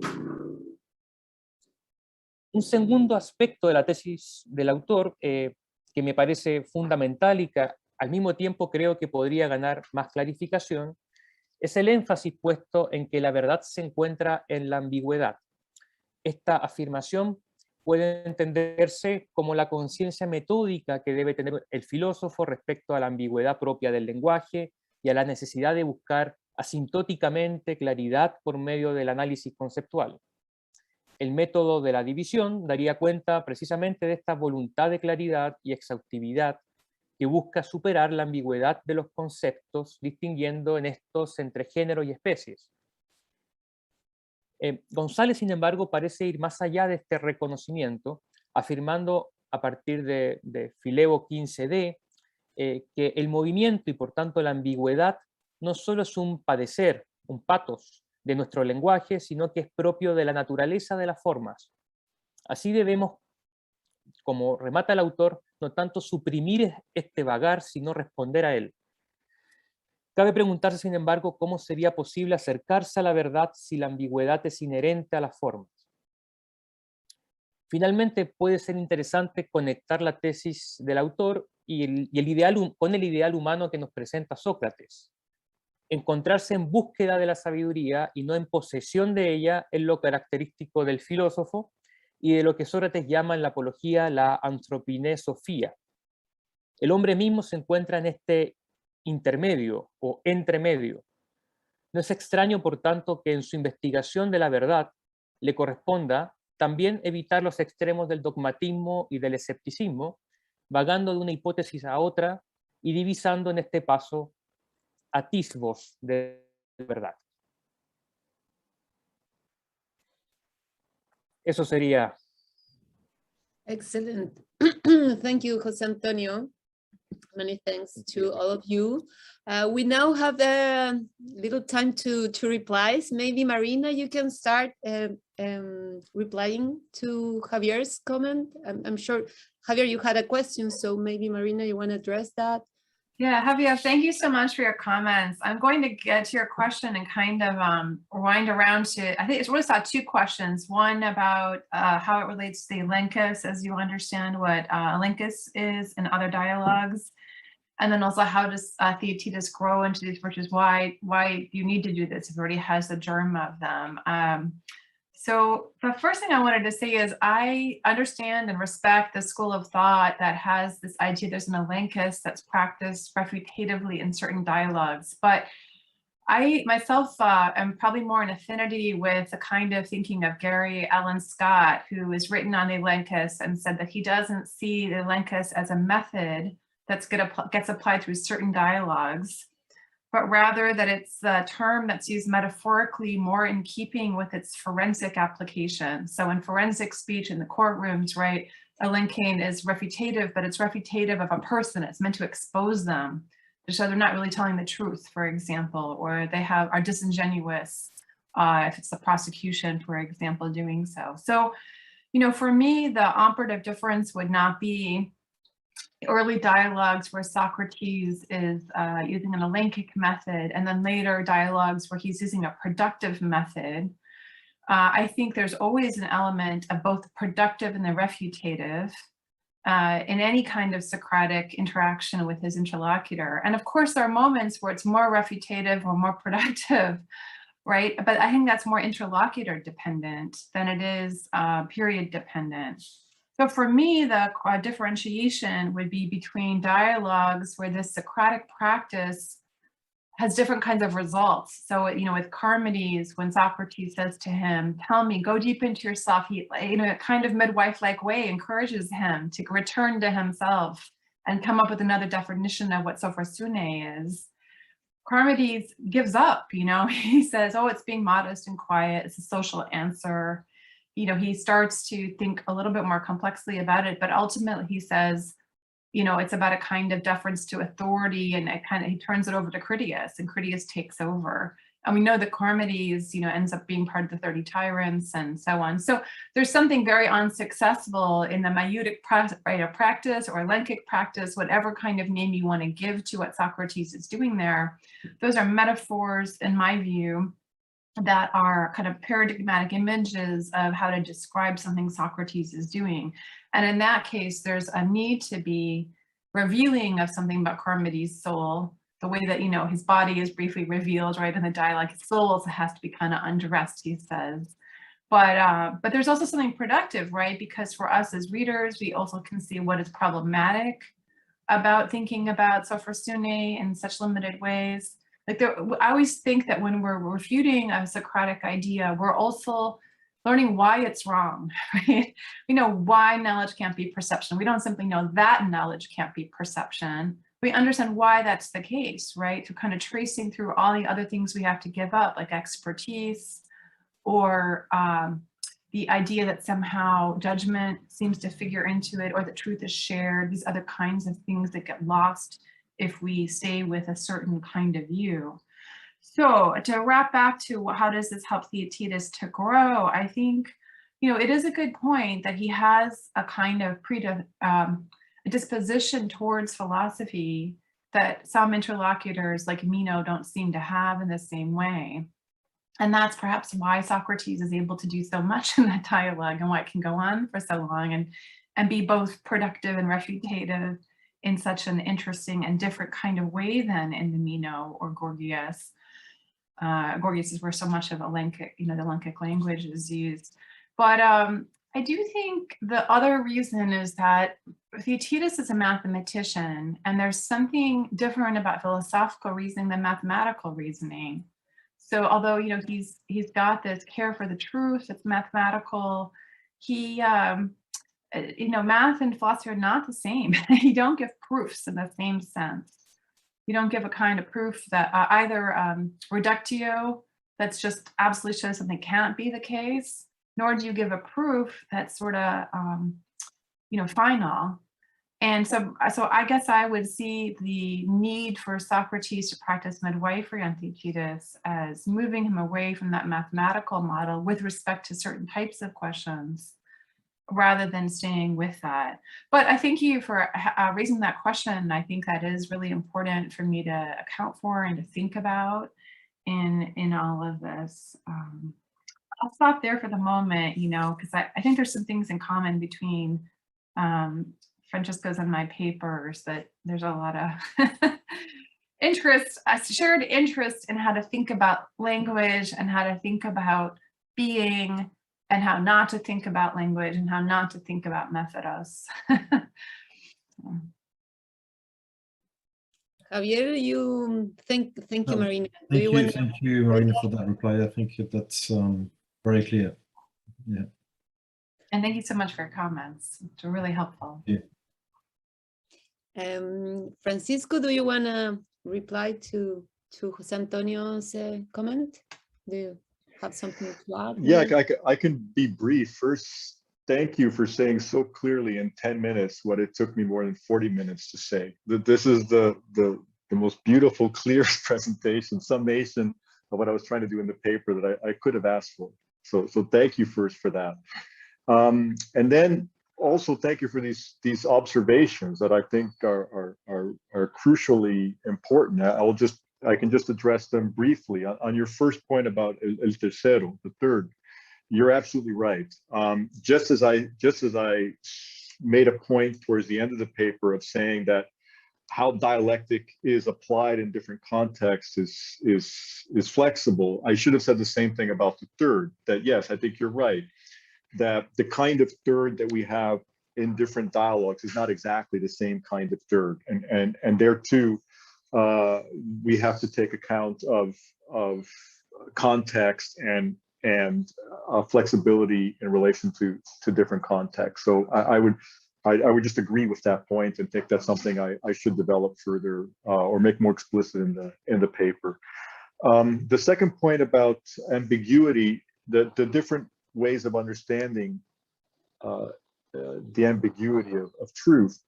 Un segundo aspecto de la tesis del autor que me parece fundamental y que al mismo tiempo creo que podría ganar más clarificación es el énfasis puesto en que la verdad se encuentra en la ambigüedad. Esta afirmación puede entenderse como la conciencia metódica que debe tener el filósofo respecto a la ambigüedad propia del lenguaje y a la necesidad de buscar asintóticamente claridad por medio del análisis conceptual. El método de la división daría cuenta precisamente de esta voluntad de claridad y exhaustividad que busca superar la ambigüedad de los conceptos, distinguiendo en estos entre género y especies. González, sin embargo, parece ir más allá de este reconocimiento, afirmando a partir de Filebo 15d que el movimiento y por tanto la ambigüedad no solo es un padecer, un patos de nuestro lenguaje, sino que es propio de la naturaleza de las formas. Así debemos, como remata el autor, no tanto suprimir este vagar, sino responder a él. Cabe preguntarse, sin embargo, cómo sería posible acercarse a la verdad si la ambigüedad es inherente a las formas. Finalmente, puede ser interesante conectar la tesis del autor con el ideal humano que nos presenta Sócrates. encontrarse en búsqueda de la sabiduría y no en posesión de ella es lo característico del filósofo y de lo que Sócrates llama en la apología la antropinesofía. El hombre mismo se encuentra en este intermedio o entremedio. No es extraño, por tanto, que en su investigación de la verdad le corresponda también evitar los extremos del dogmatismo y del escepticismo, vagando de una hipótesis a otra y divisando en este paso atisbos de verdad. Eso sería. Excellent. Thank you, José Antonio. Many thanks to all of you. We now have a little time to replies. Maybe Marina, you can start replying to Javier's comment. I'm sure, Javier, you had a question, so maybe Marina, you want to address that? Yeah, Javier, thank you so much for your comments. I'm going to get to your question and kind of wind around to, I think it's really saw two questions. One about how it relates to the elenchus, as you understand what elenchus is in other dialogues. And then also how does Theaetetus grow into these virtues? Why you need to do this if it already has the germ of them? So the first thing I wanted to say is I understand and respect the school of thought that has this idea there's an elenchus that's practiced refutatively in certain dialogues. But I myself am probably more in affinity with the kind of thinking of Gary Allen Scott, who has written on the elenchus and said that he doesn't see the elenchus as a method that's gets applied through certain dialogues, but rather that it's a term that's used metaphorically more in keeping with its forensic application. So in forensic speech in the courtrooms, right, elenchine is refutative, but it's refutative of a person. It's meant to expose them. So they're not really telling the truth, for example, or they are disingenuous if it's the prosecution, for example, doing so. So, you know, for me, the operative difference would not be early dialogues where Socrates is using an elenchic method, and then later dialogues where he's using a productive method. I think there's always an element of both the productive and the refutative in any kind of Socratic interaction with his interlocutor. And of course, there are moments where it's more refutative or more productive, right? But I think that's more interlocutor dependent than it is period dependent. So for me, the differentiation would be between dialogues where this Socratic practice has different kinds of results. So, you know, with Charmides, when Socrates says to him, tell me, go deep into yourself, he, in a kind of midwife-like way, encourages him to return to himself and come up with another definition of what sophrosune is. Charmides gives up, you know, he says, oh, it's being modest and quiet, it's a social answer. You know, he starts to think a little bit more complexly about it, but ultimately he says, you know, it's about a kind of deference to authority, and he turns it over to Critias, and Critias takes over. And we know that Charmides, you know, ends up being part of the 30 tyrants and so on. So there's something very unsuccessful in the maieutic practice or elenchic practice, whatever kind of name you want to give to what Socrates is doing there. Those are metaphors, in my view, that are kind of paradigmatic images of how to describe something Socrates is doing. And in that case, there's a need to be revealing of something about Charmides' soul, the way that, you know, his body is briefly revealed, right, in the dialogue. His soul also has to be kind of undressed, he says. But there's also something productive, right? Because for us as readers, we also can see what is problematic about thinking about sophrosune in such limited ways. Like I always think that when we're refuting a Socratic idea, we're also learning why it's wrong, right? We know why knowledge can't be perception. We don't simply know that knowledge can't be perception. We understand why that's the case, right? Through kind of tracing through all the other things we have to give up, like expertise, or the idea that somehow judgment seems to figure into it, or that truth is shared, these other kinds of things that get lost if we stay with a certain kind of view. So to wrap back to how does this help Theaetetus to grow, I think, you know, it is a good point that he has a kind of a disposition towards philosophy that some interlocutors like Meno don't seem to have in the same way. And that's perhaps why Socrates is able to do so much in that dialogue and why it can go on for so long and be both productive and refutative in such an interesting and different kind of way than in the Mino or Gorgias. Gorgias is where so much of the Lenkic language is used. But I do think the other reason is that Theaetetus is a mathematician, and there's something different about philosophical reasoning than mathematical reasoning. So although, you know, he's got this care for the truth, it's mathematical, he, you know, math and philosophy are not the same. You don't give proofs in the same sense. You don't give a kind of proof that either reductio, that's just absolutely shows something can't be the case, nor do you give a proof that's sort of, you know, final. And so I guess I would see the need for Socrates to practice midwifery on Theaetetus as moving him away from that mathematical model with respect to certain types of questions, rather than staying with that. But I thank you for raising that question. I think that is really important for me to account for and to think about in all of this. I'll stop there for the moment, you know, because I think there's some things in common between Francesco's and my papers, that there's a lot of interest, a shared interest in how to think about language and how to think about being, and how not to think about language and how not to think about methodos. Javier, you thank you, Marina. Thank you, Marina, for that reply. I think that's very clear. Yeah. And thank you so much for your comments. It's really helpful. Yeah. Francisco, do you want to reply to Jose Antonio's comment? Do you have something to add? Yeah, I can be brief. First, thank you for saying so clearly in 10 minutes what it took me more than 40 minutes to say. That this is the most beautiful, clear presentation, summation of what I was trying to do in the paper that I could have asked for. So thank you first for that. And then also thank you for these observations that I think are crucially important. I can just address them briefly. On your first point about el tercero, the third, you're absolutely right. Just as I made a point towards the end of the paper of saying that how dialectic is applied in different contexts is flexible, I should have said the same thing about the third, that yes, I think you're right, that the kind of third that we have in different dialogues is not exactly the same kind of third. And there too, we have to take account of context and flexibility in relation to different contexts. So I would just agree with that point and think that's something I should develop further or make more explicit in the paper. The second point about ambiguity, the different ways of understanding the ambiguity of truth,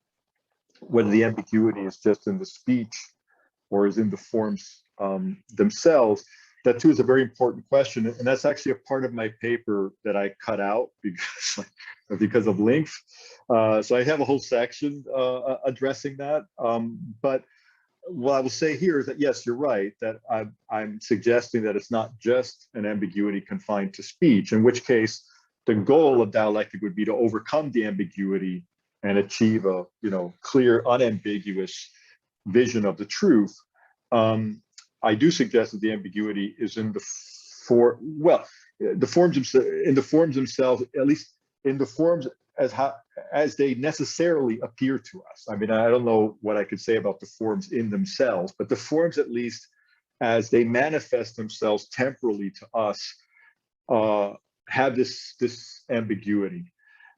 whether the ambiguity is just in the speech or is in the forms themselves, that too is a very important question. And that's actually a part of my paper that I cut out because of length. So I have a whole section addressing that. But what I will say here is that, yes, you're right, that I'm suggesting that it's not just an ambiguity confined to speech, in which case the goal of dialectic would be to overcome the ambiguity and achieve a clear, unambiguous vision of the truth. I do suggest that the ambiguity is in the forms themselves, at least in the forms as they necessarily appear to us. I mean, I don't know what I could say about the forms in themselves, but the forms, at least as they manifest themselves temporally to us, have this ambiguity.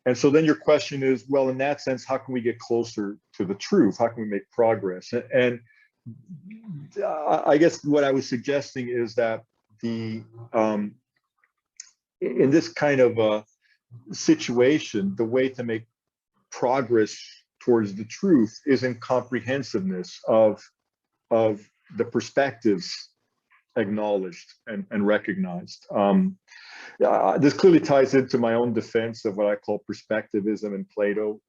And so then your question is, well, in that sense, how can we get closer to the truth? How can we make progress? And I guess what I was suggesting is that in this kind of situation, the way to make progress towards the truth is in comprehensiveness of the perspectives acknowledged and recognized. This clearly ties into my own defense of what I call perspectivism in Plato,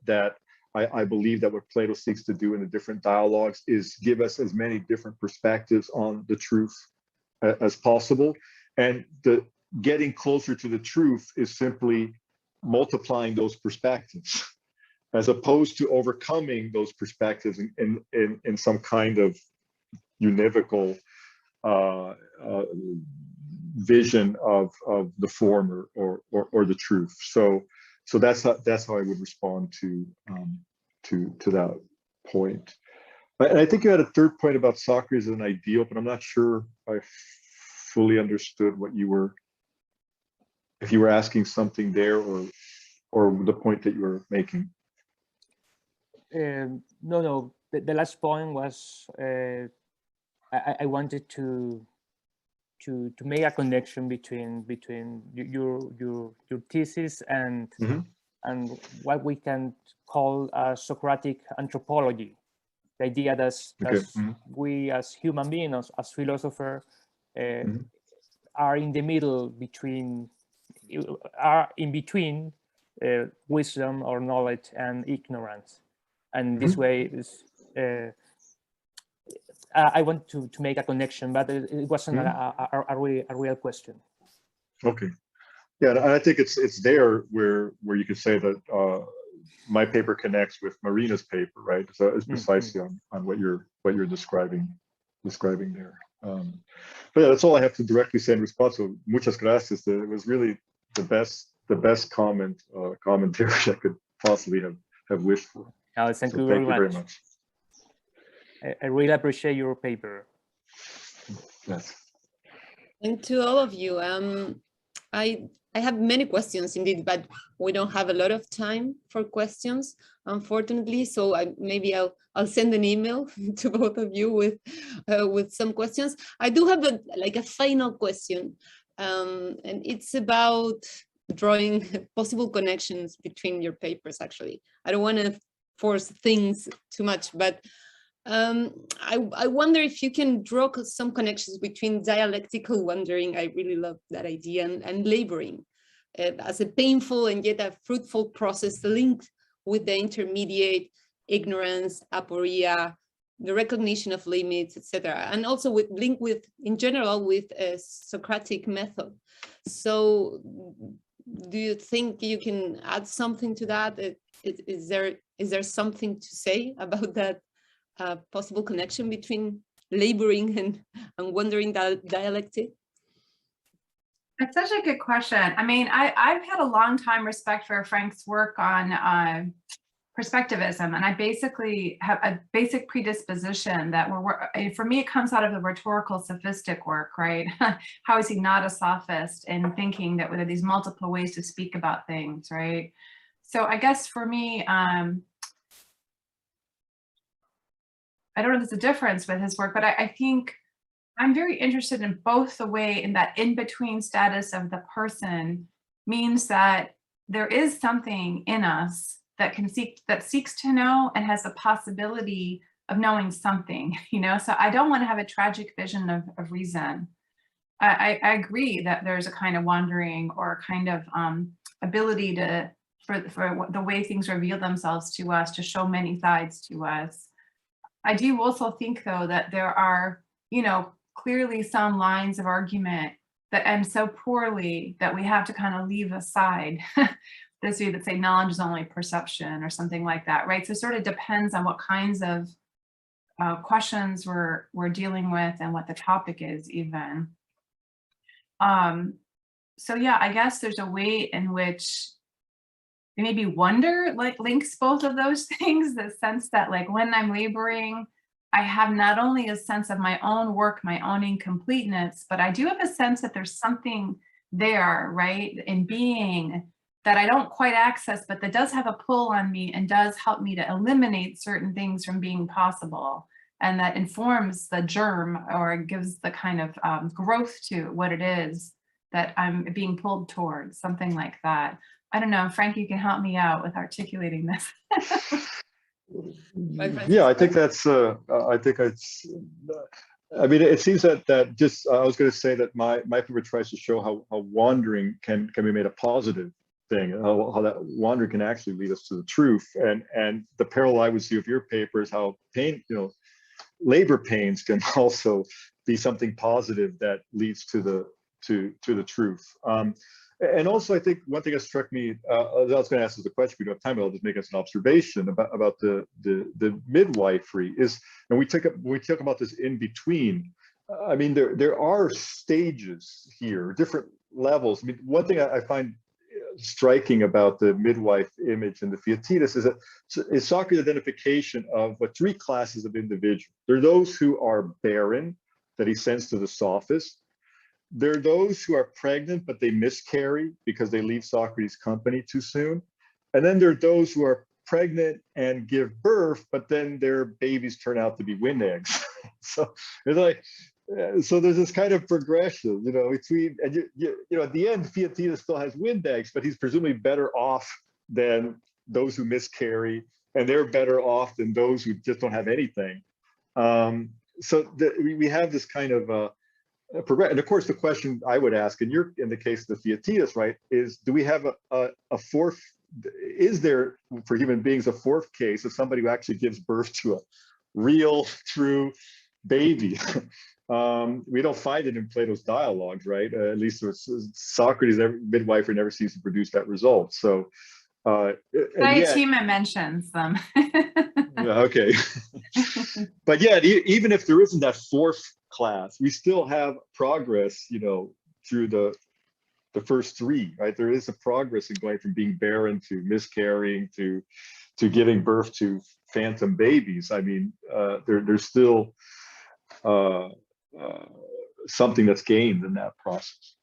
that I believe that what Plato seeks to do in the different dialogues is give us as many different perspectives on the truth as possible. And getting closer to the truth is simply multiplying those perspectives. as opposed to overcoming those perspectives in some kind of univocal vision of the form or the truth. So that's how I would respond to that point. And I think you had a third point about Socrates as an ideal, but I'm not sure I fully understood what you were, if you were asking something there or the point that you were making. No. The last point was I wanted to make a connection between your thesis and and what we can call Socratic anthropology. The idea that we as human beings, as philosophers, are in the middle between, wisdom or knowledge and ignorance. And this way is, I want to make a connection, but it wasn't a real question. Okay. Yeah, and I think it's there where you could say that my paper connects with Marina's paper, right? So it's precisely on what you're describing there. But yeah, that's all I have to directly say in response. So muchas gracias. It was really the best commentary I could possibly have wished for. Thank you very much. I really appreciate your paper. Yes. And to all of you, I have many questions indeed, but we don't have a lot of time for questions, unfortunately. So maybe I'll send an email to both of you with some questions. I do have a final question, and it's about drawing possible connections between your papers. Actually, I don't want to force things too much, but I wonder if you can draw some connections between dialectical wondering, I really love that idea, and laboring as a painful and yet a fruitful process linked with the intermediate ignorance, aporia, the recognition of limits, etc., and also linked with, in general, with a Socratic method. So do you think you can add something to that? Is there something to say about that possible connection between laboring and wondering dialectic? That's such a good question. I mean, I've had a long time respect for Frank's work on perspectivism, and I basically have a basic predisposition that for me, it comes out of the rhetorical sophistic work, right? How is he not a sophist in thinking that there are these multiple ways to speak about things, right? So I guess for me, I don't know if there's a difference with his work, but I think I'm very interested in both the way in that in-between status of the person means that there is something in us that seeks to know and has the possibility of knowing something, you know? So I don't want to have a tragic vision of reason. I agree that there's a kind of wandering or a kind of ability for the way things reveal themselves to us, to show many sides to us. I do also think, though, that there are, clearly some lines of argument that end so poorly that we have to kind of leave aside this view that say knowledge is only perception or something like that, right? So it sort of depends on what kinds of questions we're dealing with and what the topic is even. So yeah, I guess there's a way in which maybe wonder links both of those things, the sense that when I'm laboring, I have not only a sense of my own work, my own incompleteness, but I do have a sense that there's something there, right, in being that I don't quite access, but that does have a pull on me and does help me to eliminate certain things from being possible. And that informs the germ or gives the kind of growth to what it is that I'm being pulled towards, something like that. I don't know, Frank, you can help me out with articulating this. Yeah, I think that's, I mean, it seems that just, I was going to say that my paper tries to show how wandering can be made a positive thing, how that wandering can actually lead us to the truth. And the parallel I would see with your paper is how pain, labor pains can also be something positive that leads to the truth. And also, I think one thing that struck me, I was going to ask as a question, we don't have time, but I'll just make as an observation about the midwifery is, and we talk about this in between. I mean, there are stages here, different levels. I mean, one thing I find striking about the midwife image in the Theaetetus is Socrates' identification of what three classes of individuals. There are those who are barren, that he sends to the sophist. There are those who are pregnant, but they miscarry because they leave Socrates' company too soon. And then there are those who are pregnant and give birth, but then their babies turn out to be wind eggs. So it's like, so there's this kind of progression, you know, between, and you know, at the end, Theaetetus still has wind eggs, but he's presumably better off than those who miscarry, and they're better off than those who just don't have anything. So we have this kind of progress. And of course, the question I would ask, and you're in the case of the Theaetetus, right, is do we have a fourth, is there for human beings a fourth case of somebody who actually gives birth to a real, true baby? We don't find it in Plato's dialogues, right? At least Socrates' midwifery never seems to produce that result. So, Diotima mentions them. Okay. But yeah, even if there isn't that fourth class, we still have progress, you know, through the first three, right? There is a progress in going from being barren to miscarrying to giving birth to phantom babies. I mean, there's still something that's gained in that process.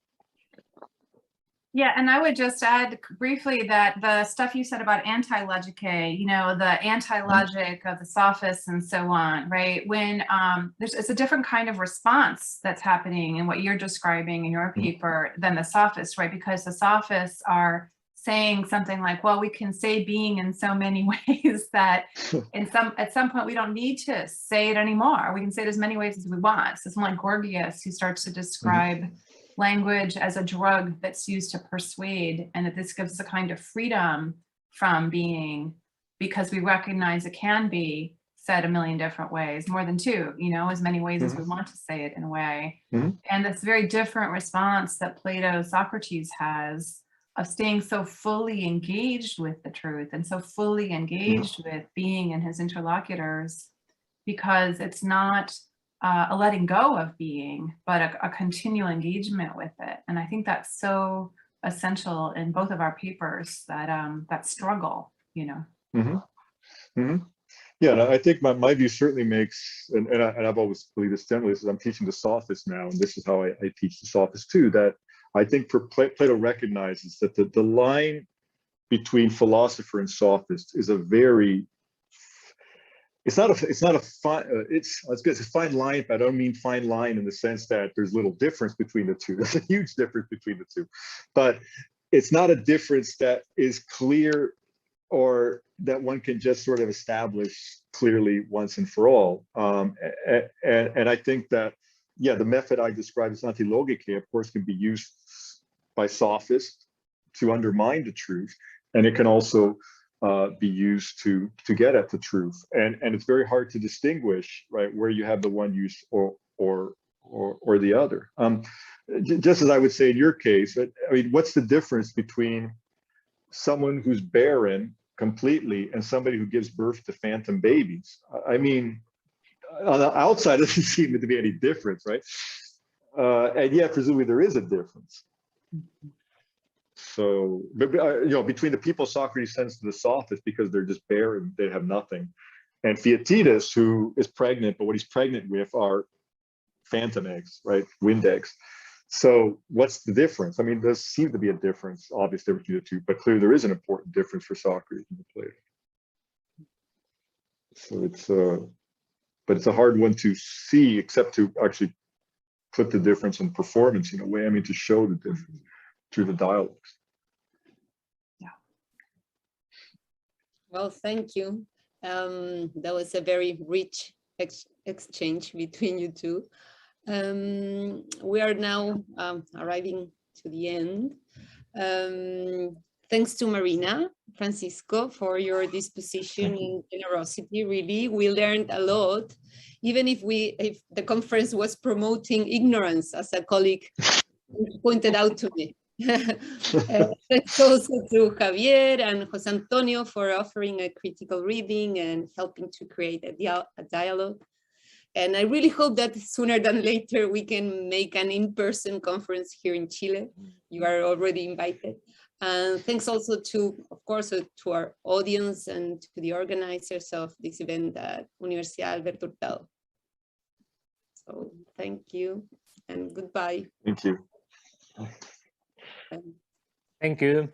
Yeah, and I would just add briefly that the stuff you said about anti-logicae, you know, the anti-logic of the sophists and so on, right? When it's a different kind of response that's happening in what you're describing in your paper than the sophists, right? Because the sophists are saying something like, well, we can say being in so many ways that at some point we don't need to say it anymore. We can say it as many ways as we want. So someone like Gorgias, who starts to describe language as a drug that's used to persuade, and that this gives us a kind of freedom from being, because we recognize it can be said a million different ways, more than two, you know, as many ways as we want to say it in a way. And this very different response that Socrates has of staying so fully engaged with the truth and so fully engaged with being and his interlocutors, because it's not a letting go of being, but a continual engagement with it. And I think that's so essential in both of our papers, that that struggle, you know. Yeah, and I think my view certainly makes, and I've always believed this generally, is I'm teaching the sophists now, and this is how I teach the sophists too, that I think Plato recognizes that the line between philosopher and sophist is a very, it's a fine line, but I don't mean fine line in the sense that there's little difference between the two. There's a huge difference between the two, but it's not a difference that is clear or that one can just sort of establish clearly once and for all. And I think that, yeah, the method I described as antilogicae, of course, can be used by sophists to undermine the truth, and it can also be used to get at the truth. And it's very hard to distinguish, right, where you have the one use or the other. Just as I would say in your case, I mean, what's the difference between someone who's barren completely and somebody who gives birth to phantom babies? I mean, on the outside, it doesn't seem to be any difference, right? And yet, presumably, there is a difference. So, you know, between the people Socrates sends to the sophists because they're just barren, they have nothing, and Theaetetus, who is pregnant, but what he's pregnant with are phantom eggs, right? Wind eggs. So what's the difference? I mean, there seems to be a difference, obviously, between the two, but clearly there is an important difference for Socrates and Plato. So it's but it's a hard one to see, except to actually put the difference in performance in a way. I mean, to show the difference through the dialogues. Yeah. Well, thank you. That was a very rich exchange between you two. We are now arriving to the end. Thanks to Marina, Francisco, for your disposition and generosity. Really, we learned a lot, even if the conference was promoting ignorance, as a colleague pointed out to me. Thanks also to Javier and José Antonio for offering a critical reading and helping to create a dialogue. And I really hope that sooner than later we can make an in-person conference here in Chile. You are already invited. And thanks also to, of course, to our audience and to the organizers of this event at Universidad Alberto Hurtado. So thank you and goodbye. Thank you. Thank you.